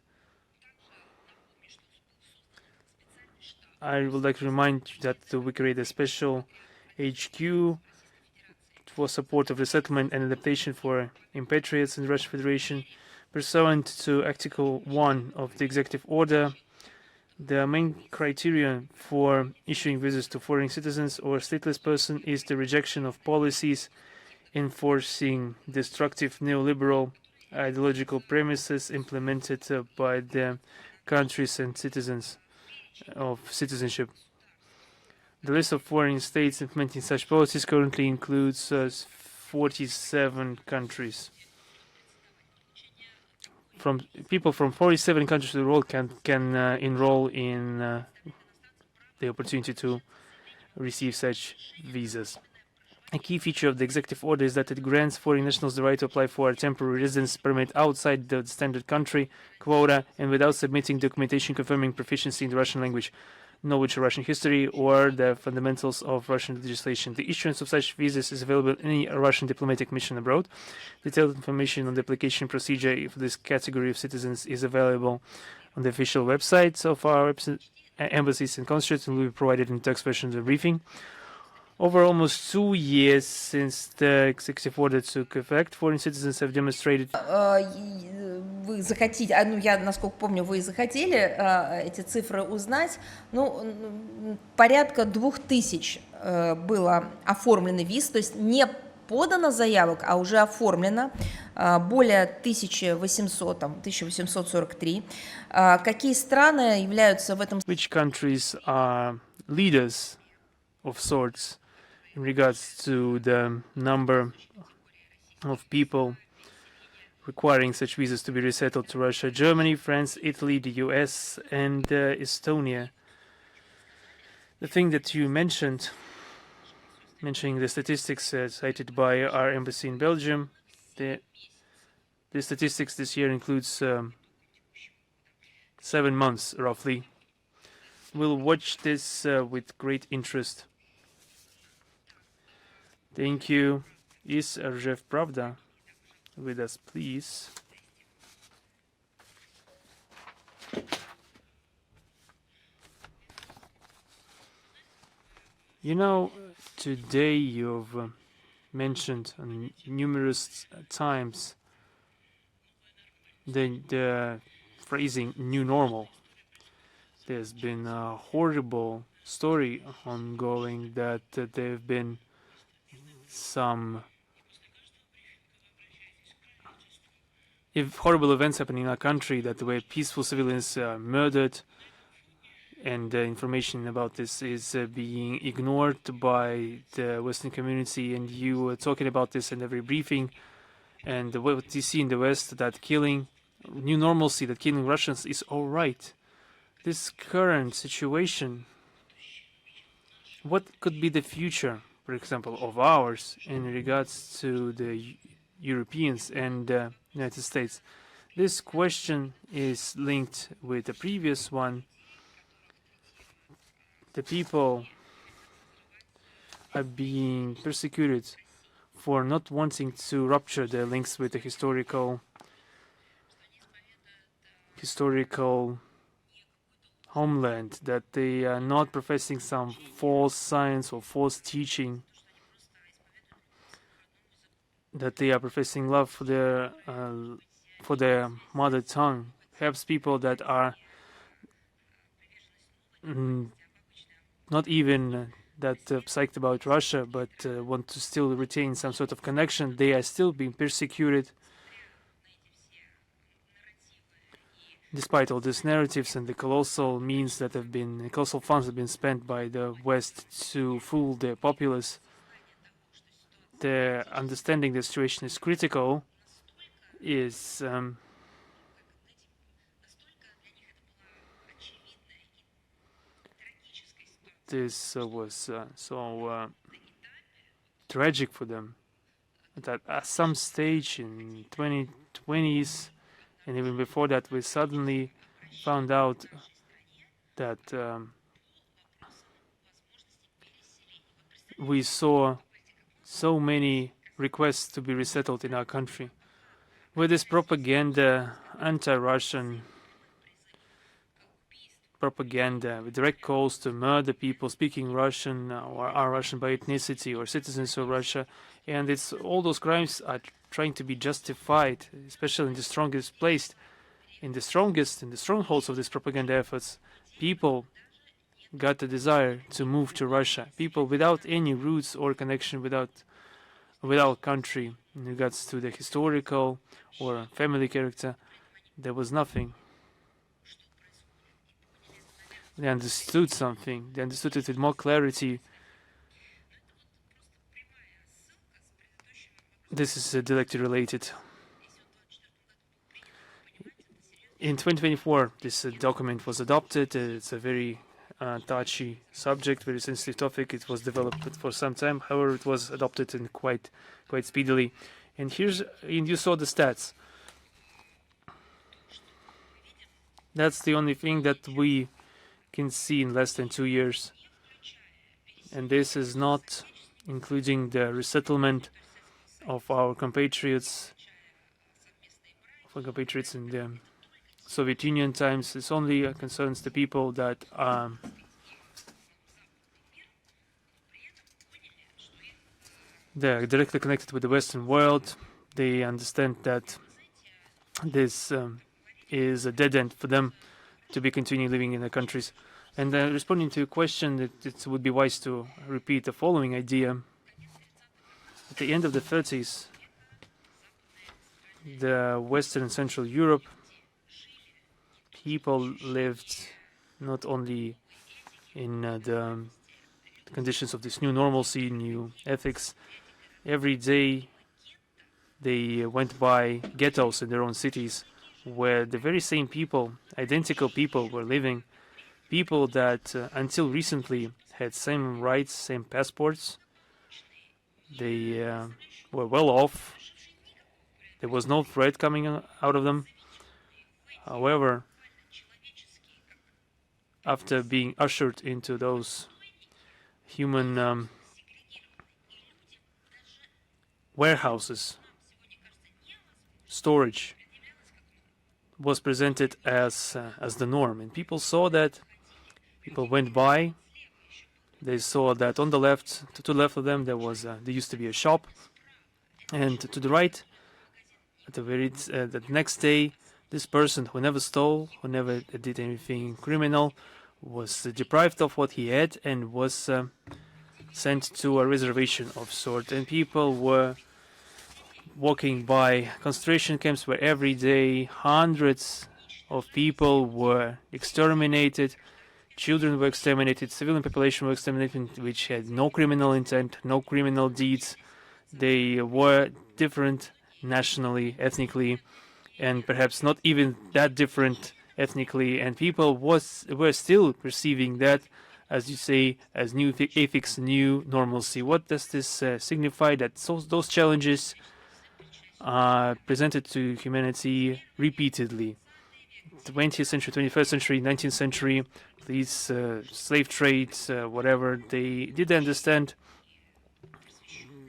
I would like to remind you that we create a special HQ for support of resettlement and adaptation for repatriates in the Russian Federation. Pursuant to Article 1 of the Executive Order, the main criterion for issuing visas to foreign citizens or stateless person is the rejection of policies enforcing destructive neoliberal ideological premises implemented by the countries and citizens of citizenship. The list of foreign states implementing such policies currently includes 47 countries. People from 47 countries of the world can enroll in the opportunity to receive such visas. A key feature of the executive order is that it grants foreign nationals the right to apply for a temporary residence permit outside the standard country quota and without submitting documentation confirming proficiency in the Russian language, knowledge of Russian history, or the fundamentals of Russian legislation. The issuance of such visas is available in any Russian diplomatic mission abroad. Detailed information on the application procedure for this category of citizens is available on the official websites of our embassies and consulates and will be provided in text version of the briefing. Over almost 2 years since the executive order took effect, foreign citizens have demonstrated. Вы захотите, я, насколько помню, вы захотели эти цифры узнать. Порядка 2000 было оформлено виз, то есть не подано заявок, а уже оформлено более 1800, 1843. Какие страны являются в этом? Which countries are leaders of sorts in regards to the number of people requiring such visas to be resettled to Russia? Germany, France, Italy, the US, and Estonia. The thing that you mentioning the statistics cited by our embassy in Belgium, the statistics this year includes 7 months roughly. We'll watch this with great interest. Thank you. Is Rzhev Pravda with us, please? You know, today you've mentioned numerous times the phrasing "new normal." There's been a horrible story ongoing that there have been some horrible events happening in our country, that where peaceful civilians are murdered, and information about this is being ignored by the Western community. And you were talking about this in every briefing, and what you see in the West, that killing, new normalcy, that killing Russians is all right. This current situation, what could be the future, for example, of ours in regards to the Europeans and United States? This question is linked with the previous one. The people are being persecuted for not wanting to rupture their links with the historical homeland, that they are not professing some false science or false teaching, that they are professing love for their mother tongue. Perhaps people that are not even that psyched about Russia, but want to still retain some sort of connection, they are still being persecuted. Despite all these narratives and the colossal funds that have been spent by the West to fool the populace, the understanding the situation is critical is this was so tragic for them that at some stage in 2020s and even before that we suddenly found out that we saw so many requests to be resettled in our country with this propaganda, anti-Russian propaganda, with direct calls to murder people speaking Russian or are Russian by ethnicity or citizens of Russia. And it's all those crimes are trying to be justified, especially in the strongest place, in the strongholds of these propaganda efforts. People got the desire to move to Russia. People without any roots or connection without country in regards to the historical or family character. There was nothing. They understood something. They understood it with more clarity. This is directly related. In 2024, this document was adopted. It's a very touchy subject, very sensitive topic. It was developed for some time. However, it was adopted in quite speedily. And you saw the stats. That's the only thing that we can see in less than 2 years. And this is not including the resettlement of our compatriots in the Soviet Union times. This only concerns the people that they're directly connected with the Western world. They understand that this is a dead end for them to be continuing living in their countries. And responding to your question, it would be wise to repeat the following idea. At the end of the 30s, the Western and Central Europe people lived not only in the conditions of this new normalcy, new ethics. Every day they went by ghettos in their own cities where the very same people, identical people, were living. People that until recently had same rights, same passports. They were well off. There was no threat coming out of them. However, after being ushered into those human warehouses, storage was presented as the norm, and people saw that. People went by. They saw that on the left, to the left of them, there used to be a shop, and to the right, at the next day, this person who never stole, who never did anything criminal, was deprived of what he had and was sent to a reservation of sort. And people were walking by concentration camps where every day hundreds of people were exterminated. Children were exterminated, civilian population were exterminated, which had no criminal intent, no criminal deeds. They were different nationally, ethnically, and perhaps not even that different ethnically. And people were still perceiving that, as you say, as new ethics, new normalcy. What does this signify? That those challenges are presented to humanity repeatedly. 20th century, 21st century, 19th century, these slave trades, whatever, they did understand,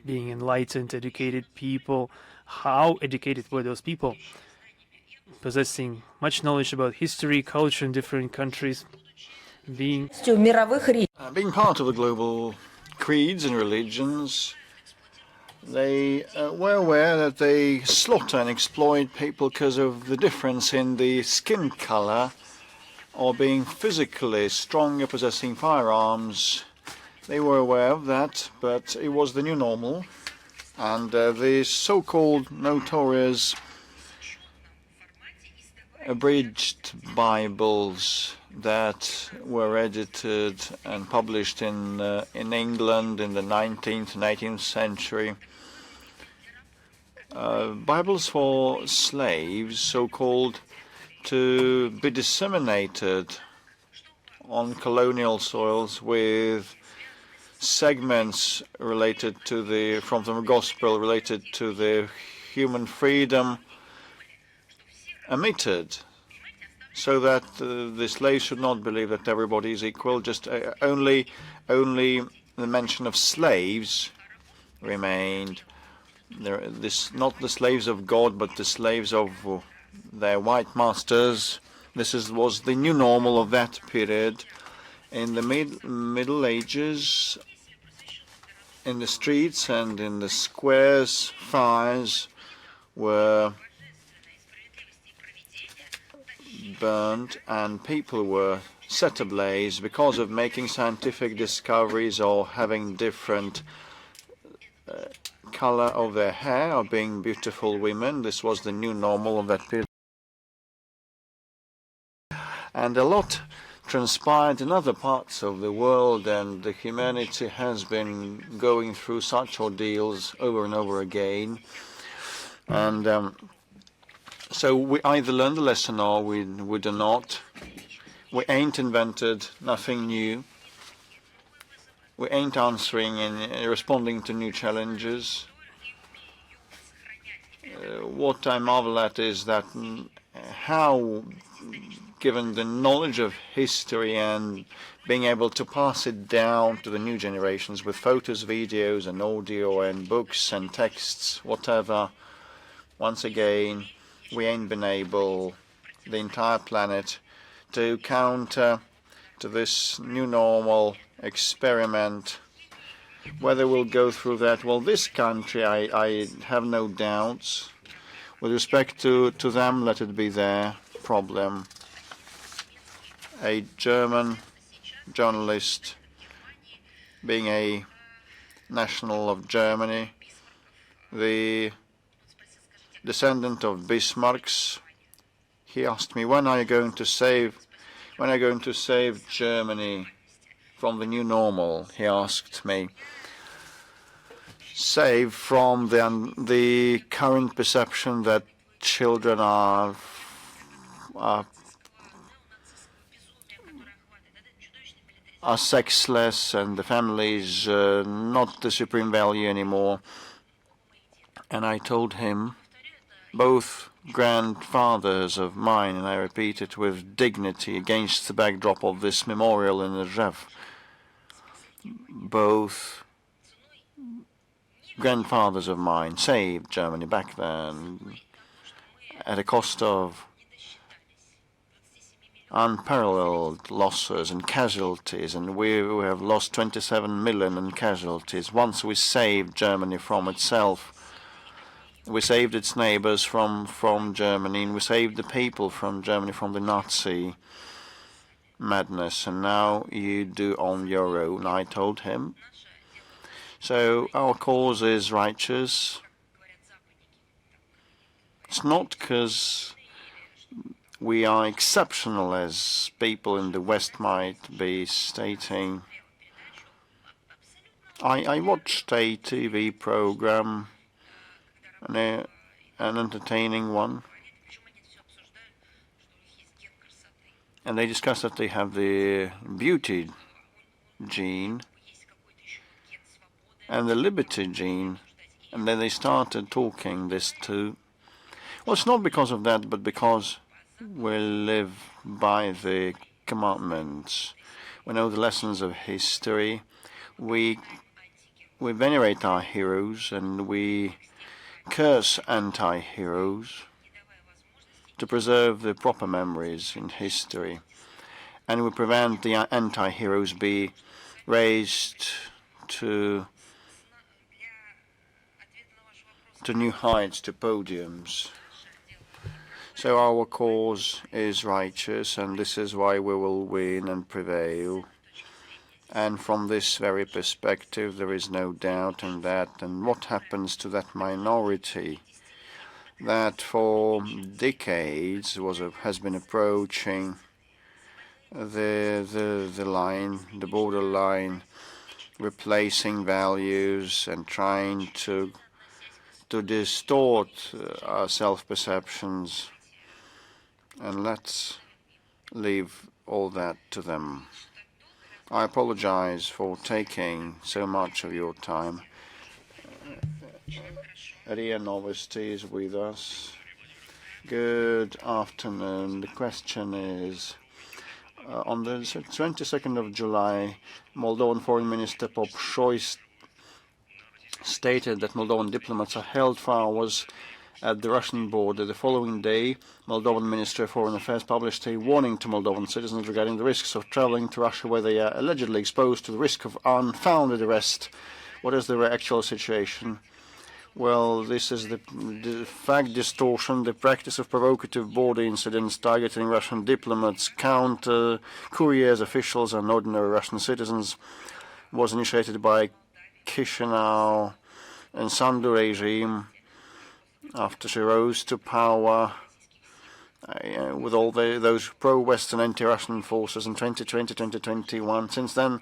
being enlightened, educated people. How educated were those people? Possessing much knowledge about history, culture in different countries, being part of the global creeds and religions. They were aware that they slaughter and exploit people because of the difference in the skin color or being physically stronger, possessing firearms. They were aware of that, but it was the new normal. And the so-called notorious abridged Bibles that were edited and published in England in the 19th and 18th century. Bibles for slaves, so-called, to be disseminated on colonial soils with segments related to from the gospel related to the human freedom omitted, so that the slaves should not believe that everybody is equal. Just only the mention of slaves remained. Not the slaves of God, but the slaves of their white masters. This was the new normal of that period. In the Middle Ages, in the streets and in the squares, fires were burned and people were set ablaze because of making scientific discoveries or having different color of their hair or being beautiful women. This was the new normal of that period. And a lot transpired in other parts of the world, and the humanity has been going through such ordeals over and over again. And so we either learn the lesson or we do not. We ain't invented nothing new. We ain't answering and responding to new challenges. What I marvel at is that how, given the knowledge of history and being able to pass it down to the new generations with photos, videos, and audio, and books and texts, whatever, once again, we ain't been able, the entire planet, to counter to this new normal experiment. Whether we'll go through that, well, this country, I have no doubts. With respect to them, let it be their problem. A German journalist, being a national of Germany, the descendant of Bismarck's, he asked me, when are you going to save Germany from the new normal? He asked me. Save from the current perception that children are sexless and the family is not the supreme value anymore. And I told him, both grandfathers of mine, and I repeat it with dignity against the backdrop of this memorial in Rzhev, both grandfathers of mine saved Germany back then at a cost of unparalleled losses and casualties, and we have lost 27 million in casualties. Once we saved Germany from itself, we saved its neighbors from Germany, and we saved the people from Germany from the Nazi madness, and now you do on your own, I told him. So our cause is righteous. It's not because we are exceptional, as people in the West might be stating. I watched a TV program, an entertaining one, and they discussed that they have the beauty gene and the liberty gene, and then they started talking this too. Well, it's not because of that, but because we live by the commandments. We know the lessons of history. We venerate our heroes, and we curse anti-heroes to preserve the proper memories in history, and we prevent the anti-heroes be raised to new heights, to podiums. So our cause is righteous, and this is why we will win and prevail. And from this very perspective, there is no doubt in that. And what happens to that minority that for decades has been approaching the line, the border line, replacing values and trying to distort our self-perceptions. And let's leave all that to them. I apologize for taking so much of your time. Ria Novosti is with us. Good afternoon. The question is, on the 22nd of July, Moldovan Foreign Minister Popshoi stated that Moldovan diplomats are held for hours at the Russian border. The following day, Moldovan Ministry of Foreign Affairs published a warning to Moldovan citizens regarding the risks of traveling to Russia where they are allegedly exposed to the risk of unfounded arrest. What is the actual situation? Well, this is the fact distortion, the practice of provocative border incidents targeting Russian diplomats, couriers, officials, and ordinary Russian citizens was initiated by Chisinau and Sandu regime after she rose to power with all those pro-Western anti-Russian forces in 2020-2021. Since then,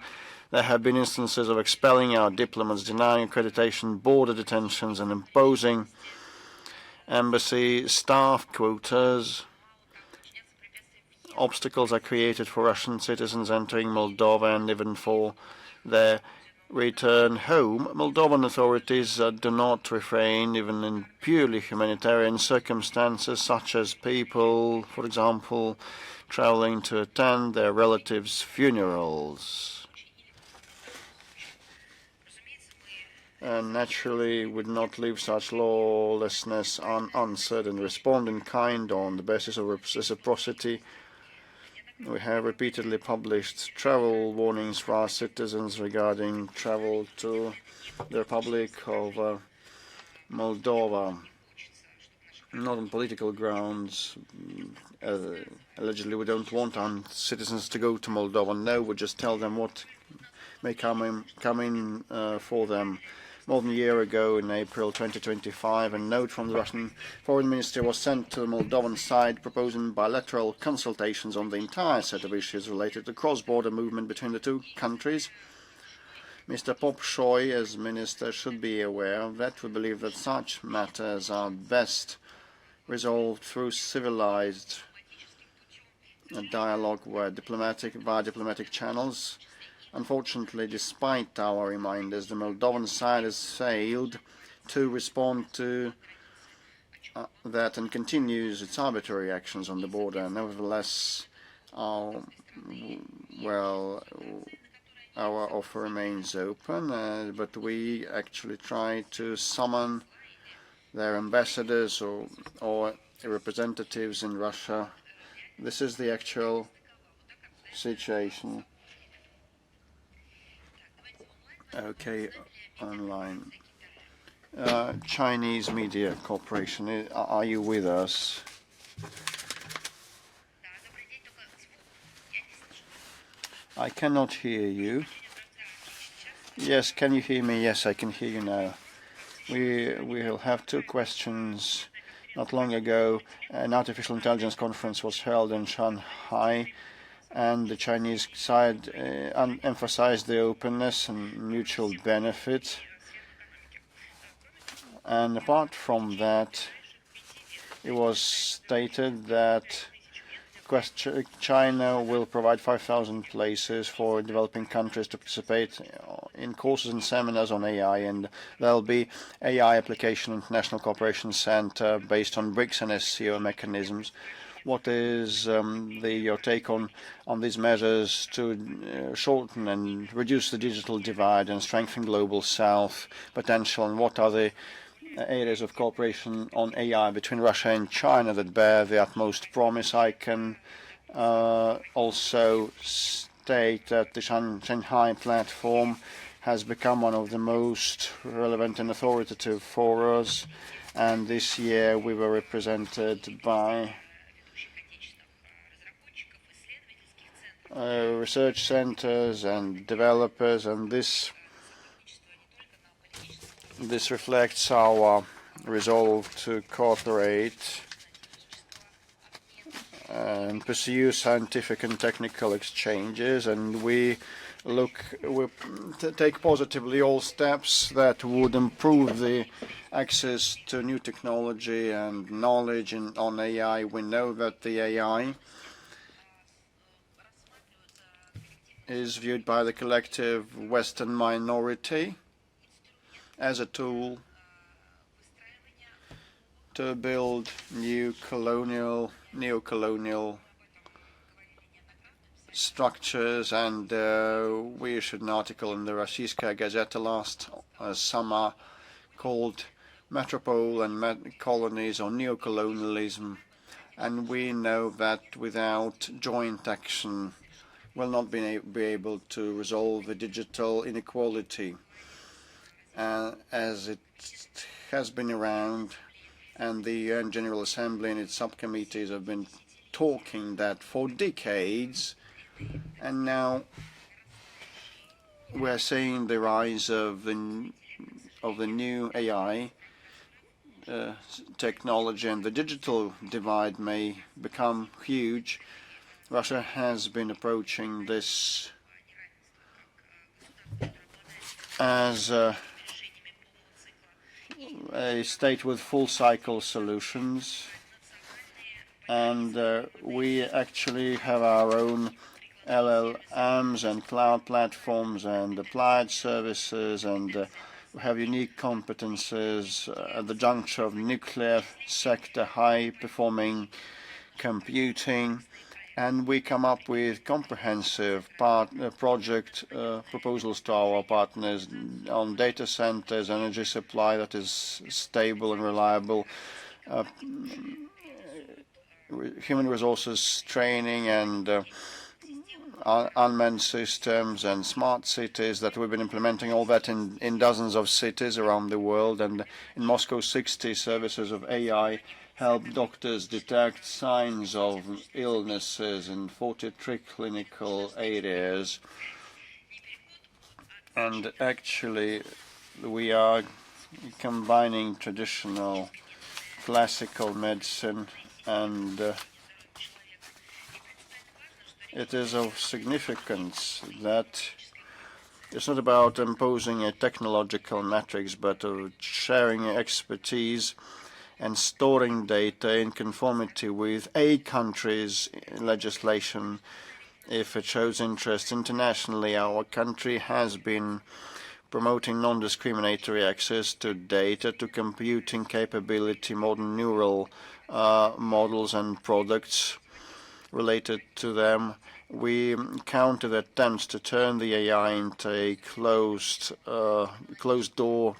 there have been instances of expelling our diplomats, denying accreditation, border detentions, and imposing embassy staff quotas. Obstacles are created for Russian citizens entering Moldova and even for their return home. Moldovan authorities do not refrain, even in purely humanitarian circumstances, such as people, for example, traveling to attend their relatives' funerals. And naturally would not leave such lawlessness unanswered and respond in kind on the basis of reciprocity. We have repeatedly published travel warnings for our citizens regarding travel to the Republic of Moldova, not on political grounds. Allegedly, we don't want our citizens to go to Moldova. No, we just tell them what may come in for them. More than a year ago, in April 2025, a note from the Russian Foreign Ministry was sent to the Moldovan side proposing bilateral consultations on the entire set of issues related to cross-border movement between the two countries. Mr. Popshoi, as minister, should be aware of that. We believe that such matters are best resolved through civilized dialogue via diplomatic channels. Unfortunately, despite our reminders, the Moldovan side has failed to respond to that and continues its arbitrary actions on the border. Nevertheless, our offer remains open, but we actually try to summon their ambassadors or representatives in Russia. This is the actual situation. Okay, online. Chinese Media Corporation, are you with us? I cannot hear you. Yes, can you hear me? Yes, I can hear you now. We will have two questions. Not long ago, an artificial intelligence conference was held in Shanghai, and the Chinese side emphasized the openness and mutual benefit. And apart from that, it was stated that China will provide 5,000 places for developing countries to participate in courses and seminars on AI, and there'll be AI Application International Cooperation Center based on BRICS and SCO mechanisms. What is your take on these measures to shorten and reduce the digital divide and strengthen global south potential? And what are the areas of cooperation on AI between Russia and China that bear the utmost promise? I can also state that the Shanghai platform has become one of the most relevant and authoritative forums, and this year we were represented by research centers and developers, and this reflects our resolve to cooperate and pursue scientific and technical exchanges, and we take positively all steps that would improve the access to new technology and knowledge on AI. We know that the AI is viewed by the collective Western minority as a tool to build neo-colonial structures, and we issued an article in the Rossiyskaya Gazeta last summer called Metropole and Colonies on Neo-Colonialism, and we know that without joint action will not be able to resolve the digital inequality as it has been around, and the UN General Assembly and its subcommittees have been talking that for decades, and now we're seeing the rise of the new AI technology, and the digital divide may become huge. Russia has been approaching this as a state with full cycle solutions, and we actually have our own LLMs and cloud platforms and applied services, and we have unique competences at the juncture of nuclear sector, high performing computing, and we come up with comprehensive project proposals to our partners on data centers, energy supply that is stable and reliable, human resources training, and unmanned systems and smart cities that we've been implementing, all that in dozens of cities around the world. And in Moscow, 60 services of AI help doctors detect signs of illnesses in 43 clinical areas. And actually, we are combining traditional classical medicine, and it is of significance that it's not about imposing a technological matrix, but of sharing expertise and storing data in conformity with a country's legislation if it shows interest internationally. Our country has been promoting non-discriminatory access to data, to computing capability, modern neural models and products related to them. We counter attempts to turn the AI into a closed-door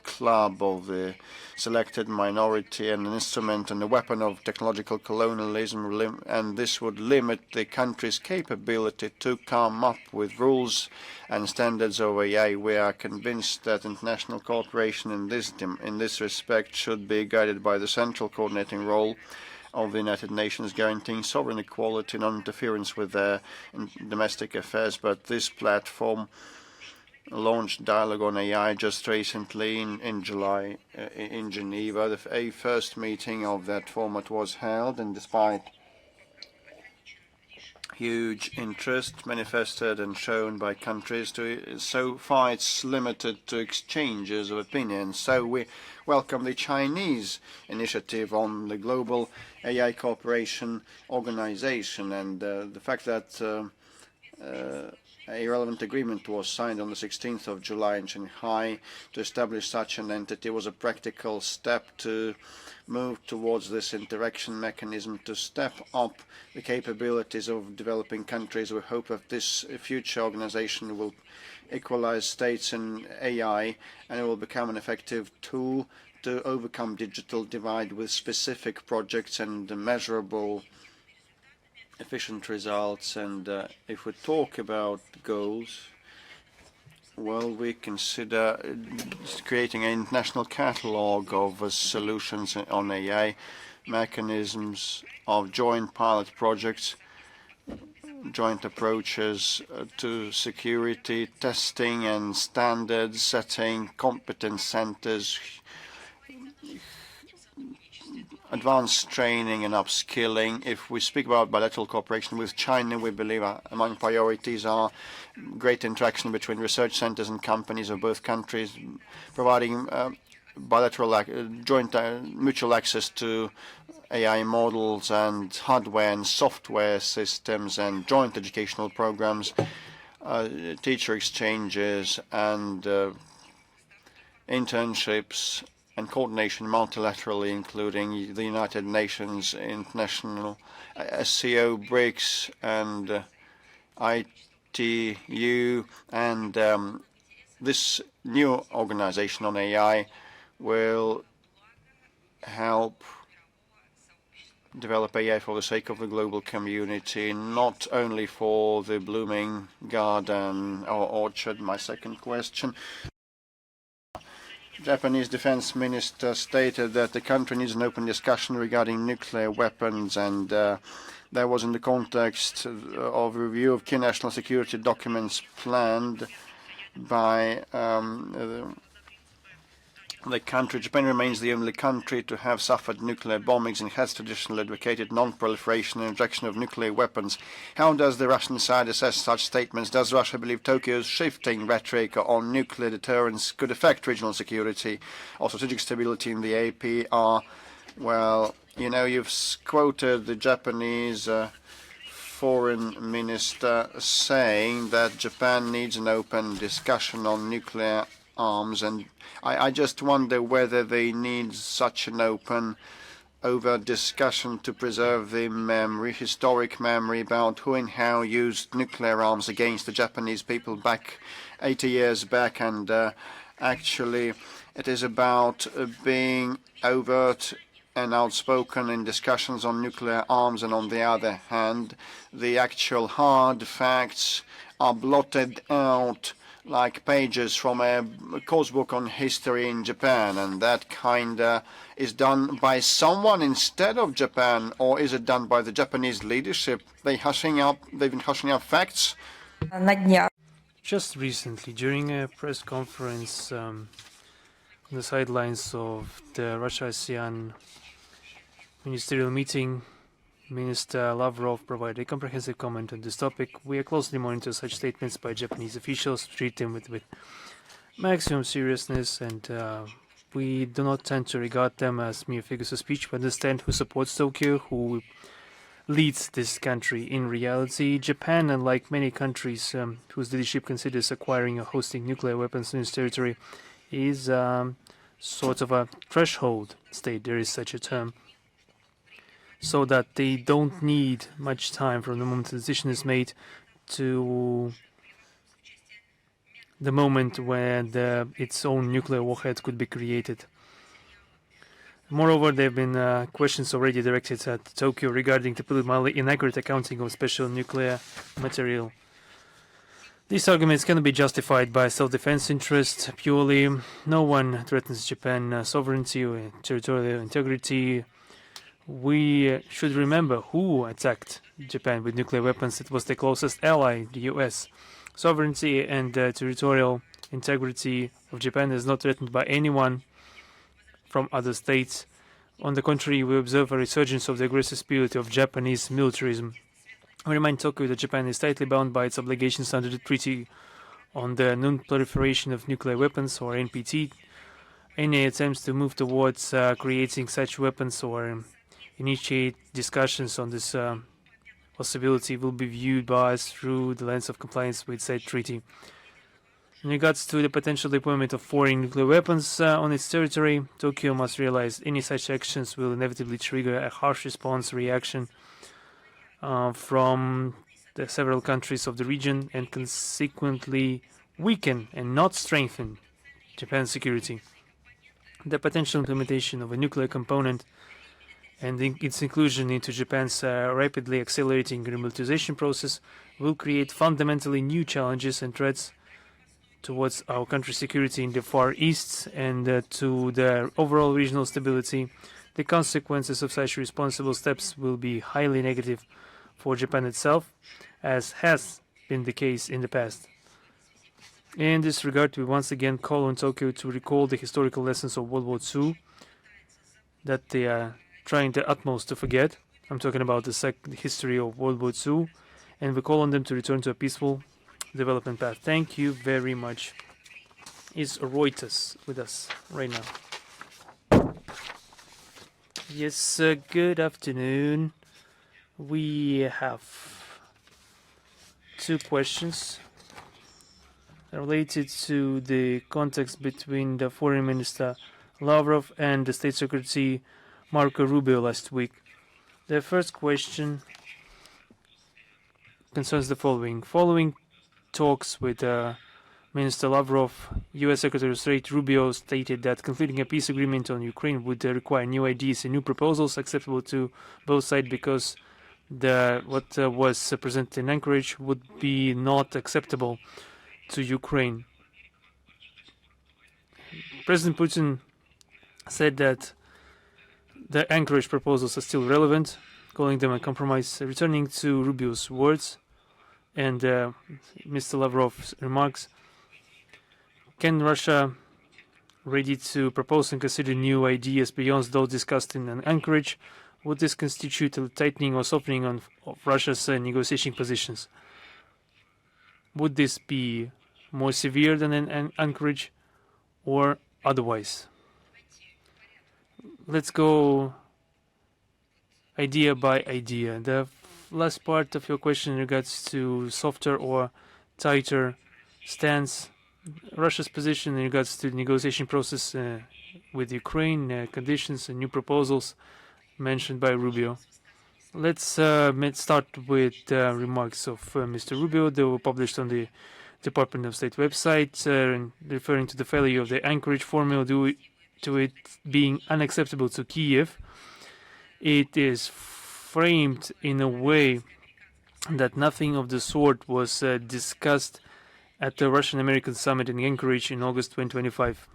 club of the selected minority and an instrument and a weapon of technological colonialism, and this would limit the country's capability to come up with rules and standards of AI. We are convinced that international cooperation in this respect should be guided by the central coordinating role of the United Nations, guaranteeing sovereign equality and non-interference with their domestic affairs. But this platform launched dialogue on AI just recently in July in Geneva. A first meeting of that format was held, and despite huge interest manifested and shown by countries, so far it's limited to exchanges of opinions. So we welcome the Chinese initiative on the Global AI Cooperation Organization, and the fact that a relevant agreement was signed on the 16th of July in Shanghai to establish such an entity was a practical step to move towards this interaction mechanism, to step up the capabilities of developing countries. We hope that this future organization will equalize states in AI, and it will become an effective tool to overcome digital divide with specific projects and measurable efficient results. And if we talk about goals, well, we consider creating an international catalog of solutions on AI, mechanisms of joint pilot projects, joint approaches to security, testing and standards setting, competence centers, advanced training and upskilling. If we speak about bilateral cooperation with China, we believe among priorities are great interaction between research centers and companies of both countries, providing bilateral joint mutual access to AI models and hardware and software systems and joint educational programs, teacher exchanges and internships and coordination multilaterally, including the United Nations, international SCO, BRICS, and ITU. And this new organization on AI will help develop AI for the sake of the global community, not only for the blooming garden or orchard. My second question. Japanese defense minister stated that the country needs an open discussion regarding nuclear weapons, and that was in the context of review of key national security documents planned by the country. Japan remains the only country to have suffered nuclear bombings and has traditionally advocated non-proliferation and rejection of nuclear weapons. How does the Russian side assess such statements? Does Russia believe Tokyo's shifting rhetoric on nuclear deterrence could affect regional security or strategic stability in the APR? Well, you know, you've quoted the Japanese foreign minister saying that Japan needs an open discussion on nuclear arms, and I just wonder whether they need such an open, overt discussion to preserve the memory, historic memory about who and how used nuclear arms against the Japanese people back 80 years back. And actually, it is about being overt and outspoken in discussions on nuclear arms, and on the other hand, the actual hard facts are blotted out like pages from a course book on history in Japan, and that kinda is done by someone instead of Japan, or is it done by the Japanese leadership? They've been hushing up facts. Just recently, during a press conference on the sidelines of the Russia-ASEAN ministerial meeting, Minister Lavrov provided a comprehensive comment on this topic. We closely monitor such statements by Japanese officials, treat them with maximum seriousness, and we do not tend to regard them as mere figures of speech. We understand who supports Tokyo, who leads this country. In reality, Japan, unlike many countries whose leadership considers acquiring or hosting nuclear weapons in its territory, is sort of a threshold state, there is such a term, so that they don't need much time from the moment the decision is made to the moment when its own nuclear warhead could be created. Moreover, there have been questions already directed at Tokyo regarding the politically inaccurate accounting of special nuclear material. These arguments cannot be justified by self-defense interests purely. No one threatens Japan's sovereignty or territorial integrity. We should remember who attacked Japan with nuclear weapons. It was the closest ally, the US. Sovereignty and territorial integrity of Japan is not threatened by anyone from other states. On the contrary, we observe a resurgence of the aggressive spirit of Japanese militarism. We remind Tokyo that Japan is tightly bound by its obligations under the Treaty on the Non-Proliferation of Nuclear Weapons, or NPT. Any attempts to move towards creating such weapons or initiate discussions on this possibility will be viewed by us through the lens of compliance with said treaty. In regards to the potential deployment of foreign nuclear weapons on its territory, Tokyo must realize any such actions will inevitably trigger a harsh reaction from the several countries of the region, and consequently weaken and not strengthen Japan's security. The potential implementation of a nuclear component and its inclusion into Japan's rapidly accelerating remilitarization process will create fundamentally new challenges and threats towards our country's security in the Far East and to the overall regional stability. The consequences of such responsible steps will be highly negative for Japan itself, as has been the case in the past. In this regard, we once again call on Tokyo to recall the historical lessons of World War II, that the trying their utmost to forget. I'm talking about the history of World War II, and we call on them to return to a peaceful development path. Thank you very much. Is Reuters with us right now? Yes, good afternoon. We have 2 questions related to the context between the Foreign Minister Lavrov and the State Secretary Marco Rubio last week. The first question concerns the following. Following talks with Minister Lavrov, U.S. Secretary of State Rubio stated that concluding a peace agreement on Ukraine would require new ideas and new proposals acceptable to both sides because what was presented in Anchorage would be not acceptable to Ukraine. President Putin said that the Anchorage proposals are still relevant, calling them a compromise. Returning to Rubio's words and Mr. Lavrov's remarks, can Russia ready to propose and consider new ideas beyond those discussed in Anchorage? Would this constitute a tightening or softening of Russia's negotiating positions? Would this be more severe than in Anchorage or otherwise? Let's go idea by idea. The last part of your question in regards to softer or tighter stance, Russia's position in regards to the negotiation process with Ukraine, conditions and new proposals mentioned by Rubio. Let's start with remarks of Mr. Rubio. They were published on the Department of State website, referring to the failure of the Anchorage formula to it being unacceptable to Kiev. It is framed in a way that nothing of the sort was discussed at the Russian-American summit in Anchorage in August 2025.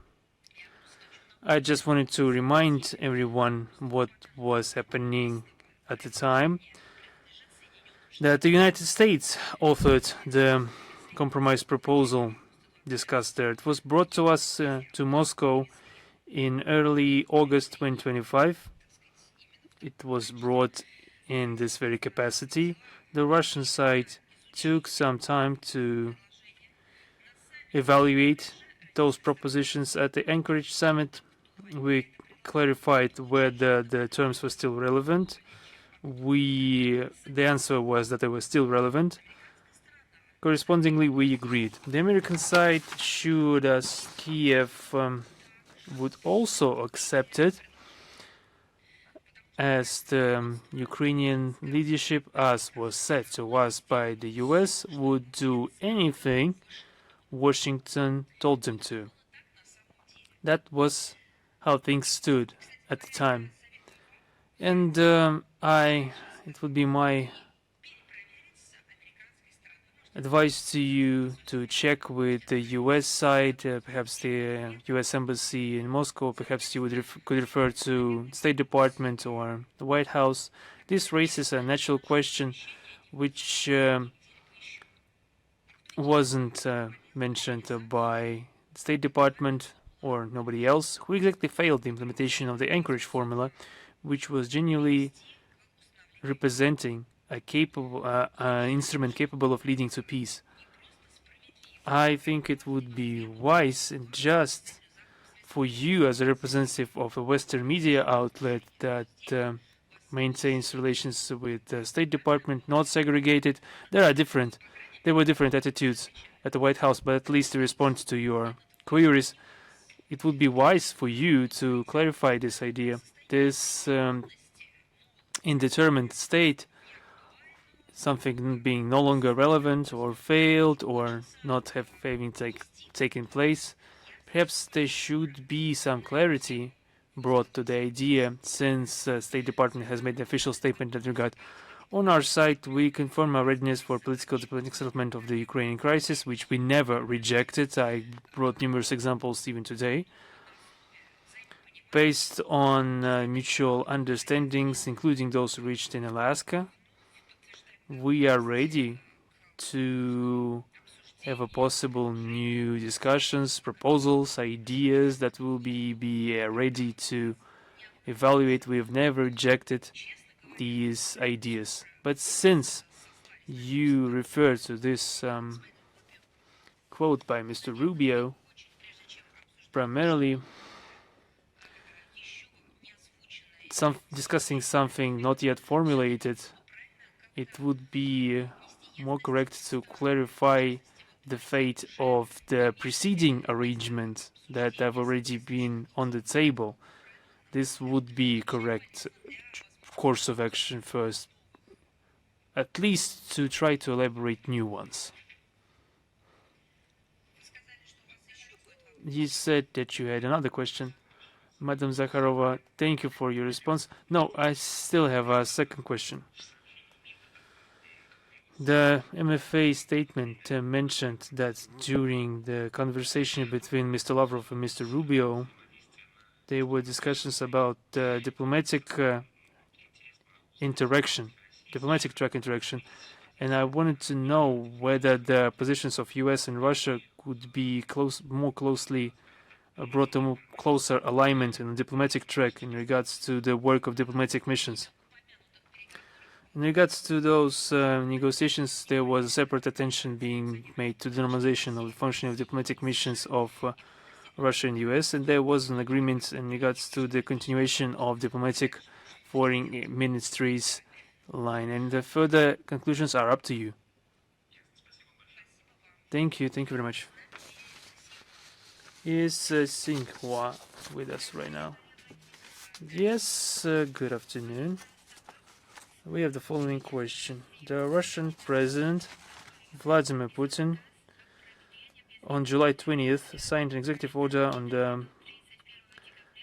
I just wanted to remind everyone what was happening at the time, that the United States authored the compromise proposal discussed there. It was brought to us to Moscow in early August 2025. It was brought in this very capacity. The Russian side took some time to evaluate those propositions at the Anchorage summit. We clarified whether the terms were still relevant. The answer was that they were still relevant. Correspondingly, we agreed. The American side assured us Kiev would also accept it, as the Ukrainian leadership, as was said to us by the US, would do anything Washington told them to. That was how things stood at the time. And it would be my advice to you to check with the US side, perhaps the US Embassy in Moscow, perhaps you could refer to State Department or the White House. This raises a natural question which wasn't mentioned by the State Department or nobody else. Who exactly failed the implementation of the Anchorage formula, which was genuinely representing an instrument capable of leading to peace? I think it would be wise and just for you, as a representative of a Western media outlet that maintains relations with the State Department, not segregated. There were different attitudes at the White House, but at least to respond to your queries, it would be wise for you to clarify this idea. This indeterminate state, something being no longer relevant or failed or not having taken place, perhaps there should be some clarity brought to the idea, since the State Department has made an official statement in that regard. On our side, we confirm our readiness for political diplomatic settlement of the Ukrainian crisis, which we never rejected. I brought numerous examples even today. Based on mutual understandings, including those reached in Alaska, we are ready to have a possible new discussions, proposals, ideas that will be ready to evaluate. We've never rejected these ideas. But since you refer to this quote by Mr. Rubio, primarily discussing something not yet formulated, it would be more correct to clarify the fate of the preceding arrangement that have already been on the table. This would be correct course of action first, at least to try to elaborate new ones. You said that you had another question. Madam Zakharova, thank you for your response. No, I still have a second question. The MFA statement mentioned that during the conversation between Mr. Lavrov and Mr. Rubio, there were discussions about diplomatic track interaction, and I wanted to know whether the positions of US and Russia could be more closely brought to closer alignment in the diplomatic track in regards to the work of diplomatic missions. In regards to those negotiations, there was a separate attention being made to the normalization of the functioning of diplomatic missions of Russia and US, and there was an agreement in regards to the continuation of diplomatic foreign ministries line, and the further conclusions are up to you. Thank you very much. Is Xinhua with us right now? Yes, good afternoon. We have the following question. The Russian President Vladimir Putin on July 20th signed an executive order on the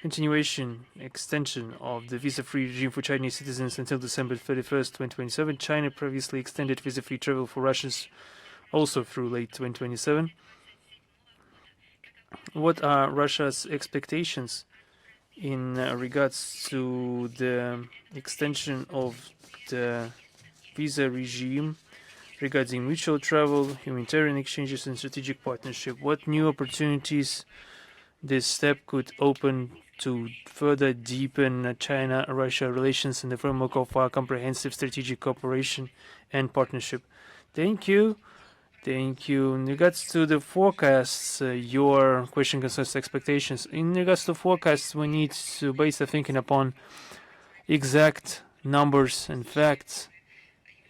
extension of the visa-free regime for Chinese citizens until December 31st, 2027. China previously extended visa-free travel for Russians also through late 2027. What are Russia's expectations in regards to the extension of the visa regime regarding mutual travel, humanitarian exchanges, and strategic partnership? What new opportunities this step could open to further deepen China-Russia relations in the framework of our comprehensive strategic cooperation and partnership? Thank you. Thank you. In regards to the forecasts, your question concerns expectations. In regards to forecasts, we need to base the thinking upon exact numbers and facts.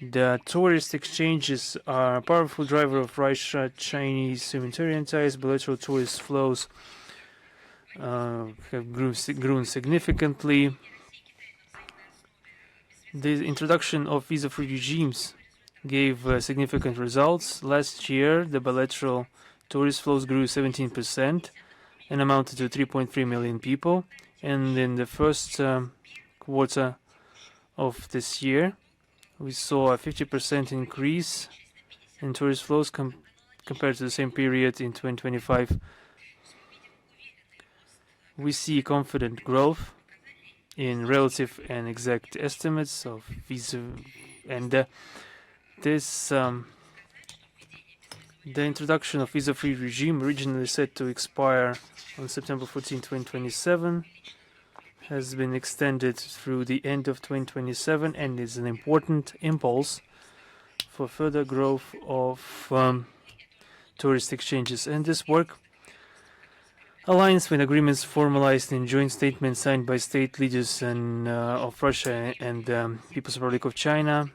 The tourist exchanges are a powerful driver of Russia-Chinese humanitarian ties. Bilateral tourist flows have grown significantly. The introduction of visa-free regimes gave significant results. Last year, the bilateral tourist flows grew 17% and amounted to 3.3 million people. And in the first quarter of this year, we saw a 50% increase in tourist flows compared to the same period in 2025. We see confident growth in relative and exact estimates of visa, and the introduction of visa-free regime, originally set to expire on September 14, 2027, has been extended through the end of 2027 and is an important impulse for further growth of tourist exchanges. And this work aligns with agreements formalized in joint statements signed by state leaders and of Russia and People's Republic of China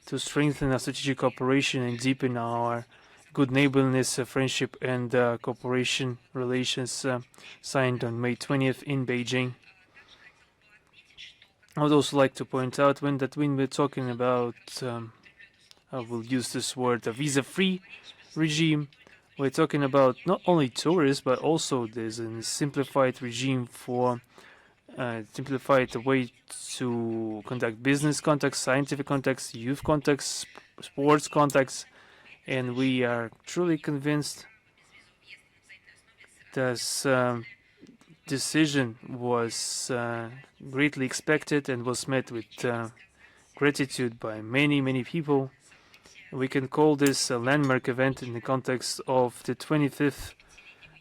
to strengthen our strategic cooperation and deepen our good neighborliness, friendship, and cooperation relations signed on May 20th in Beijing. I would also like to point out when we're talking about, I will use this word, a visa-free regime, we're talking about not only tourists, but also there's a simplified regime for simplified way to conduct business contacts, scientific contacts, youth contacts, sports contacts, and we are truly convinced this decision was greatly expected and was met with gratitude by many people. We can call this a landmark event in the context of the 25th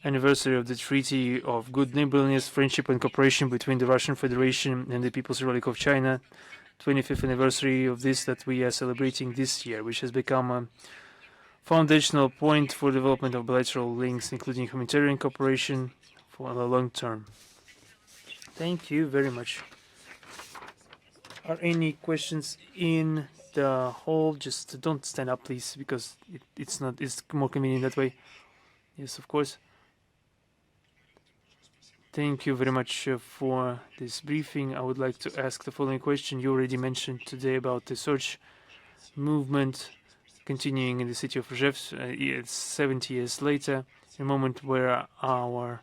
anniversary of the Treaty of Good Neighborliness, Friendship and Cooperation between the Russian Federation and the People's Republic of China, 25th anniversary of this that we are celebrating this year, which has become a foundational point for development of bilateral links, including humanitarian cooperation for the long term. Thank you very much. Are any questions in the hall? Just don't stand up, please, because it's more convenient that way. Yes, of course. Thank you very much for this briefing. I would like to ask the following question. You already mentioned today about the search movement continuing in the city of Rzhev. It's 70 years later, a moment where our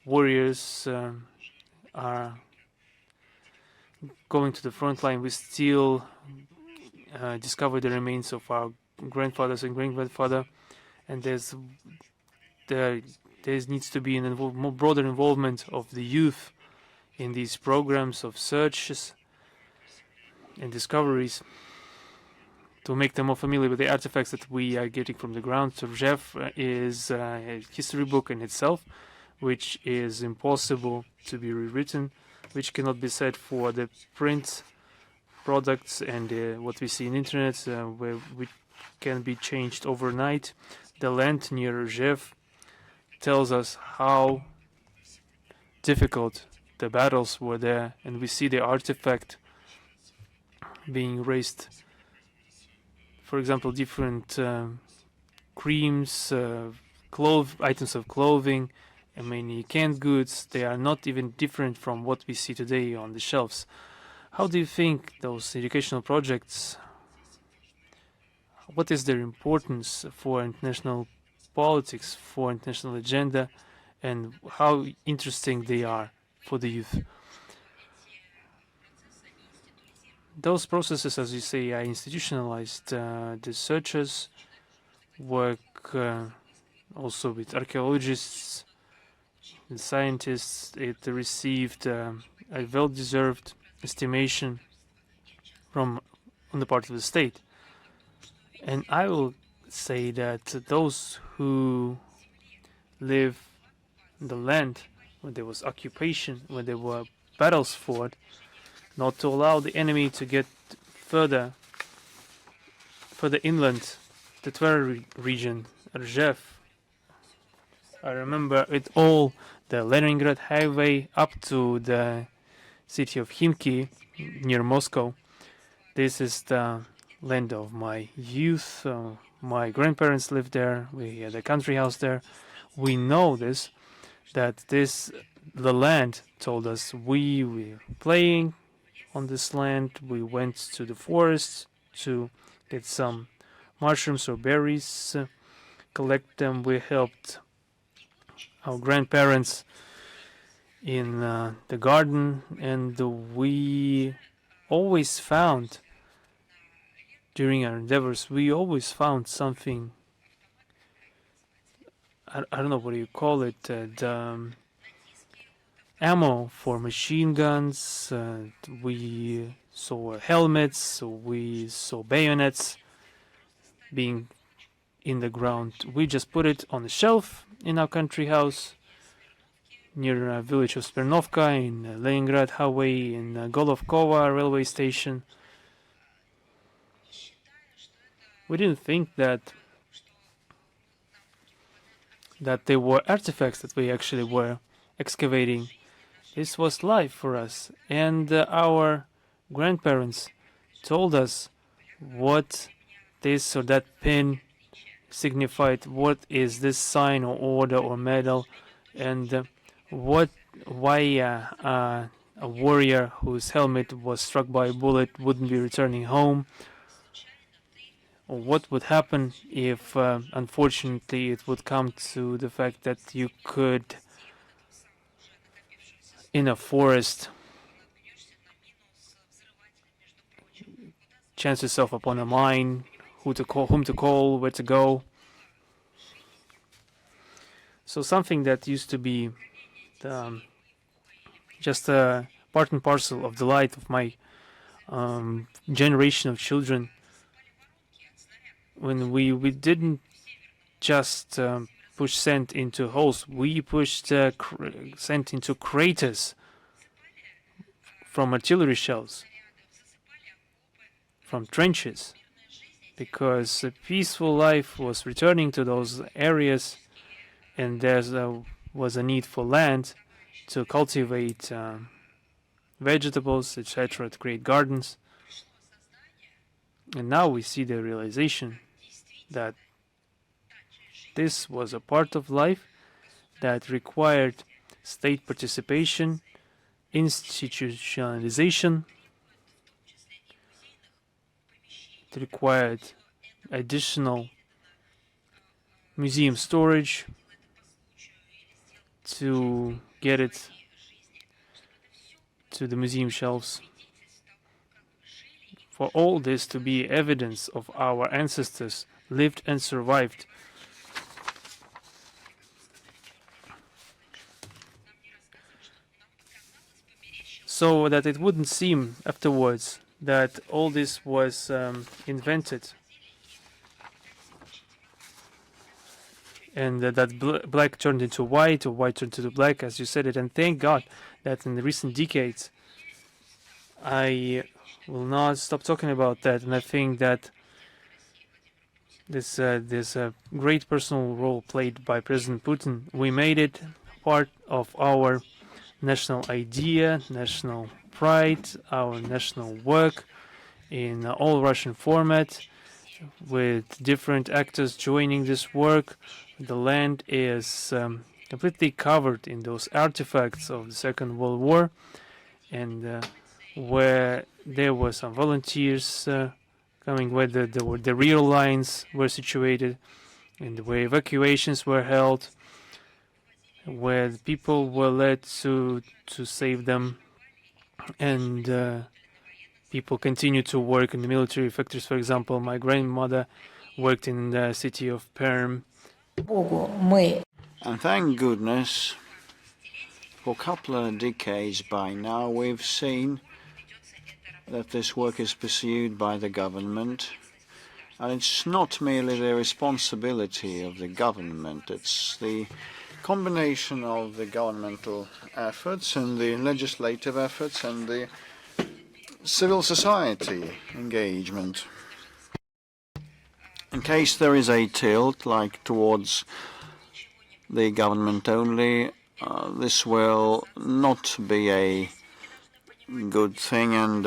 warriors are going to the front line. We still discover the remains of our grandfathers and great-grandfather, and there needs to be a more broader involvement of the youth in these programs of searches and discoveries to make them more familiar with the artifacts that we are getting from the ground. So Rzhev is a history book in itself, which is impossible to be rewritten, which cannot be said for the print products and what we see in internet, where we can be changed overnight. The land near Rzhev tells us how difficult the battles were there, and we see the artifact being raised. For example, different creams, items of clothing, and many canned goods. They are not even different from what we see today on the shelves. How do you think those educational projects, what is their importance for international politics, for international agenda, and how interesting they are for the youth? Those processes, as you say, are institutionalized. The searchers work also with archaeologists and scientists. It received a well-deserved estimation on the part of the state. And I will say that those who live in the land when there was occupation, when there were battles fought, not to allow the enemy to get further inland, the Tver region, Rzhev. I remember it all, the Leningrad highway up to the city of Khimki near Moscow. This is the land of my youth. My grandparents lived there. We had a country house there. We know this, that the land told us we were playing on this land. We went to the forest to get some mushrooms or berries, collect them. We helped our grandparents in the garden, and we always found, during our endeavors, we always found something. I don't know what do you call it, the ammo for machine guns. We saw helmets, we saw bayonets being in the ground. We just put it on the shelf in our country house near a village of Smirnovka, in Leningrad highway, in Golovkova railway station. We didn't think that they were artifacts that we actually were excavating. This was life for us, and our grandparents told us what this or that pin signified, what is this sign or order or medal, and why a warrior whose helmet was struck by a bullet wouldn't be returning home, or what would happen if unfortunately it would come to the fact that you could, in a forest, chance yourself upon a mine, whom to call, where to go. So something that used to be just a part and parcel of the life of my generation of children, when we didn't just pushed sand into holes. We pushed sand into craters from artillery shells, from trenches, because a peaceful life was returning to those areas, and there was a need for land to cultivate vegetables, etc., to create gardens. And now we see the realization that this was a part of life that required state participation, institutionalization. It required additional museum storage to get it to the museum shelves. For all this to be evidence of our ancestors lived and survived. So that it wouldn't seem afterwards that all this was invented, and that black turned into white, or white turned into black, as you said it. And thank God that in the recent decades, I will not stop talking about that. And I think that there's a great personal role played by President Putin. We made it part of our national idea, national pride, our national work in all Russian format, with different actors joining this work. The land is completely covered in those artifacts of the Second World War, and where there were some volunteers coming, where the real lines were situated, and where evacuations were held, where people were led to save them, and people continue to work in the military factories. For example, my grandmother worked in the city of Perm. And thank goodness, for a couple of decades by now, we've seen that this work is pursued by the government. And it's not merely the responsibility of the government, it's the combination of the governmental efforts and the legislative efforts and the civil society engagement. In case there is a tilt, like towards the government only, this will not be a good thing, and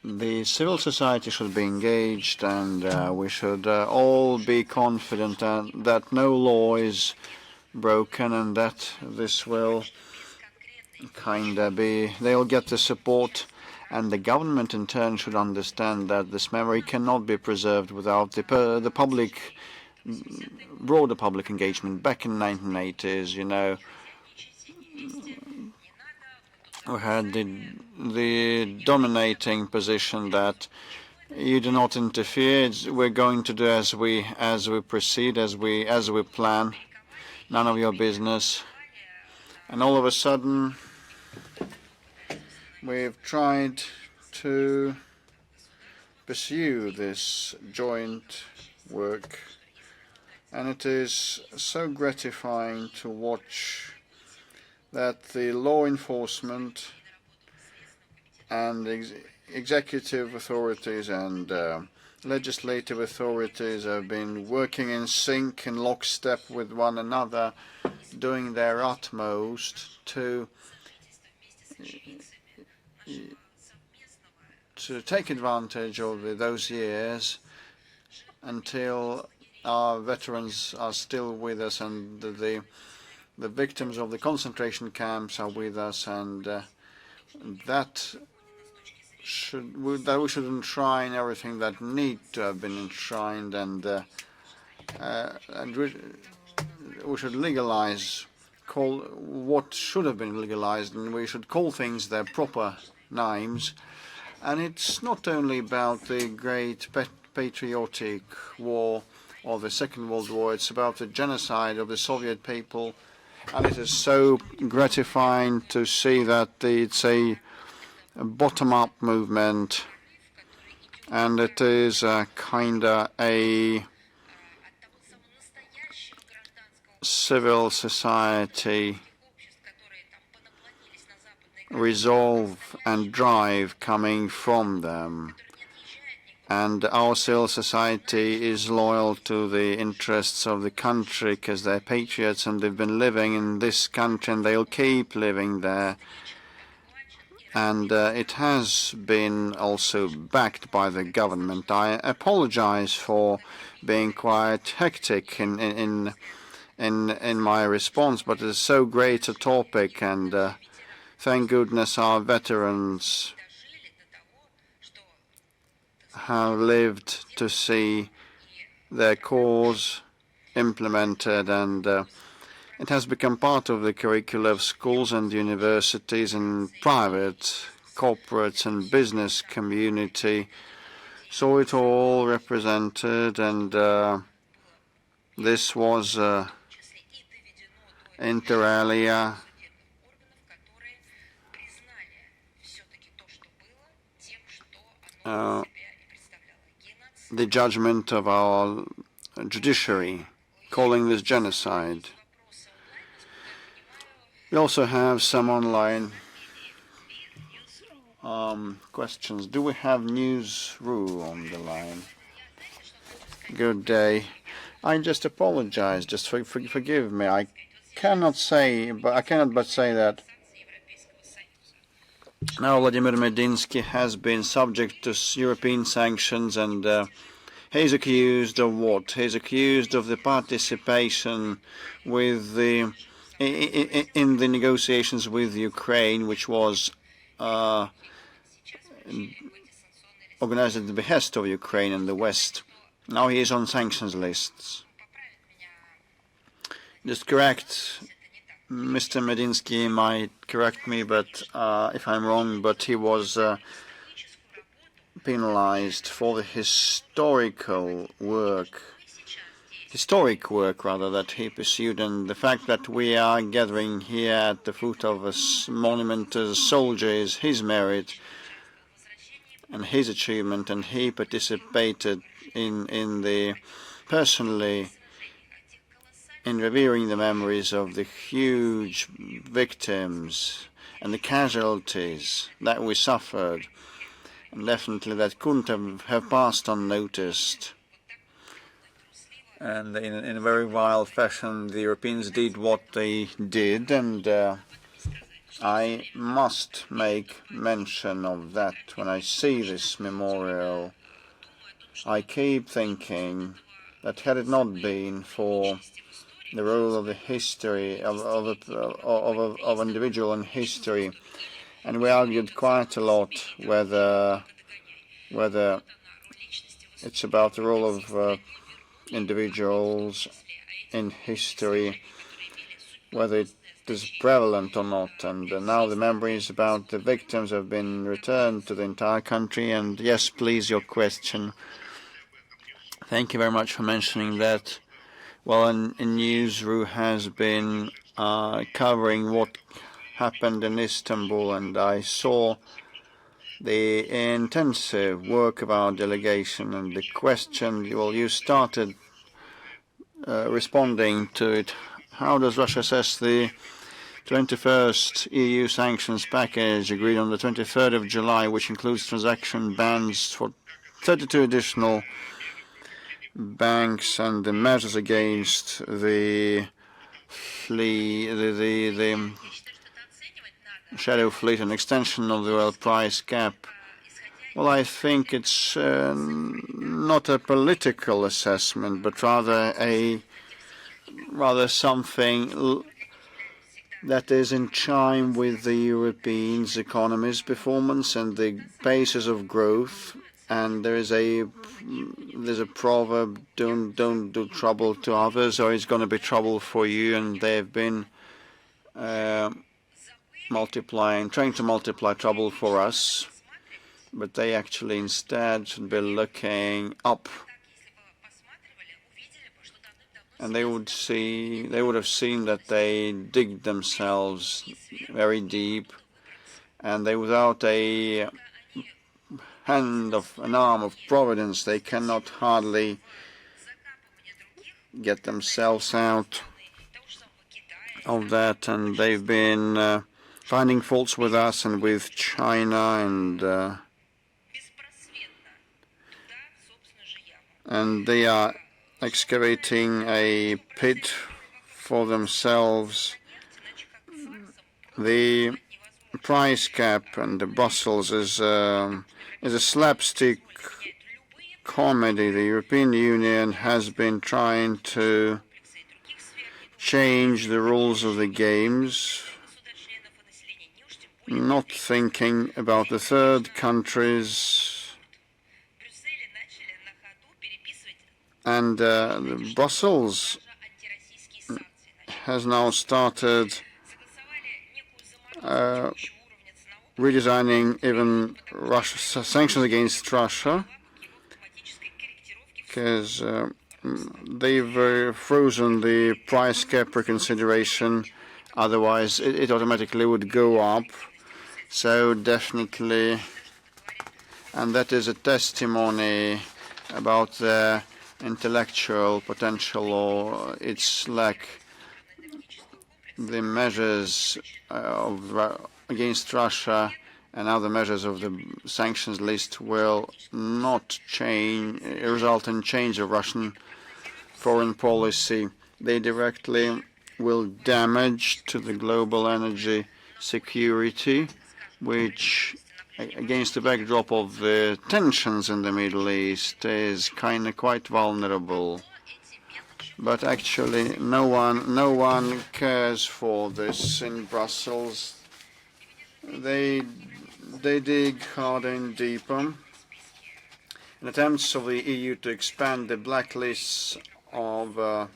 the civil society should be engaged, and we should all be confident that no law is broken, and that this will they'll get the support, and the government in turn should understand that this memory cannot be preserved without the public, broader public engagement. Back in the 1980s, you know, we had the dominating position that you do not interfere. We're going to do as we proceed, as we plan. None of your business. And all of a sudden, we've tried to pursue this joint work, and it is so gratifying to watch that the law enforcement and executive authorities and legislative authorities have been working in sync, in lockstep with one another, doing their utmost to take advantage of those years until our veterans are still with us, and the victims of the concentration camps are with us, and that we should enshrine everything that need to have been enshrined, and we should legalize what should have been legalized, and we should call things their proper names. And it's not only about the great patriotic war of the Second World War, it's about the genocide of the Soviet people. And it is so gratifying to see that it's a bottom-up movement, and it is kind of a civil society resolve and drive coming from them. And our civil society is loyal to the interests of the country because they're patriots and they've been living in this country and they'll keep living there. And it has been also backed by the government. I apologize for being quite hectic in my response, but it's so great a topic, and thank goodness our veterans have lived to see their cause implemented, and it has become part of the curricula of schools and universities and private, corporate and business community. So it all represented, and this was inter alia the judgment of our judiciary, calling this genocide. We also have some online questions. Do we have News.ru on the line? Good day. I just apologize. Just forgive me. I cannot but say that now Vladimir Medinsky has been subject to European sanctions, and he's accused of what? He's accused of the participation with the in the negotiations with Ukraine, which was organized at the behest of Ukraine and the West. Now he is on sanctions lists. Just correct, Mr. Medinsky might correct me, but if I'm wrong, but he was penalized for the historic work rather, that he pursued, and the fact that we are gathering here at the foot of a monument to a soldier is his merit and his achievement, and he participated personally in revering the memories of the huge victims and the casualties that we suffered, and definitely that couldn't have passed unnoticed. And in a very wild fashion, the Europeans did what they did, and I must make mention of that when I see this memorial. I keep thinking that had it not been for the role of the history of individual in history, and we argued quite a lot whether it's about the role of individuals in history, whether it is prevalent or not. And now the memories about the victims have been returned to the entire country. And yes, please, your question. Thank you very much for mentioning that. Well, in News.ru has been covering what happened in Istanbul, and I saw the intensive work of our delegation, and the question, well, you started responding to it. How does Russia assess the 21st EU sanctions package agreed on the 23rd of July, which includes transaction bans for 32 additional banks and the measures against the shadow fleet and extension of the oil price cap? Well, I think it's not a political assessment, but rather something that is in chime with the Europeans' economy's performance and the basis of growth. And there's a proverb: don't do trouble to others, or it's going to be trouble for you. And they've been trying to multiply trouble for us, but they actually instead should be looking up, and they would have seen that they dig themselves very deep, and they, without an arm of providence, they cannot hardly get themselves out of that, and they've been finding faults with us and with China, and they are excavating a pit for themselves. The price cap and the Brussels is a slapstick comedy. The European Union has been trying to change the rules of the games, not thinking about the third countries, and Brussels has now started redesigning even sanctions against Russia, because they've frozen the price cap reconsideration. Otherwise, it automatically would go up. So definitely, and that is a testimony about the intellectual potential or its lack. The measures against Russia and other measures of the sanctions list will not result in change of Russian foreign policy. They directly will damage to the global energy security, which, against the backdrop of the tensions in the Middle East, is quite vulnerable. But actually, no one cares for this in Brussels. They dig harder and deeper. In attempts of the EU to expand the blacklists of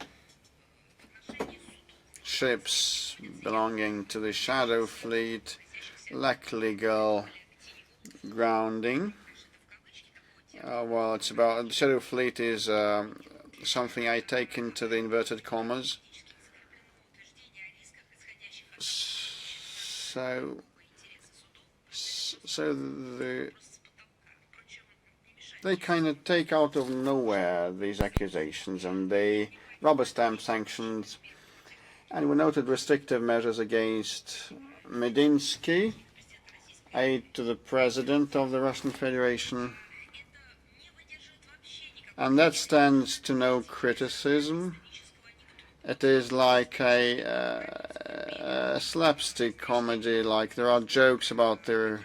ships belonging to the shadow fleet, lack legal grounding. Well, it's about the shadow fleet is something I take into the inverted commas. So they kind of take out of nowhere these accusations, and they rubber stamp sanctions. And we noted restrictive measures against Medinsky, aide to the president of the Russian Federation. And that stands to no criticism. It is like a slapstick comedy, like there are jokes about the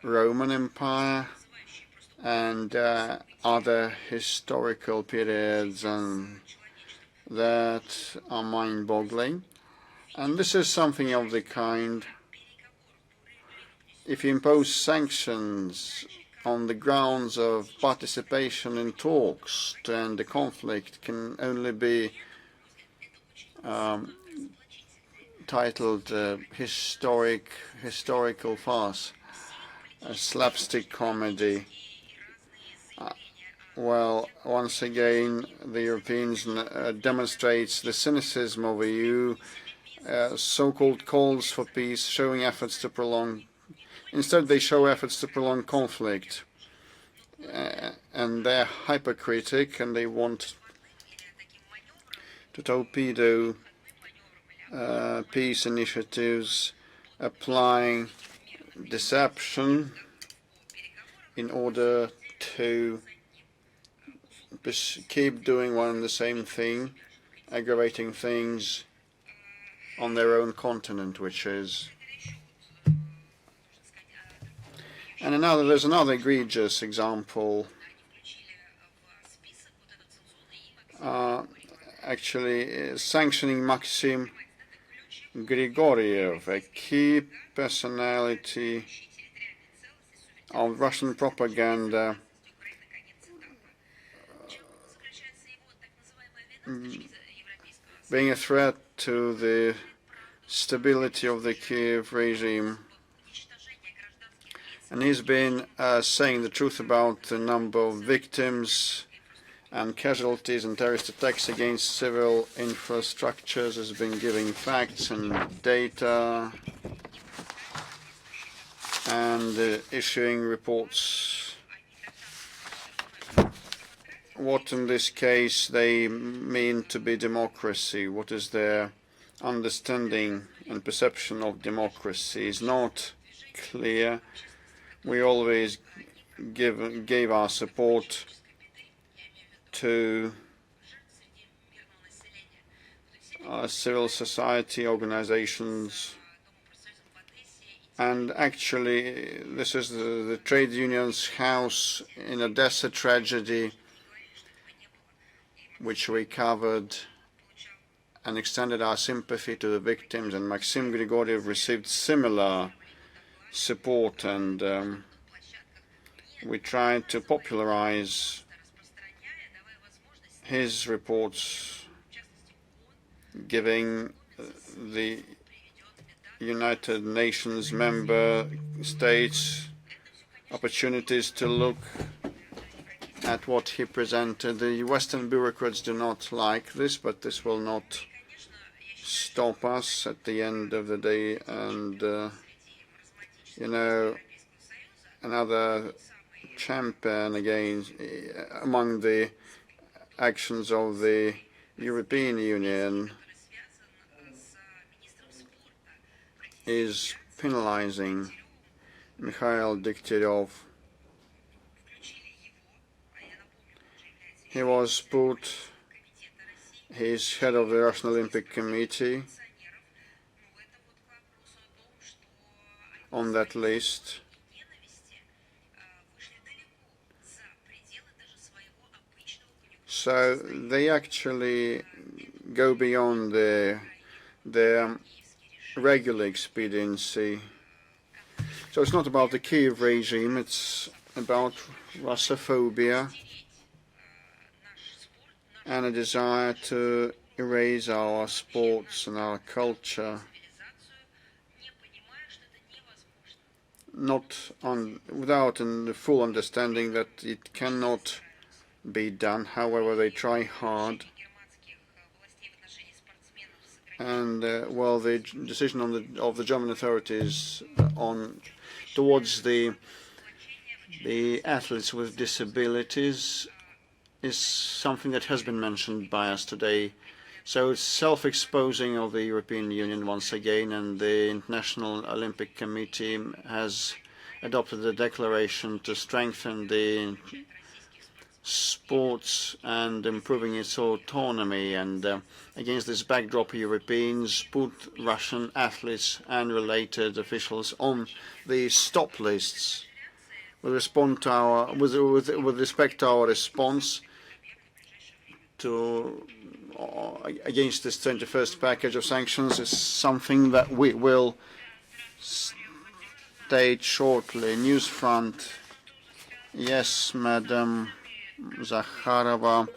Roman Empire and other historical periods, and that are mind-boggling. And this is something of the kind. If you impose sanctions on the grounds of participation in talks, then the conflict can only be titled historical farce, a slapstick comedy. Well, once again, the Europeans demonstrates the cynicism of the EU, so-called calls for peace, showing efforts to prolong. Instead, they show efforts to prolong conflict, and they're hypercritic, and they want to torpedo peace initiatives, applying deception in order to keep doing one and the same thing, aggravating things on their own continent, which is. And there's another egregious example. Actually, sanctioning Maxim Grigoriev, a key personality of Russian propaganda, being a threat to the stability of the Kiev regime. And he's been saying the truth about the number of victims and casualties and terrorist attacks against civil infrastructures, has been giving facts and data and issuing reports. What in this case they mean to be democracy, what is their understanding and perception of democracy is not clear. We always gave our support to civil society organizations, and actually this is the trade union's house in Odessa tragedy, which we covered and extended our sympathy to the victims, and Maxim Grigoriev received similar support, and we tried to popularize his reports, giving the United Nations member states opportunities to look at what he presented. The Western bureaucrats do not like this, but this will not stop us at the end of the day. And, you know, another champion against among the actions of the European Union is penalizing Mikhail Degtyaryov. He was put, he's head of the Russian Olympic Committee, on that list. So they actually go beyond their regular expediency. So it's not about the Kiev regime, it's about Russophobia and a desire to erase our sports and our culture, without the full understanding that it cannot be done. However, they try hard. And well, the decision of the German authorities towards the athletes with disabilities is something that has been mentioned by us today. So it's self-exposing of the European Union once again, and the International Olympic Committee has adopted a declaration to strengthen the sports and improving its autonomy, and against this backdrop, Europeans put Russian athletes and related officials on the stop lists. With respect to our response against this 21st package of sanctions is something that we will state shortly. Newsfront. Yes, Madam Zakharova.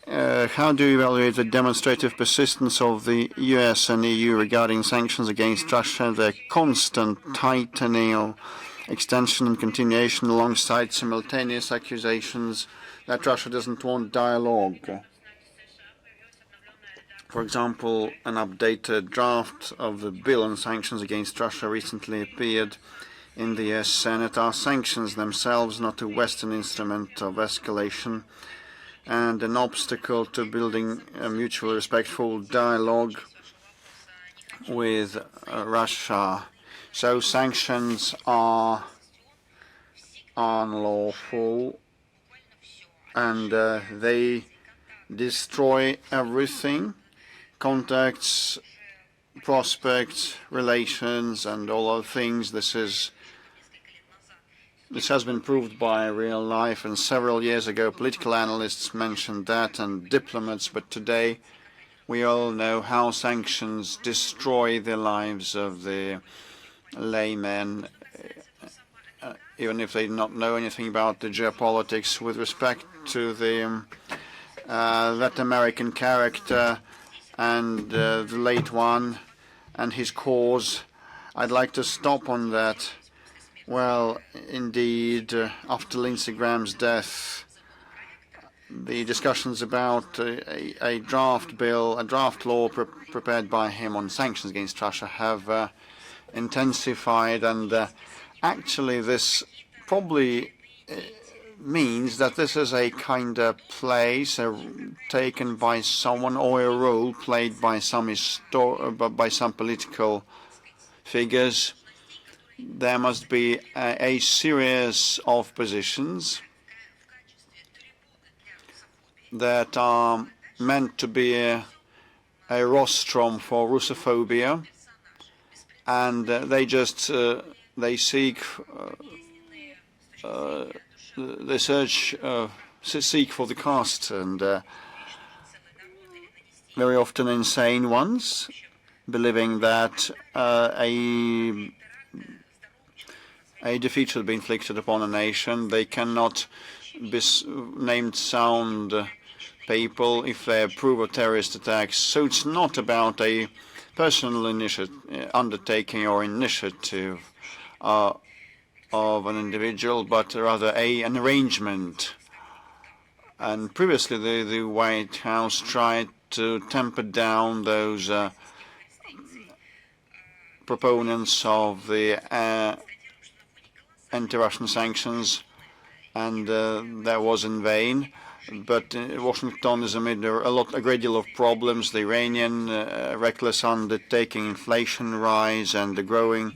How do you evaluate the demonstrative persistence of the US and EU regarding sanctions against Russia, their constant tightening or extension and continuation alongside simultaneous accusations that Russia doesn't want dialogue? For example, an updated draft of the bill on sanctions against Russia recently appeared in the US Senate. Are sanctions themselves not a Western instrument of escalation and an obstacle to building a mutually respectful dialogue with Russia? So sanctions are unlawful, and they destroy everything: contacts, prospects, relations, and all other things. This has been proved by real life, and several years ago political analysts mentioned that, and diplomats, but today we all know how sanctions destroy the lives of the laymen, even if they do not know anything about the geopolitics. With respect to the that American character and the late one and his cause, I'd like to stop on that. Well, indeed, after Lindsey Graham's death, the discussions about a draft bill, a draft law prepared by him on sanctions against Russia have intensified, and actually this probably means that this is a kind of place taken by someone, or a role played by some political figures. There must be a series of positions that are meant to be a rostrum for Russophobia, and they seek for the caste, and very often insane ones, believing that a defeat should be inflicted upon a nation. They cannot be named sound people if they approve of terrorist attacks. So it's not about a personal undertaking or initiative of an individual, but rather an arrangement. And previously, the White House tried to temper down those proponents of the anti-Russian sanctions, and that was in vain. But Washington is amid a great deal of problems: the Iranian reckless undertaking, inflation rise, and the growing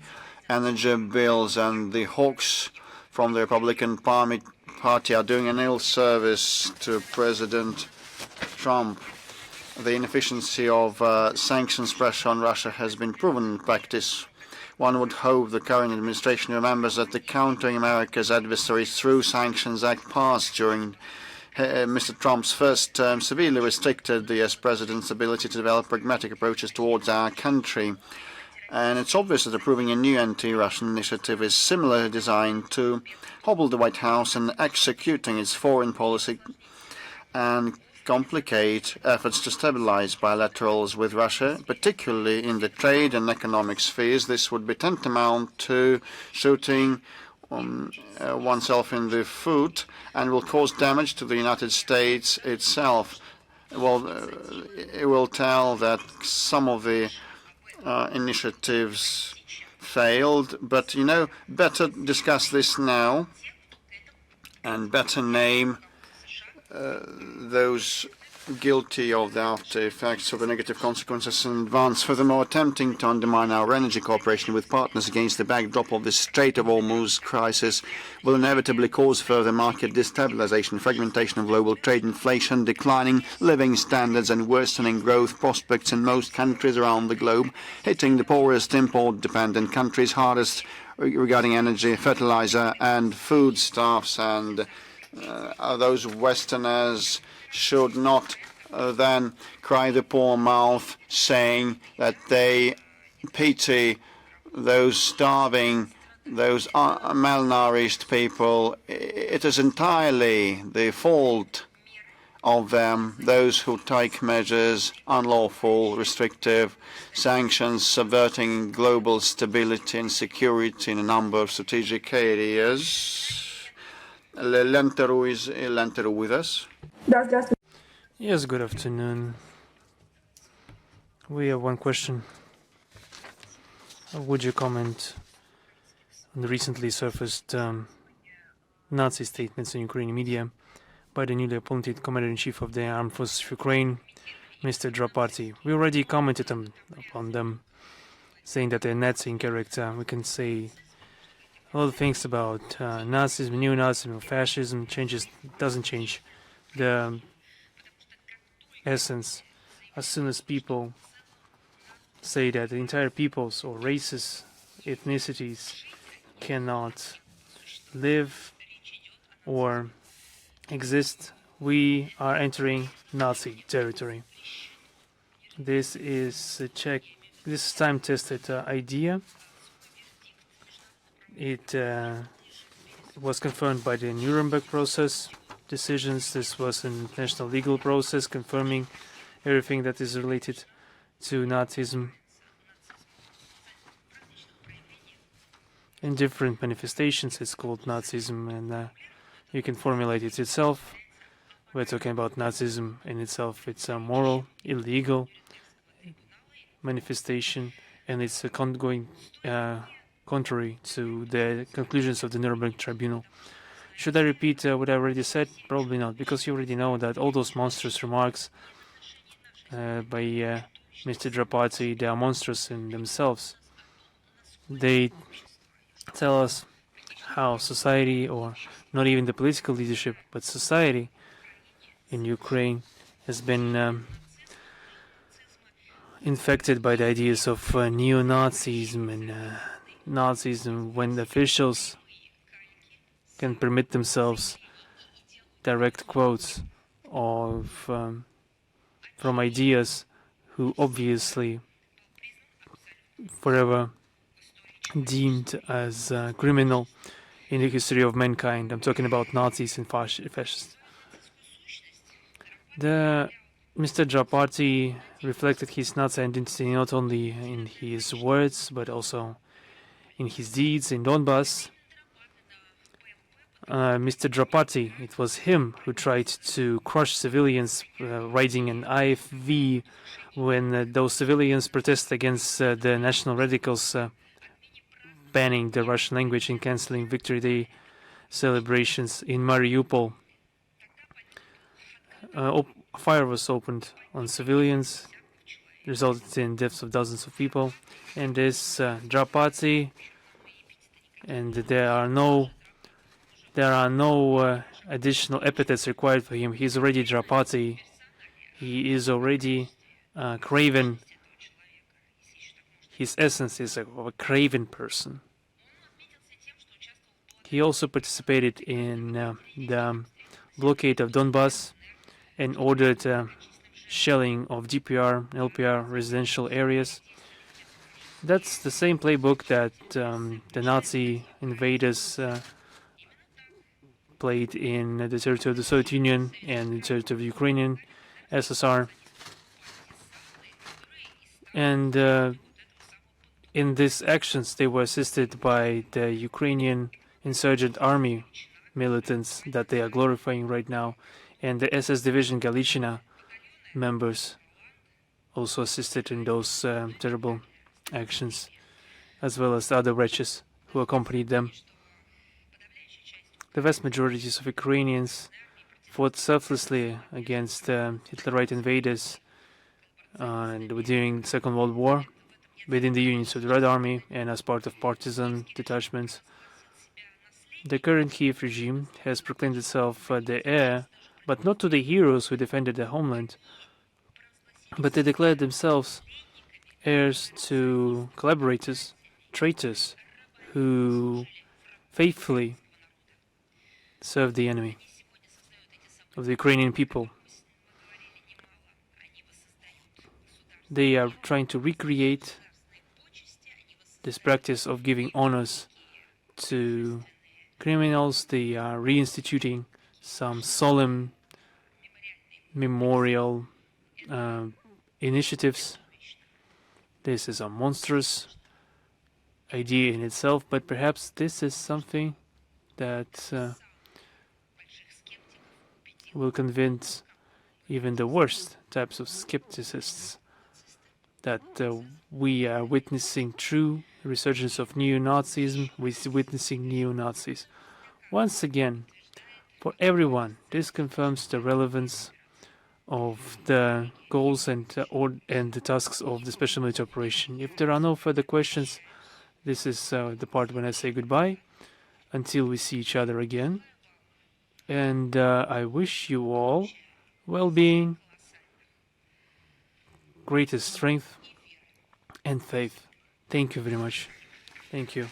energy bills, and the hawks from the Republican Party are doing an ill service to President Trump. The inefficiency of sanctions pressure on Russia has been proven in practice. One would hope the current administration remembers that the Countering America's Adversaries Through Sanctions Act passed during Mr. Trump's first term severely restricted the US president's ability to develop pragmatic approaches towards our country. And it's obvious that approving a new anti-Russian initiative is similarly designed to hobble the White House in executing its foreign policy and complicate efforts to stabilize bilaterals with Russia, particularly in the trade and economic spheres. This would be tantamount to shooting oneself in the foot, and will cause damage to the United States itself. Well, it will tell that some of the initiatives failed, but better discuss this now and better name those guilty of the after effects of the negative consequences in advance. Furthermore, attempting to undermine our energy cooperation with partners against the backdrop of the Strait of Hormuz crisis will inevitably cause further market destabilization, fragmentation of global trade, inflation, declining living standards, and worsening growth prospects in most countries around the globe, hitting the poorest import-dependent countries hardest regarding energy, fertilizer, and foodstuffs. And those Westerners should not then cry the poor mouth, saying that they pity those starving, those malnourished people. It is entirely the fault of them, those who take measures, unlawful, restrictive sanctions, subverting global stability and security in a number of strategic areas. Lenteru is Lenteru with us. Yes, good afternoon. We have one question. Would you comment on the recently surfaced Nazi statements in Ukrainian media by the newly appointed Commander-in-Chief of the Armed Forces of Ukraine, Mr. Draparty? We already commented upon them, saying that they're Nazi in character. We can say a lot of things about Nazism, neo-Nazism, fascism. Doesn't change the essence. As soon as people say that the entire peoples or races, ethnicities cannot live or exist, we are entering Nazi territory. This is a time-tested idea. It was confirmed by the Nuremberg process decisions. This was an international legal process confirming everything that is related to Nazism in different manifestations. It's called Nazism, and you can formulate it itself. We're talking about Nazism in itself. It's a moral, illegal manifestation, and it's going contrary to the conclusions of the Nuremberg Tribunal. Should I repeat what I already said? Probably not, because you already know that all those monstrous remarks by Mr. Drapati, they are monstrous in themselves. They tell us how society, or not even the political leadership, but society in Ukraine has been infected by the ideas of neo-Nazism and Nazism, when the officials can permit themselves direct quotes of from ideas who obviously forever deemed as criminal in the history of mankind. I'm talking about Nazis and fascists. Mr. Drapati reflected his Nazi identity not only in his words, but also in his deeds in Donbass. Mr. Drapati, it was him who tried to crush civilians riding an IFV when those civilians protested against the national radicals banning the Russian language and cancelling Victory Day celebrations in Mariupol. Fire was opened on civilians, resulted in deaths of dozens of people, and this Drapati, and there are no additional epithets required for him. He's already Drapati. He is already craven. His essence is of a craven person. He also participated in the blockade of Donbass and ordered shelling of DPR, LPR residential areas. That's the same playbook that the Nazi invaders played in the territory of the Soviet Union and the territory of the Ukrainian SSR. And in these actions, they were assisted by the Ukrainian insurgent army militants that they are glorifying right now, and the SS Division Galiciana members also assisted in those terrible actions, as well as the other wretches who accompanied them. The vast majorities of Ukrainians fought selflessly against Hitlerite invaders during the Second World War within the units of the Red Army and as part of partisan detachments. The current Kiev regime has proclaimed itself the heir, but not to the heroes who defended their homeland, but they declared themselves heirs to collaborators, traitors, who faithfully served the enemy of the Ukrainian people. They are trying to recreate this practice of giving honors to criminals. They are reinstituting some solemn memorial initiatives. This is a monstrous idea in itself, but perhaps this is something that will convince even the worst types of skepticists that we are witnessing true resurgence of neo-Nazism, we're witnessing neo-Nazis. Once again, for everyone, this confirms the relevance of the goals and the tasks of the special military operation. If there are no further questions, this is the part when I say goodbye until we see each other again. And I wish you all well-being, greatest strength and faith. Thank you very much. Thank you.